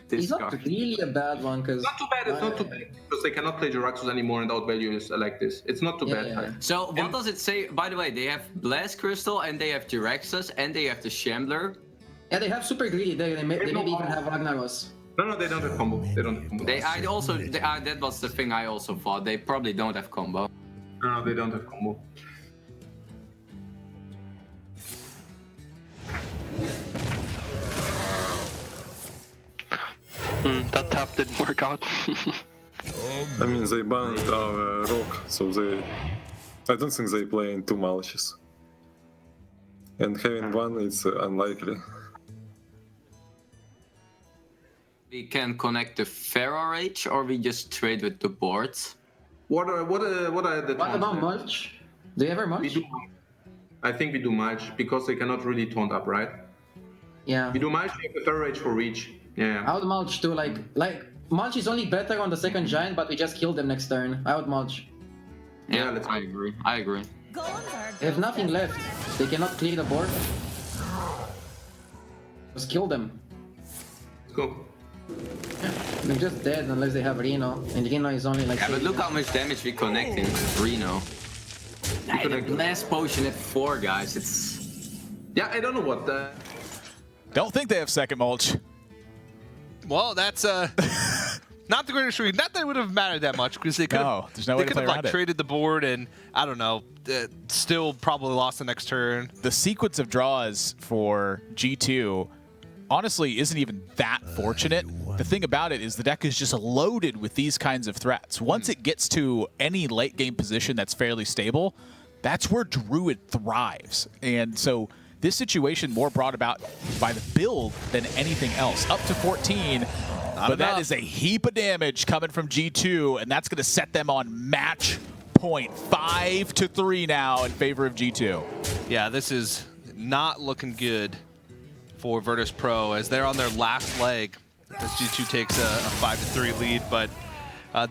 He's not really a bad one because. Not too bad. It's not too bad because they cannot play Jiraxus anymore and outvalue is like this. It's not too bad. Yeah. So what does it say? By the way, they have Blast Crystal and they have Jiraxus and they have the Shambler. Yeah, they have Super Greedy. They maybe even have Ragnaros. No, they don't have combo. They don't have combo. That was the thing I also thought. They probably don't have combo. No, they don't have combo. That tap didn't work out. I mean, they banned our rock, so I don't think they play in 2 Malches. And having one, it's unlikely. We can connect the Pharaoh Rage or we just trade with the boards. What are the What about Mulch? Do you ever Mulch? I think we do Mulch because they cannot really taunt up, right? Yeah. We do Mulch, we have the Pharaoh Rage for reach. Yeah. I would Mulch too, like Mulch is only better on the second giant, but we just kill them next turn. I would Mulch. Yeah, I agree. They have nothing left. They cannot clear the board. Just kill them. Let's go. They're just dead unless they have Reno, and Reno is only like. Yeah, but look how much damage we connect in Reno. The Blast Potion at 4, guys. It's. Yeah, I don't know what. Don't think they have second Mulch. Well, that's not the greatest read. Not that it would have mattered that much because they could there's no way to play have around it. traded the board and I don't know, still probably lost the next turn. The sequence of draws for G2 honestly isn't even that fortunate. The thing about it is the deck is just loaded with these kinds of threats. Once it gets to any late game position that's fairly stable, that's where Druid thrives. And so this situation more brought about by the build than anything else. Up to 14, but that is a heap of damage coming from G2, and that's going to set them on match point. 5-3 now in favor of G2. Yeah, this is not looking good for Virtus Pro as they're on their last leg as G2 takes a 5-3 lead, but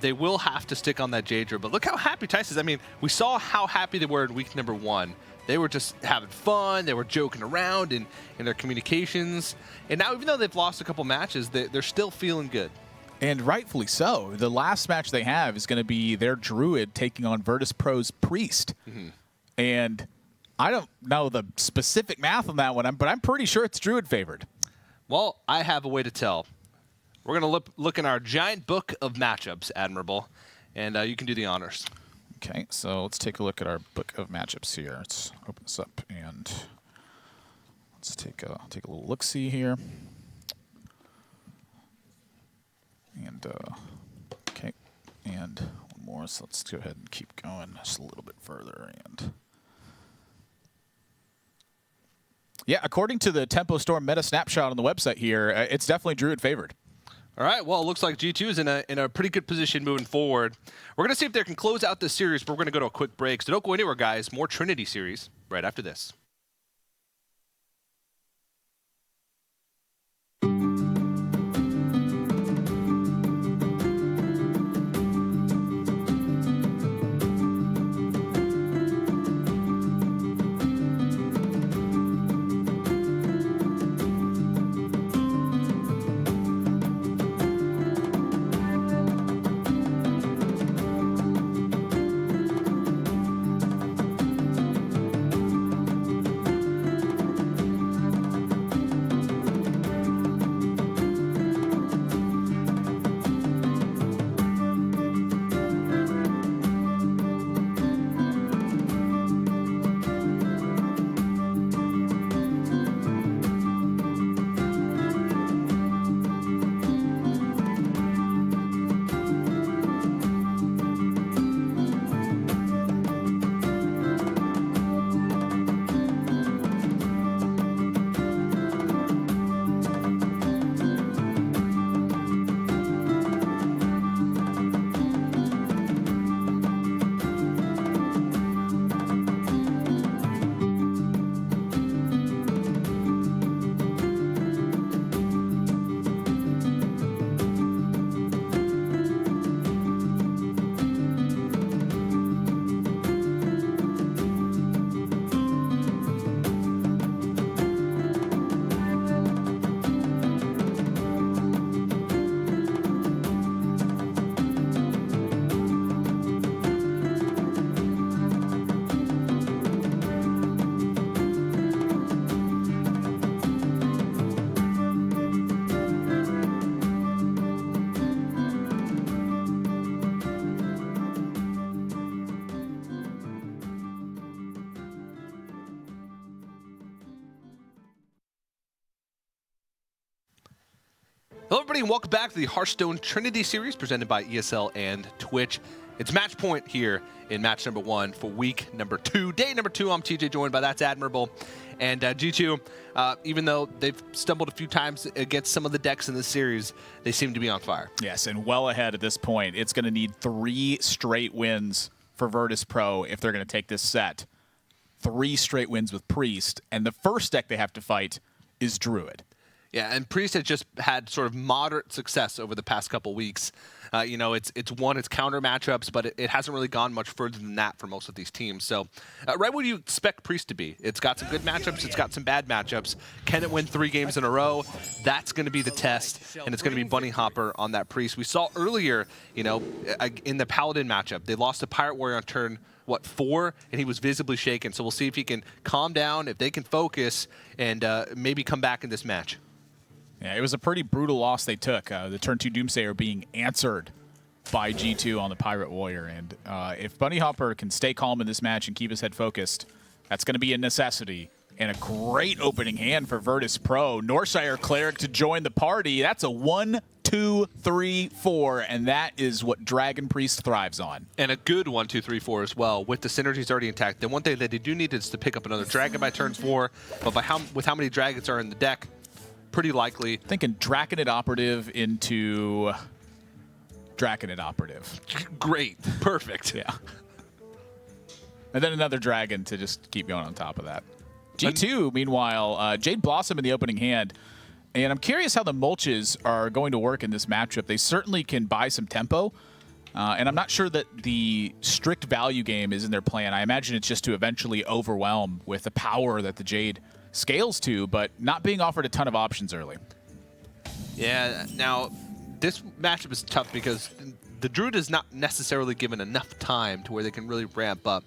they will have to stick on that Jadra. But look how happy Tice is. I mean, we saw how happy they were in week number 1. They were just having fun. They were joking around in their communications. And now, even though they've lost a couple matches, they're still feeling good. And rightfully so. The last match they have is going to be their Druid taking on Virtus Pro's Priest. And I don't know the specific math on that one, but I'm pretty sure it's Druid favored. Well, I have a way to tell. We're going to look in our giant book of matchups, Admirable, and you can do the honors. Okay, so let's take a look at our book of matchups here. Let's open this up and let's take a little look-see here. And okay, and one more. So let's go ahead and keep going just a little bit further. And yeah, according to the Tempo Storm meta snapshot on the website here, it's definitely Druid favored. All right, well, it looks like G2 is in a pretty good position moving forward. We're going to see if they can close out this series, but we're going to go to a quick break. So don't go anywhere, guys. More Trinity Series right after this. Hello, everybody, and welcome back to the Hearthstone Trinity Series presented by ESL and Twitch. It's match point here in match number 1 for week number 2. Day number 2, I'm TJ, joined by That's Admirable. And G2, even though they've stumbled a few times against some of the decks in this series, they seem to be on fire. Yes, and well ahead at this point. It's going to need 3 straight wins for Virtus Pro if they're going to take this set. 3 straight wins with Priest, and the first deck they have to fight is Druid. Yeah, and Priest has just had sort of moderate success over the past couple weeks. You know, it's won its counter matchups, but it hasn't really gone much further than that for most of these teams. So right where do you expect Priest to be? It's got some good matchups. It's got some bad matchups. Can it win 3 games in a row? That's going to be the test, and it's going to be Bunny Hopper on that Priest. We saw earlier, you know, in the Paladin matchup, they lost to Pirate Warrior on turn 4, and he was visibly shaken. So we'll see if he can calm down, if they can focus, and maybe come back in this match. Yeah, it was a pretty brutal loss they took. The turn 2 Doomsayer being answered by G2 on the Pirate Warrior. And if Bunny Hopper can stay calm in this match and keep his head focused, that's going to be a necessity. And a great opening hand for Virtus Pro. Northshire Cleric to join the party. That's a 1, 2, 3, 4, and that is what Dragon Priest thrives on. And a good 1, 2, 3, 4 as well, with the synergies already intact. The one thing that they do need is to pick up another dragon by turn 4, but with how many dragons are in the deck, pretty likely. Thinking Draconid Operative into Draconid Operative. Great. Perfect. Yeah. And then another dragon to just keep going on top of that. G2, meanwhile, Jade Blossom in the opening hand. And I'm curious how the mulches are going to work in this matchup. They certainly can buy some tempo. And I'm not sure that the strict value game is in their plan. I imagine it's just to eventually overwhelm with the power that the Jade scales to, but not being offered a ton of options early. Yeah, now, this matchup is tough because the Druid is not necessarily given enough time to where they can really ramp up.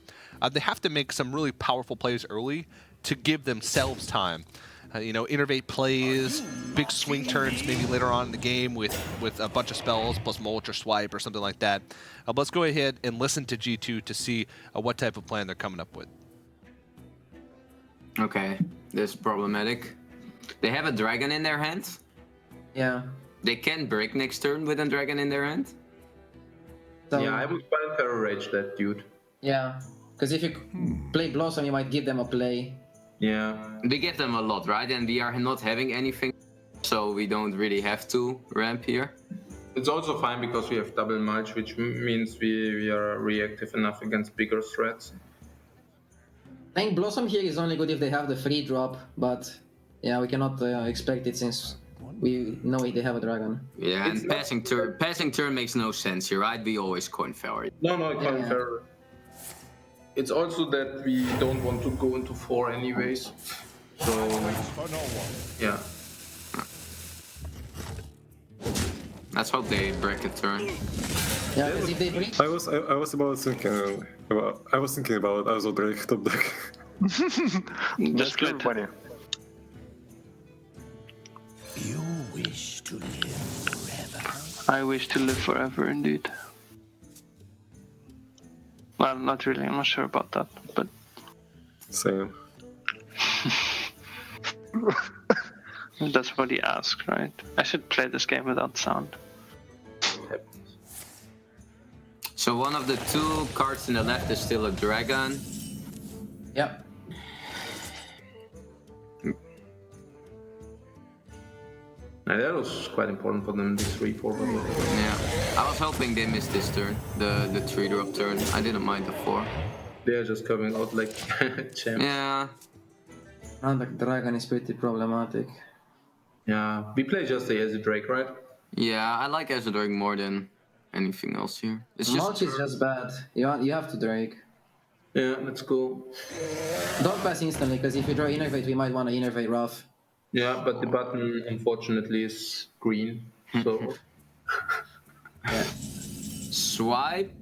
They have to make some really powerful plays early to give themselves time. You know, innervate plays, big swing turns maybe later on in the game with a bunch of spells plus mulch or swipe or something like that. But let's go ahead and listen to G2 to see what type of plan they're coming up with. Okay, this is problematic. They have a dragon in their hands. Yeah. They can break next turn with a dragon in their hand. So, Yeah, I would find Terror Rage that dude. yeah, because if you play Blossom, you might give them a play. Yeah. We get them a lot, right? And we are not having anything, so we don't really have to ramp here. It's also fine because we have double mulch, which means we are reactive enough against bigger threats. I think Blossom here is only good if they have the free drop, but yeah, we cannot expect it since we know they have a dragon. Yeah, and passing turn makes no sense here, right? We always coin ferry. No, coin ferry. It's also that we don't want to go into 4 anyways. So, yeah. Let's hope they break a turn. Yeah, because if they break... I was thinking about Azo Drake top deck. That's good. Funny. You wish to live forever. I wish to live forever, indeed. Well, not really. I'm not sure about that, but Same. that's what he asked, right? I should play this game without sound. So one of the 2 cards in the left is still a dragon. Yep. Yeah, that was quite important for them, this 3-4. Yeah, I was hoping they missed this turn, the 3-drop turn. I didn't mind the 4. They're just coming out like champs. Yeah. And the dragon is pretty problematic. Yeah, we play just the Azure Drake, right? Yeah, I like Azure Drake more than anything else here. It's Mulch is just bad. You have to Drake. Yeah, let's go. Don't pass instantly, because if you draw Innervate, we might want to Innervate Rough. Yeah, but the button unfortunately is green, so... Yeah. Swipe.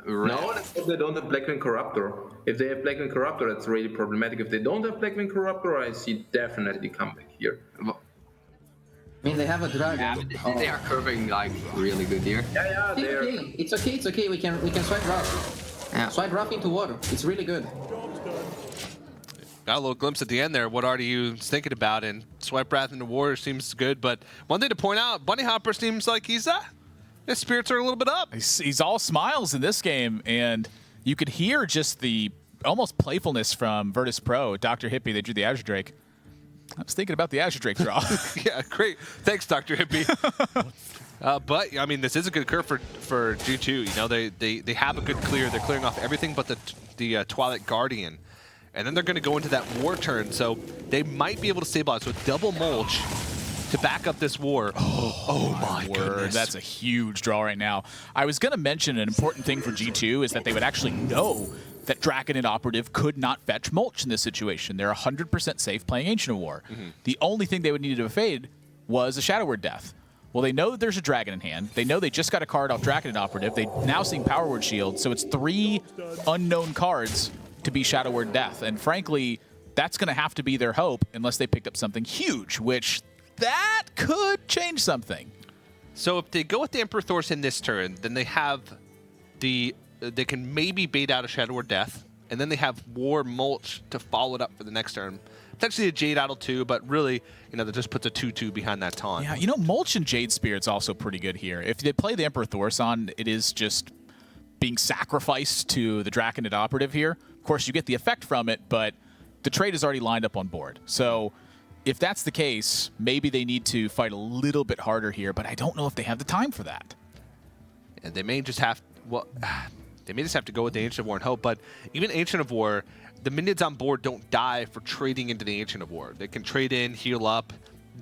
No, that's because they don't have Blackwing Corruptor. If they have Blackwing Corruptor, that's really problematic. If they don't have Blackwing Corruptor, I see definitely comeback here. I mean, they have a dragon. Yeah, they are curving like really good here. Yeah, they're... Okay. It's okay. We can swipe Rough. Yeah. Swipe Rough into water. It's really good. Got a little glimpse at the end there. What are you thinking about? And Swipe Wrath into Warrior seems good, but one thing to point out, Bunny Hopper seems like his spirits are a little bit up. He's all smiles in this game, and you could hear just the almost playfulness from Virtus Pro, Dr. Hippie. They drew the Azure Drake. I was thinking about the Azure Drake draw. Yeah, great. Thanks, Dr. Hippie. But, I mean, this is a good curve for G2. You know, they have a good clear. They're clearing off everything but the Twilight Guardian. And then they're going to go into that war turn, so they might be able to stabilize with double mulch to back up this war. Oh my goodness. That's a huge draw right now. I was going to mention an important thing for G2 is that they would actually know that Draconid Operative could not fetch mulch in this situation. They're 100% safe playing Ancient of War. The only thing they would need to evade was a Shadow Word Death. Well, they know that there's a dragon in hand. They know they just got a card off Draconid Operative. They now seeing Power Word Shield, so it's 3 unknown cards to be Shadow Word Death. And frankly, that's going to have to be their hope unless they picked up something huge, which that could change something. So if they go with the Emperor Thorson this turn, then they have they can maybe bait out a Shadow Word Death, and then they have War Mulch to follow it up for the next turn. Potentially a Jade Idol too, but really, you know, that just puts a 2/2 behind that taunt. Yeah, you know, Mulch and Jade Spirit's also pretty good here. If they play the Emperor Thorson, it is just being sacrificed to the Draconid Operative here. Of course, you get the effect from it, but the trade is already lined up on board. So if that's the case, maybe they need to fight a little bit harder here, but I don't know if they have the time for that. And they may just have, well, they may just have to go with the Ancient of War and hope, but even Ancient of War, the minions on board don't die for trading into the Ancient of War. They can trade in, heal up,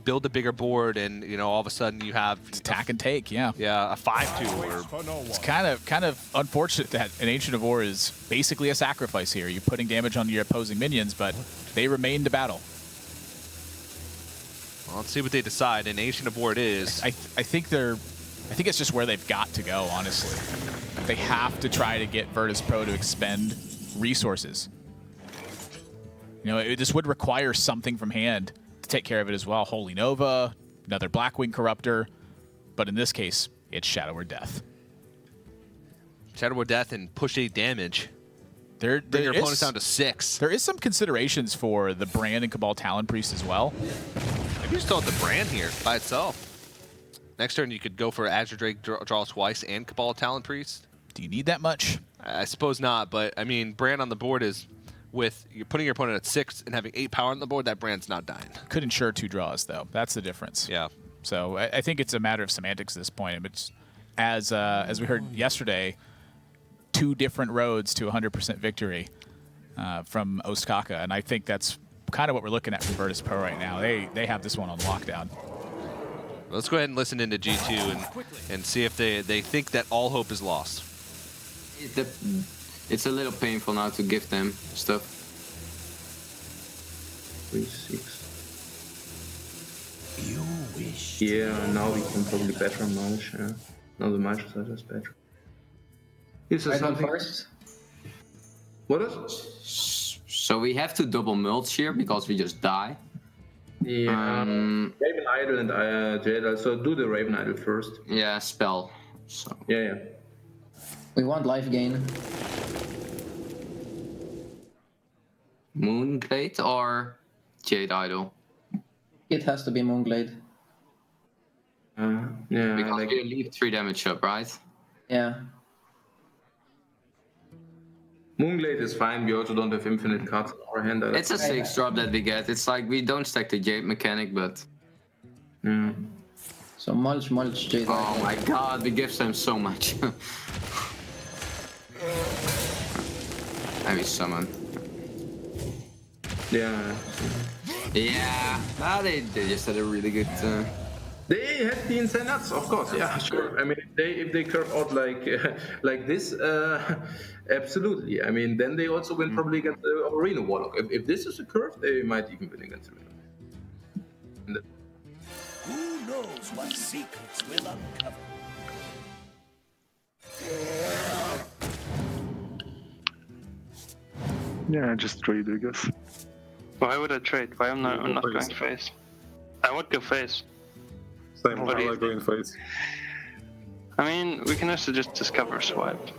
build a bigger board, and, you know, all of a sudden you have attack and take, yeah. Yeah, a 5/2. Or it's kind of unfortunate that an Ancient of War is basically a sacrifice here. You're putting damage on your opposing minions, but they remain to battle. Well, let's see what they decide. An Ancient of War it is. I think it's just where they've got to go, honestly. They have to try to get Virtus Pro to expend resources. You know, this would require something from hand to take care of it as well. Holy Nova, another Blackwing Corruptor, but in this case, it's Shadow Word Death. Shadow Word Death and push 8 damage. Bring your opponents down to 6. There is some considerations for the Brand and Cabal Talon Priest as well. Maybe you still have the Brand here by itself. Next turn, you could go for Azure Drake, draw twice, and Cabal Talon Priest. Do you need that much? I suppose not, but I mean, Brand on the board is with you're putting your opponent at 6 and having 8 power on the board. That Brand's not dying. Could ensure 2 draws though. That's the difference. Yeah. So I think it's a matter of semantics at this point. But as we heard yesterday, 2 different roads to 100% victory from Ostkaka, and I think that's kind of what we're looking at from Virtus Pro right now. They have this one on lockdown. Let's go ahead and listen into G2 and see if they think that all hope is lost. It's a little painful now to give them stuff. 3, 6. You wish. Yeah, now we can probably better Mulch. Yeah. Now the Mulch side is better. Is there something first? What is? So we have to double mulch here because we just die. Yeah. Raven Idol and Jada. So do the Raven Idol first. Yeah, spell. So. Yeah. We want life gain. Moonglade or Jade Idol? It has to be Moonglade. Yeah. Because we leave 3 damage up, right? Yeah. Moonglade is fine. We also don't have infinite cards in our hand. It's a 6 drop that we get. It's like we don't stack the Jade mechanic, but. Yeah. So mulch, Jade. Oh my god, we give them so much. Heavy summon. Yeah. Yeah. They just had a really good. They had the insane nuts, of course. Yeah, sure. I mean, if they curve out like this, absolutely. I mean, then they also win probably against the Arena Warlock. If this is a curve, they might even win against Arena. Who knows what secrets will uncover? Yeah, just trade, I guess. Why would I trade? Why I'm not going face? I would go face. Same, I like going face. I mean, we can also just discover swipe.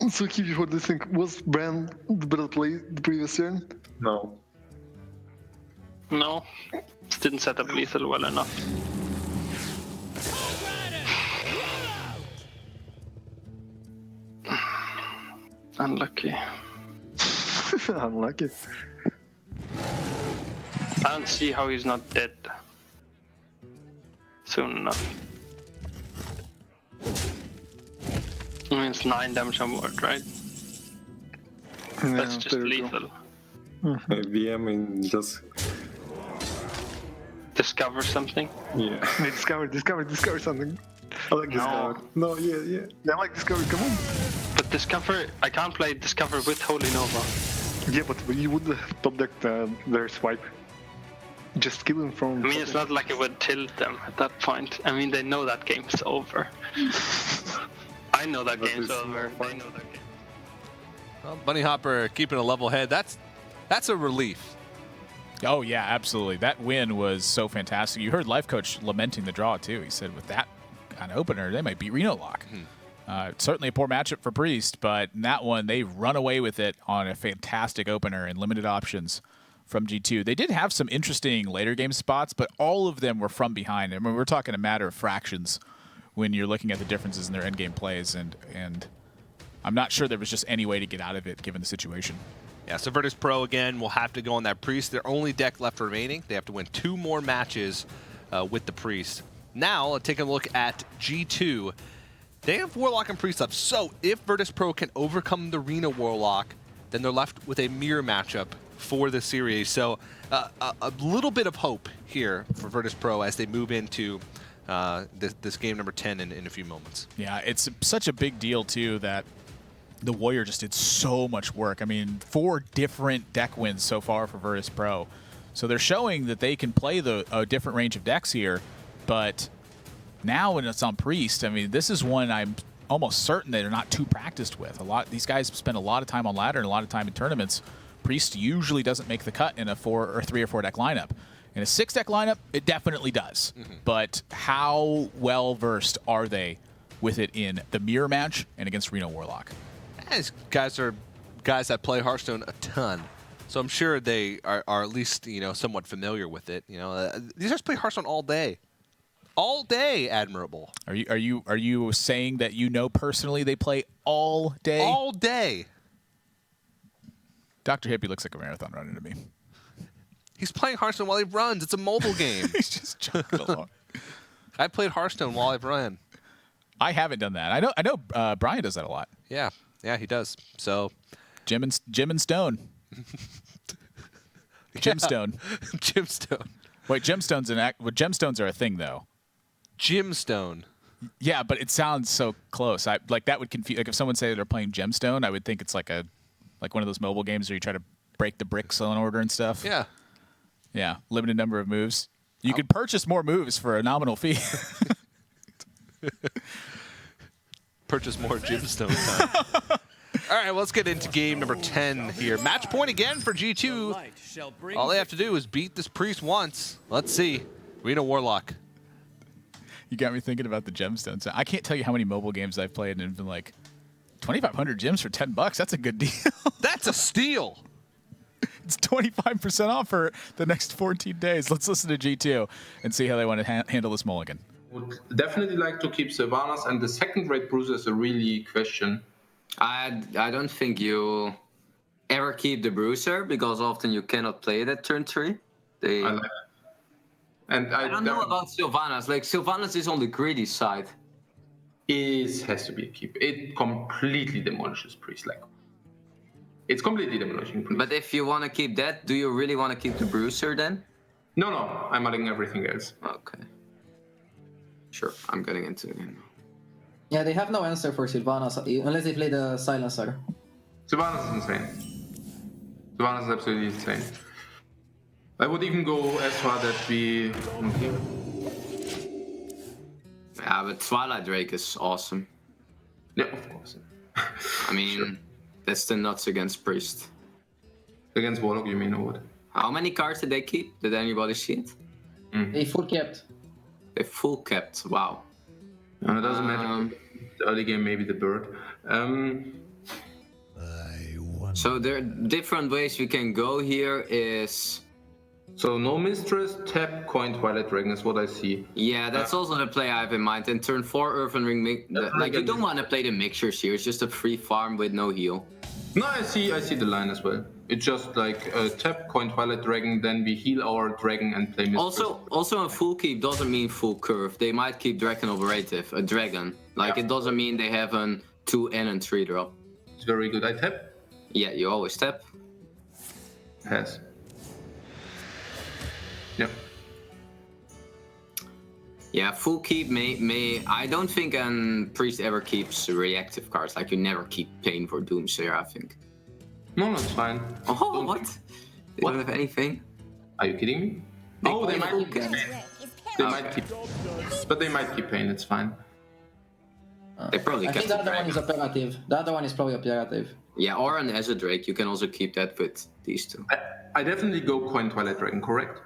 So, Kiwi, what do you think? Was Bran the better play the previous turn? No. No, didn't set up lethal well enough. Unlucky. Unlucky. I don't see how he's not dead soon enough. I mean, it's 9 damage on board, right? Yeah, That's just there you go. lethal. VM in just Discover something? yeah. Hey, discover something. I like No. Discover. No, yeah. Yeah, I like discover. Come on. But Discover, I can't play Discover with Holy Nova. Yeah, but you would top deck their swipe. Just kill him from. I mean, it's not like it would tilt them at that point. I mean, they know that game's over. I know that But game's it's over. more fun. They know that game. Well, Bunny Hopper keeping a level head. That's a relief. Oh, yeah, absolutely. That win was so fantastic. You heard Life Coach lamenting the draw, too. He said with that kind of opener, they might beat Reno Lock. Certainly a poor matchup for Priest, but in that one, they run away with it on a fantastic opener and limited options from G2. They did have some interesting later game spots, but all of them were from behind. I mean, we're talking a matter of fractions when you're looking at the differences in their endgame plays, and I'm not sure there was just any way to get out of it given the situation. Yeah, so Virtus Pro, again, will have to go on that Priest. Their only deck left remaining. They have to win 2 more matches with the Priest. Now, taking a look at G2, they have Warlock and Priest left. So if Virtus Pro can overcome the Reno Warlock, then they're left with a mirror matchup for the series. So a little bit of hope here for Virtus Pro as they move into this game number 10 in a few moments. Yeah, it's such a big deal, too, that the Warrior just did so much work. I mean, 4 different deck wins so far for Virtus Pro. So they're showing that they can play a different range of decks here. But now when it's on Priest, I mean, this is one I'm almost certain that they're not too practiced with. These guys spend a lot of time on ladder and a lot of time in tournaments. Priest usually doesn't make the cut in a 3 or 4 deck lineup. In a 6 deck lineup, it definitely does. But how well versed are they with it in the mirror match and against Reno Warlock? These guys are guys that play Hearthstone a ton, so I'm sure they are at least somewhat familiar with it. These guys play Hearthstone all day, Admirable. Are you saying that personally they play all day? All day. Dr. Hippie looks like a marathon runner to me. He's playing Hearthstone while he runs. It's a mobile game. He's just chugging along. I played Hearthstone while I've run. I haven't done that. I know. Brian does that a lot. Yeah, he does. So, Jim and Stone. Gemstone. Gemstone. Wait, gemstones are a thing though. Gemstone. Yeah, but it sounds so close. That would confuse. Like if someone said they're playing Gemstone, I would think it's like one of those mobile games where you try to break the bricks in order and stuff. Yeah. Yeah. Limited number of moves. You could purchase more moves for a nominal fee. Purchase more Gemstone time. All right, well, let's get into game number 10 here. Match point again for G2. All they have to do is beat this Priest once. Let's see. Reno Warlock. You got me thinking about the gemstones. I can't tell you how many mobile games I've played and been like, 2,500 gems for $10. That's a good deal. That's a steal. It's 25% off for the next 14 days. Let's listen to G2 and see how they want to handle this mulligan. Would definitely like to keep Sylvanas, and the second-rate Bruiser is a really question. I don't think you ever keep the Bruiser because often you cannot play it at turn 3. I like it. And I don't know about Sylvanas. Like Sylvanas is on the greedy side. It has to be a keep. It completely demolishes Priest. It's completely demolishing Priest. But if you want to keep that, do you really want to keep the Bruiser then? No. I'm adding everything else. Okay. Sure, I'm getting into it. Yeah, they have no answer for Sylvanas unless they play the Silencer. Sylvanas is insane. Sylvanas is absolutely insane. I would even go as far that we... Okay. Yeah, but Twilight Drake is awesome. Yeah, of course. I mean, sure. That's the nuts against Priest. Against Warlock, you mean, or what? How many cards did they keep? Did anybody see it? They full kept. They full kept, wow. It doesn't matter. The early game, maybe the bird. So there are different ways we can go here is... So no Mistress, tap, coin Twilight Dragon is what I see. Yeah, that's also the play I have in mind. And turn 4 Earthen Ring, like you don't want to play the mixtures here. It's just a free farm with no heal. No, I see the line as well. It's just like tap, coin Twilight Dragon, then we heal our dragon and play Mistress. Also a full keep doesn't mean full curve. They might keep Dragon Operative, a dragon. Like it doesn't mean they have a 2 and a 3 drop. It's very good. I tap. Yeah, you always tap. Pass. Yep. Yeah, full keep may I don't think a priest ever keeps reactive cards. Like you never keep Pain for Doomsayer, I think. No, that's fine. Oh, what? They don't have anything? Are you kidding me? They might keep Pain. They might keep, but they might keep Pain. It's fine. They probably. I think the other one is operative. The other one is probably operative. Yeah, or an Ezra Drake. You can also keep that with these two. I definitely go coin Twilight Dragon. Correct.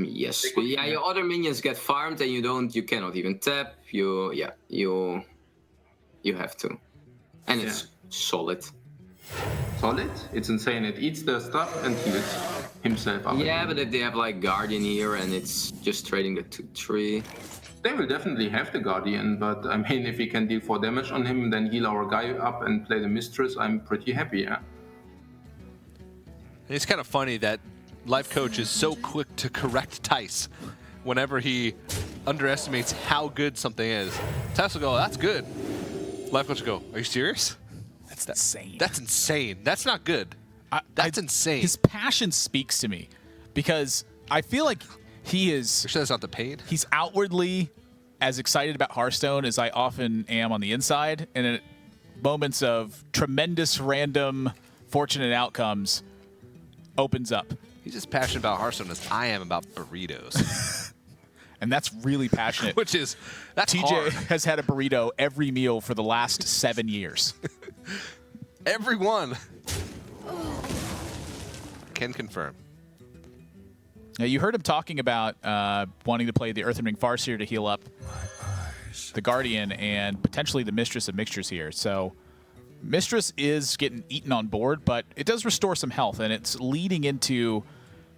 Yes. Yeah, your other minions get farmed and you cannot even tap. You have to. And it's solid. Solid? It's insane. It eats the stuff and heals himself up. Yeah, but if they have like Guardian here and it's just trading the 2/3. They will definitely have the Guardian, but I mean, if we can deal 4 damage on him, then heal our guy up and play the Mistress, I'm pretty happy, yeah? It's kind of funny that Life Coach is so quick to correct Tice whenever he underestimates how good something is. Tice will go, that's good. Life Coach will go, are you serious? That's insane. That's insane. That's not good. That's insane. His passion speaks to me because I feel like he is... You're sure that's not the pain? He's outwardly as excited about Hearthstone as I often am on the inside. And in moments of tremendous random fortunate outcomes, opens up. He's as passionate about Hearthstone as I am about burritos. And that's really passionate. That's TJ hard. has had a burrito every meal for the last 7 years. Every one. Can confirm. Now, you heard him talking about wanting to play the Earthen Ring Farseer to heal up the Guardian and potentially the Mistress of Mixtures here. So Mistress is getting eaten on board, but it does restore some health, and it's leading into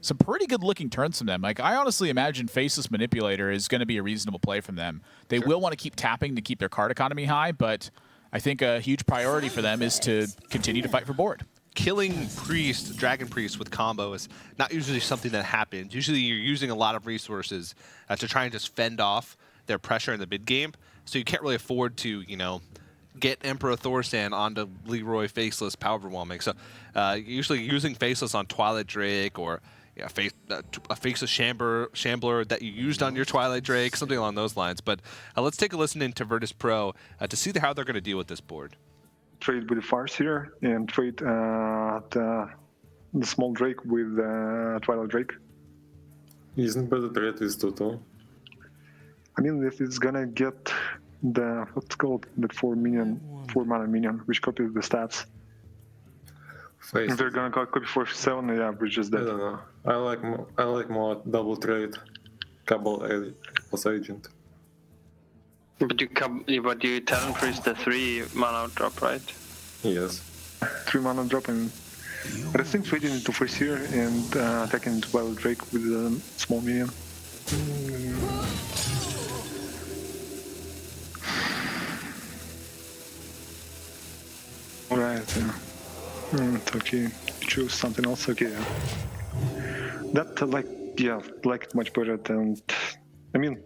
some pretty good-looking turns from them. Like, I honestly imagine Faceless Manipulator is going to be a reasonable play from them. They will want to keep tapping to keep their card economy high, but I think a huge priority for them is to continue to fight for board. Killing Priest, Dragon Priest with combo is not usually something that happens. Usually you're using a lot of resources to try and just fend off their pressure in the mid game. So you can't really afford to, get Emperor Thorsan onto Leroy Faceless power overwhelming. So usually using Faceless on Twilight Drake or a Faceless Shambler that you used on your Twilight Drake, something along those lines. But let's take a listen into Virtus Pro to see how they're going to deal with this board. Trade with the Farseer and trade the small Drake with Twilight Drake. Isn't better trade with Toto? I mean, if it's gonna get the what's called the 4 mana minion, which copies the stats. If they're gonna copy 4/7, yeah, we're just dead. I don't know. I like more double trade, Cabal plus Agent. But you talent priest the 3 mana drop, right? Yes. 3 mana drop, and I think trading into Farseer and attacking into Wild Drake with a small minion. Alright, it's okay. Choose something else, okay. That like it much better than, I mean,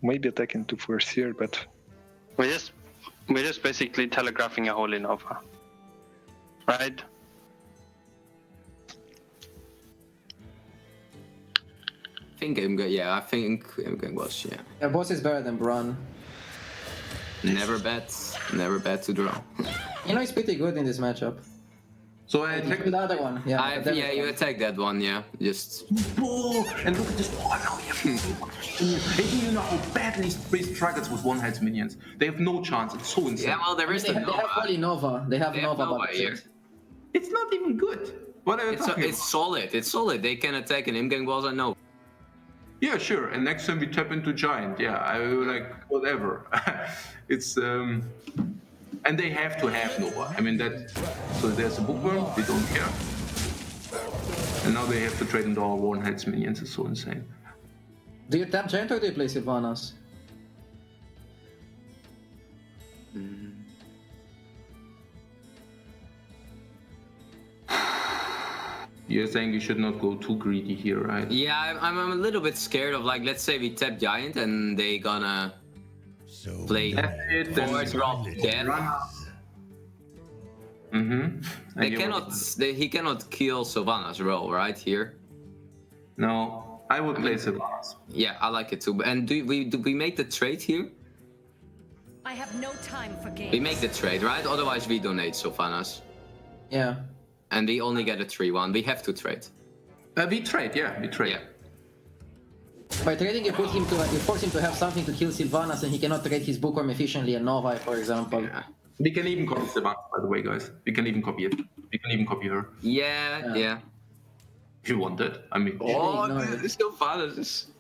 maybe attacking to Farseer, but we're just basically telegraphing a Holy Nova, right? I think Imgang was, yeah. Yeah, boss is better than Braun. Never bad to draw. He's pretty good in this matchup. So I attack the other one. Yeah, you attack that one, yeah. Just. Oh, and look at this. Oh no, you know how badly Priest struggles with one-hit minions. They have no chance. It's so insane. Yeah, well, there is they have Holy Nova. They have Nova here. It's not even good. What are you talking about? It's solid. It's solid. They can attack an Imgang boss, I know. Yeah, sure. And next time we tap into Giant, yeah, I will like whatever. It's And they have to have Nova. I mean, that. So there's a bookworm, they don't care. And now they have to trade into our Warheads minions, it's so insane. Do you tap Giant or do you play Sylvanas? You're saying we should not go too greedy here, right? Yeah, I'm a little bit scared of, like, let's say we tap Giant and they gonna play 4-drop Death. He cannot kill Sylvanas roll, right, here? No, I would play Sylvanas. Yeah, I like it too. And do we make the trade here? I have no time for games. We make the trade, right? Otherwise we donate Sylvanas. Yeah. And we only get a 3-1. We have to trade. We trade. Yeah. By trading, you force him to have something to kill Sylvanas, and he cannot trade his bookworm efficiently and Novi, for example. Yeah. We can even copy Sylvanas, by the way, guys. We can even copy it. We can even copy her. Yeah. If you want it, I mean. This Sylvanas is.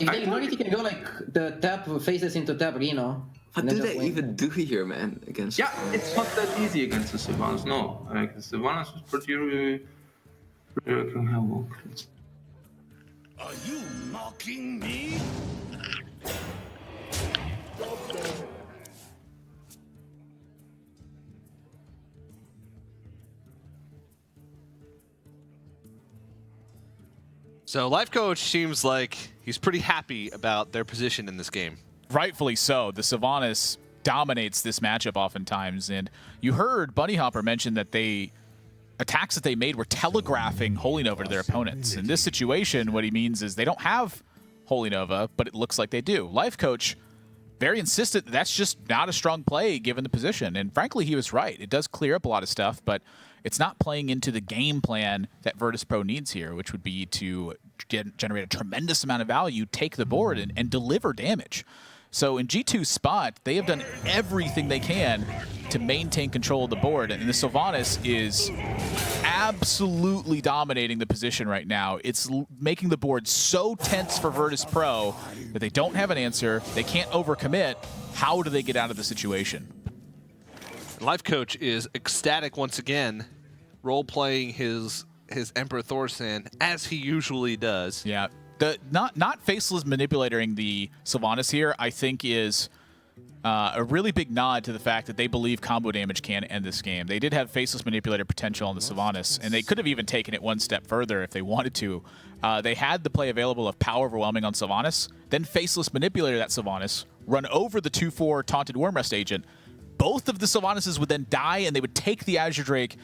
If they ignore it, you can go like the tap faces into tap Reno. What do they even do here, man? Against? Yeah, it's not that easy against the Sylvanas. No, like the Sylvanas is pretty. Are you mocking me? So Life Coach seems like he's pretty happy about their position in this game. Rightfully so. The Sylvanas dominates this matchup oftentimes, and you heard Bunny Hopper mention that attacks that they made were telegraphing Holy Nova to their opponents. In this situation, what he means is they don't have Holy Nova, but it looks like they do. Life Coach, very insistent that's just not a strong play given the position, and frankly, he was right. It does clear up a lot of stuff, but it's not playing into the game plan that Virtus Pro needs here, which would be to generate a tremendous amount of value, take the board, and deliver damage. So in G2's spot, they have done everything they can to maintain control of the board, and the Sylvanas is absolutely dominating the position right now. It's making the board so tense for Virtus Pro that they don't have an answer, they can't overcommit. How do they get out of the situation? Life Coach is ecstatic once again, role-playing his Emperor Thorsan, as he usually does. Yeah. Not Faceless manipulating the Sylvanas here, I think, is a really big nod to the fact that they believe combo damage can end this game. They did have Faceless Manipulator potential on the Sylvanas, and they could have even taken it one step further if they wanted to. They had the play available of Power Overwhelming on Sylvanas, then Faceless Manipulator that Sylvanas, run over the 2/4 Taunted Wormrest agent. Both of the Sylvanas would then die, and they would take the Azure Drake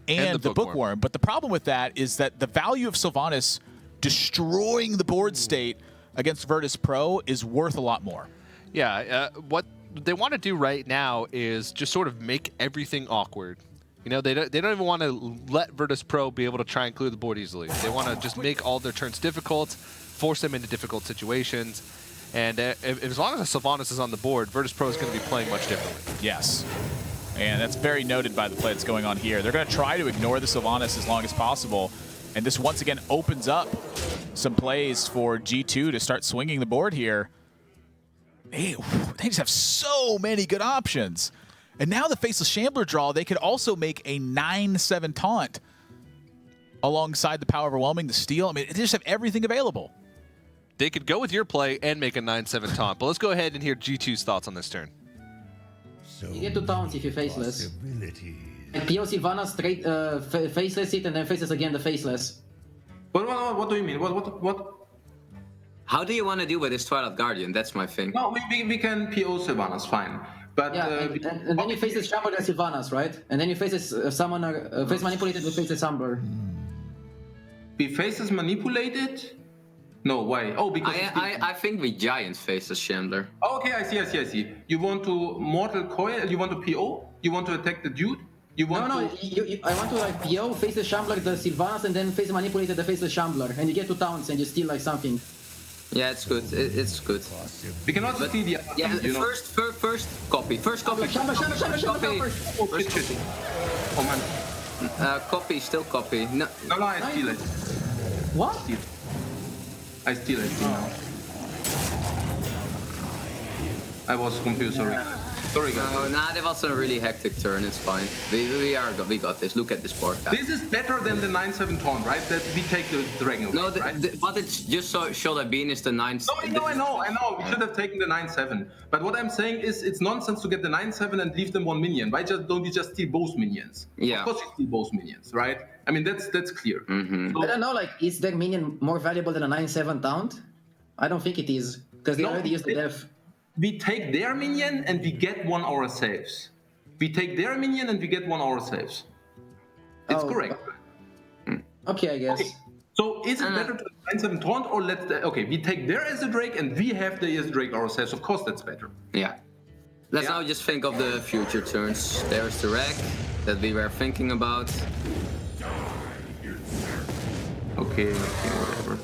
and the Bookworm. But the problem with that is that the value of Sylvanas destroying the board state against Virtus Pro is worth a lot more. Yeah, what they want to do right now is just sort of make everything awkward. You know, they don't even want to let Virtus Pro be able to try and clear the board easily. They want to just make all their turns difficult, force them into difficult situations. And as long as the Sylvanas is on the board, Virtus Pro is going to be playing much differently. Yes. And that's very noted by the play that's going on here. They're going to try to ignore the Sylvanas as long as possible. And this once again opens up some plays for G2 to start swinging the board here. They just have so many good options. And now the Faceless Shambler draw, they could also make a 9-7 taunt alongside the Power Overwhelming, the steal. I mean, they just have everything available. They could go with your play and make a 9-7 taunt. But let's go ahead and hear G2's thoughts on this turn. You get 2 taunts if you Faceless. And PO Sylvanas straight Faceless it and then Faceless again the Faceless. What do you mean? What? How do you want to deal with this Twilight Guardian? That's my thing. No, we can PO Sylvanas, fine. But yeah, and then you face the Shambler and Sylvanas, right? And then you face this Summoner, face Manipulated with Faceless Shambler. Be Faceless Manipulated? No, why? Oh, because I think we Giant Faceless Shambler. Oh, okay, I see. You want to Mortal Coil? You want to PO? You want to attack the dude? You want I want to like PO, Faceless Shambler, the Sylvanas, and then face Manipulated the Faceless Shambler. And you get 2 taunts and you steal like something. Yeah, it's good. It's good. We can also see the first copy. First copy. Shambler First. Oh man. Copy, still copy. No, I steal it. What? I steal it now. I was confused, sorry. Sorry, guys. No, nah, that was a really hectic turn. It's fine. We got this. Look at this board, guys. This is better than the 9-7 taunt, right? That we take the dragon away, No, right? but it's just so should have been is the 9. No, I know. We should have taken the 9-7. But what I'm saying is, it's nonsense to get the 9-7 and leave them 1 minion. Why don't you just steal both minions? Yeah. Of course you steal both minions, right? I mean, that's clear. Mm-hmm. I don't know, like, is their minion more valuable than a 9-7 taunt? I don't think it is, because they already used the def. We take their minion and we get 1 hour saves. We take their minion and we get 1 hour saves. It's correct. Okay, I guess. Okay. So is it better to 9-7 taunt or okay, we take their as a Drake and we have the as a Drake ourselves. Of course that's better. Yeah. Let's now just think of the future turns. There's the wreck that we were thinking about. Okay, whatever.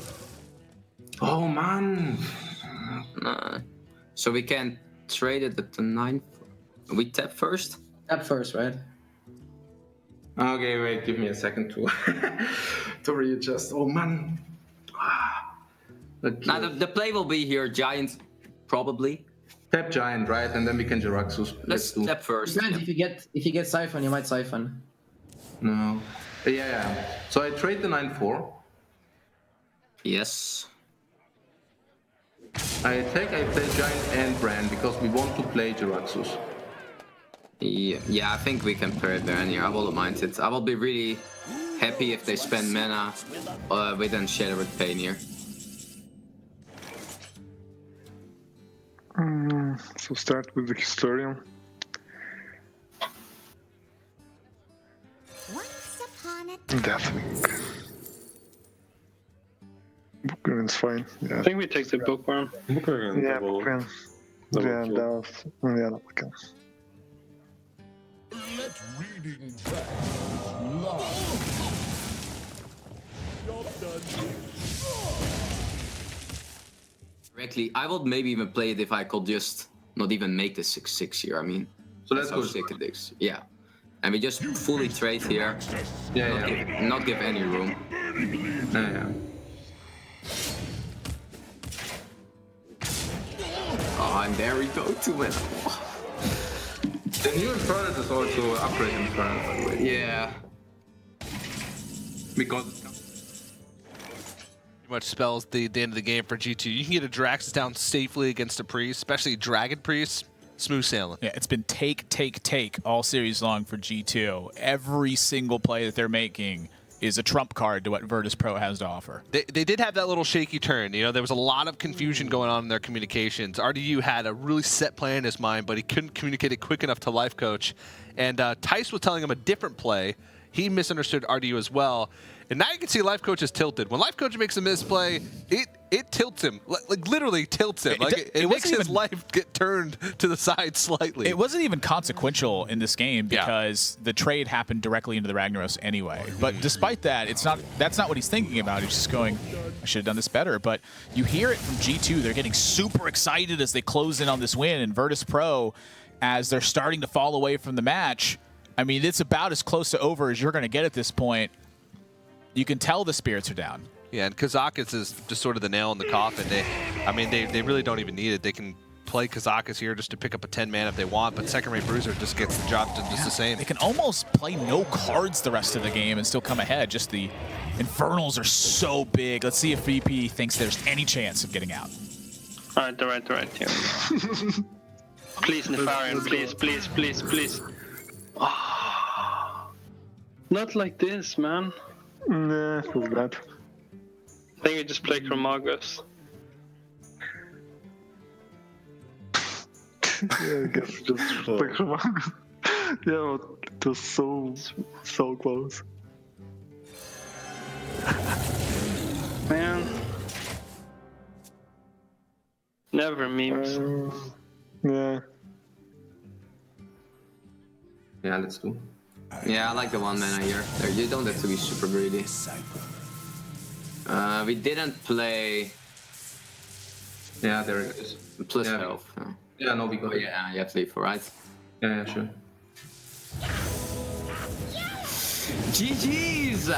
Oh man. So we can trade it at the 9. We tap first? Tap first, right? Okay, wait, give me a second to readjust. Oh man. Okay. Now the play will be here, Giant, probably. Tap Giant, right? And then we can Jiraxus. Let's tap first. Depends, if you get Siphon, you might Siphon. No. Yeah. So I trade the 9-4. Yes. I attack, I play Giant and Brand because we want to play Jiraxus. Yeah, I think we can pair Brand here. I won't mind it. I will be really happy if they spend mana with Unshattered Pain here. So start with the Historian. Deathwing. Bookworm's fine. Yeah. I think we take the bookworm. Bookworm, Yeah, double Bookworm. double Yeah, kill. that was, yeah, double kill. Let reading that love. Job done. Directly, I would maybe even play it if I could just not even make the 6-6 here. I mean, So let's that's how go. sick it is. Yeah. And we just fully trade here. Yeah. Not give any room. Yeah. Oh, and there we go, 2 mana. The new Infernus is also upgrade Infernus, by the way. Yeah. Because Pretty much spells the end of the game for G2. You can get a Draxus down safely against a Priest, especially Dragon Priest. Smooth sailing. Yeah, it's been take all series long for G2. Every single play that they're making is a trump card to what Virtus Pro has to offer. They did have that little shaky turn. You know, there was a lot of confusion going on in their communications. RDU had a really set plan in his mind, but he couldn't communicate it quick enough to Life Coach. And Tice was telling him a different play. He misunderstood RDU as well. And now you can see Life Coach is tilted. When Life Coach makes a misplay, it tilts him. Like literally tilts him. It makes his life get turned to the side slightly. It wasn't even consequential in this game because the trade happened directly into the Ragnaros anyway. But despite that, that's not what he's thinking about. He's just going, I should have done this better. But you hear it from G2. They're getting super excited as they close in on this win. And Virtus Pro, as they're starting to fall away from the match, I mean, it's about as close to over as you're going to get at this point. You can tell the spirits are down. Yeah, and Kazakus is just sort of the nail in the coffin. They really don't even need it. They can play Kazakus here just to pick up a 10 man if they want, but Second Rate Bruiser just gets the job done just the same. They can almost play no cards the rest of the game and still come ahead. Just the Infernals are so big. Let's see if VP thinks there's any chance of getting out. Alright, here we go. Please, Nefarian, please. Oh, not like this, man. Nah, feels bad. I think we just play Chromagus. Yeah, I guess just like Chromagus. Yeah, but it was so close. Man. Never memes. Yeah. Yeah, let's do. Yeah, I like the 1 mana here. You don't have to be super greedy. We didn't play. Yeah, there it is. Plus Yeah. health. Yeah, no, we got it. Yeah, you have to leave for right. Yeah, sure. GG's!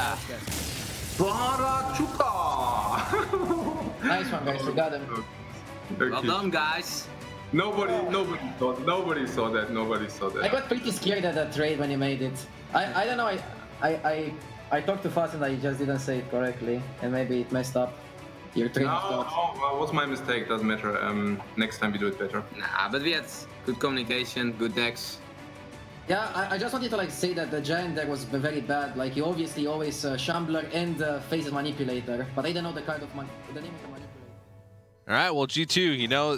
Barachuka! Nice one, guys. We got him. Well done, guys. Nobody saw that. I got pretty scared at that trade when you made it. I don't know. I talked too fast and I just didn't say it correctly, and maybe it messed up your train of thought. No, it was my mistake. Doesn't matter. Next time we do it better. Nah, but we had good communication, good decks. Yeah, I just wanted to like say that the giant deck was very bad. Like you obviously always Shambler and Phase Manipulator, but I don't know the name of the manipulator. All right, well, G2, you know,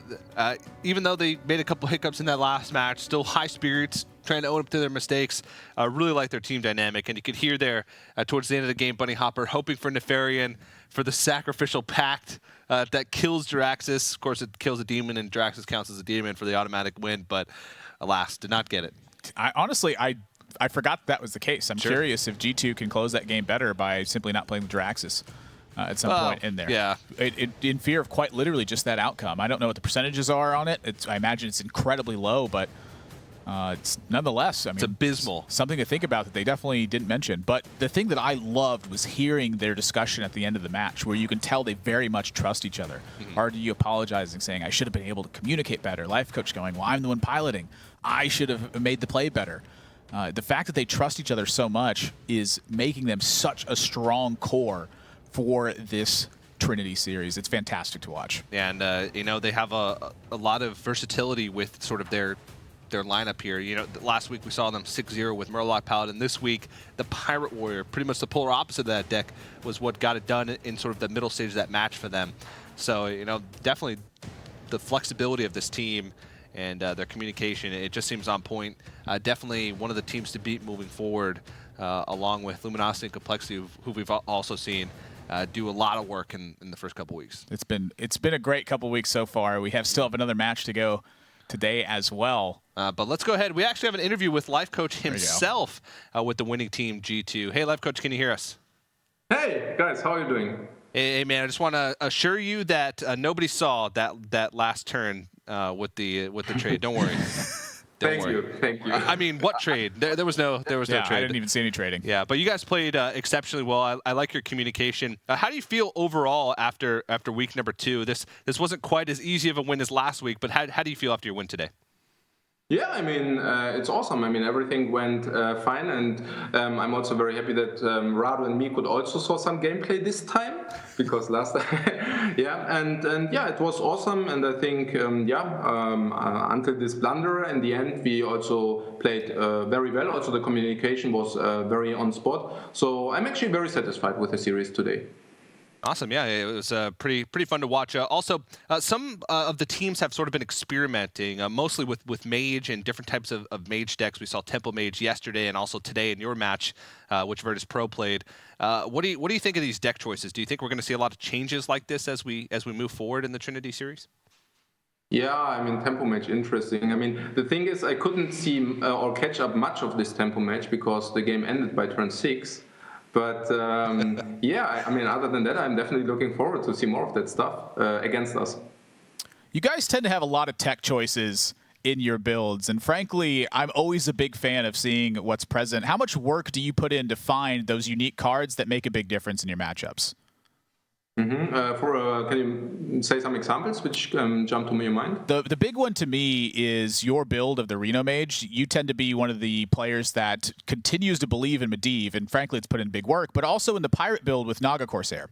even though they made a couple hiccups in that last match, still high spirits, trying to own up to their mistakes. Really like their team dynamic, and you could hear there towards the end of the game, Bunny Hopper hoping for Nefarian for the sacrificial pact that kills Jiraxis. Of course, it kills a demon, and Jiraxis counts as a demon for the automatic win, but alas, did not get it. Honestly, I forgot that was the case. I'm curious if G2 can close that game better by simply not playing with Jiraxis at some point in there. Yeah. In fear of quite literally just that outcome. I don't know what the percentages are on it. I imagine it's incredibly low, but it's nonetheless, I mean, it's abysmal. Something to think about that they definitely didn't mention. But the thing that I loved was hearing their discussion at the end of the match, where you can tell they very much trust each other. RDU apologizing, saying, I should have been able to communicate better. Life coach going, well, I'm the one piloting. I should have made the play better. The fact that they trust each other so much is making them such a strong core for this Trinity series. It's fantastic to watch. And, you know, they have a lot of versatility with sort of their lineup here. You know, last week we saw them 6-0 with Murloc Paladin. This week, the Pirate Warrior, pretty much the polar opposite of that deck, was what got it done in sort of the middle stage of that match for them. So, you know, definitely the flexibility of this team and their communication, it just seems on point. Definitely one of the teams to beat moving forward, along with Luminosity and Complexity, who we've also seen do a lot of work in the first couple weeks. It's been a great couple weeks so far. We still have another match to go today as well. But let's go ahead. We actually have an interview with Life Coach himself with the winning team, G2. Hey, Life Coach, can you hear us? Hey, guys, how are you doing? Hey, man, I just want to assure you that nobody saw that last turn with the trade. Don't worry. Thank you. I mean, what trade? There was no trade. I didn't even see any trading. Yeah, but you guys played exceptionally well. I like your communication. How do you feel overall after week number 2? This wasn't quite as easy of a win as last week, but how do you feel after your win today? Yeah, I mean, it's awesome. I mean, everything went fine, and I'm also very happy that Rado and me could also saw some gameplay this time, because last time, yeah, and yeah, it was awesome, and I think, until this blunder, in the end, we also played very well. Also, the communication was very on spot, so I'm actually very satisfied with the series today. Awesome, yeah, it was pretty fun to watch. Also, some of the teams have sort of been experimenting, mostly with Mage and different types of Mage decks. We saw Temple Mage yesterday, and also today in your match, which Virtus Pro played. What do you think of these deck choices? Do you think we're going to see a lot of changes like this as we move forward in the Trinity series? Yeah, I mean, Tempo Match, interesting. I mean, the thing is, I couldn't see or catch up much of this Tempo Match because the game ended by turn 6. But yeah, I mean, other than that, I'm definitely looking forward to see more of that stuff against us. You guys tend to have a lot of tech choices in your builds, and frankly, I'm always a big fan of seeing what's present. How much work do you put in to find those unique cards that make a big difference in your matchups? Can you say some examples which jump to your mind? The big one to me is your build of the Reno Mage. You tend to be one of the players that continues to believe in Medivh, and frankly, it's put in big work, but also in the Pirate build with Naga Corsair.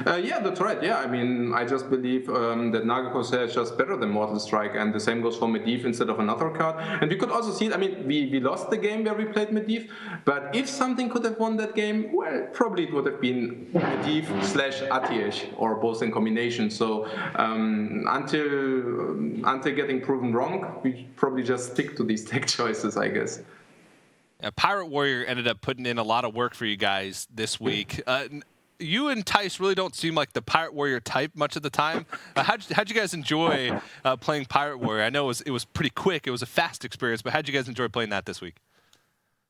Yeah, that's right. Yeah, I mean, I just believe that Naga Corsair is just better than Mortal Strike, and the same goes for Medivh instead of another card. And we could also see it. I mean, we lost the game where we played Medivh, but if something could have won that game, well, probably it would have been Medivh / Atiyesh, or both in combination. So until getting proven wrong, we probably just stick to these tech choices, I guess. Pirate Warrior ended up putting in a lot of work for you guys this week. You and Tice really don't seem like the Pirate Warrior type much of the time. How'd you guys enjoy playing Pirate Warrior? I know it was pretty quick. It was a fast experience, but how'd you guys enjoy playing that this week?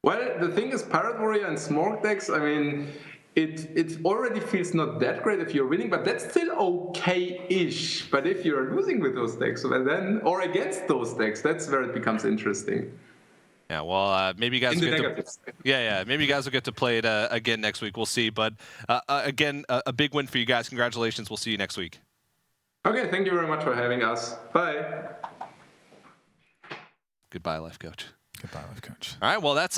Well, the thing is, Pirate Warrior and Smorg decks, I mean, it already feels not that great if you're winning, but that's still okay-ish. But if you're losing with those decks, well then, or against those decks, that's where it becomes interesting. Yeah, well, maybe you guys will get to, maybe you guys will get to play it again next week. We'll see. But again, a big win for you guys. Congratulations. We'll see you next week. Okay, thank you very much for having us. Bye. Goodbye, life coach. Goodbye, life coach. All right, well, that's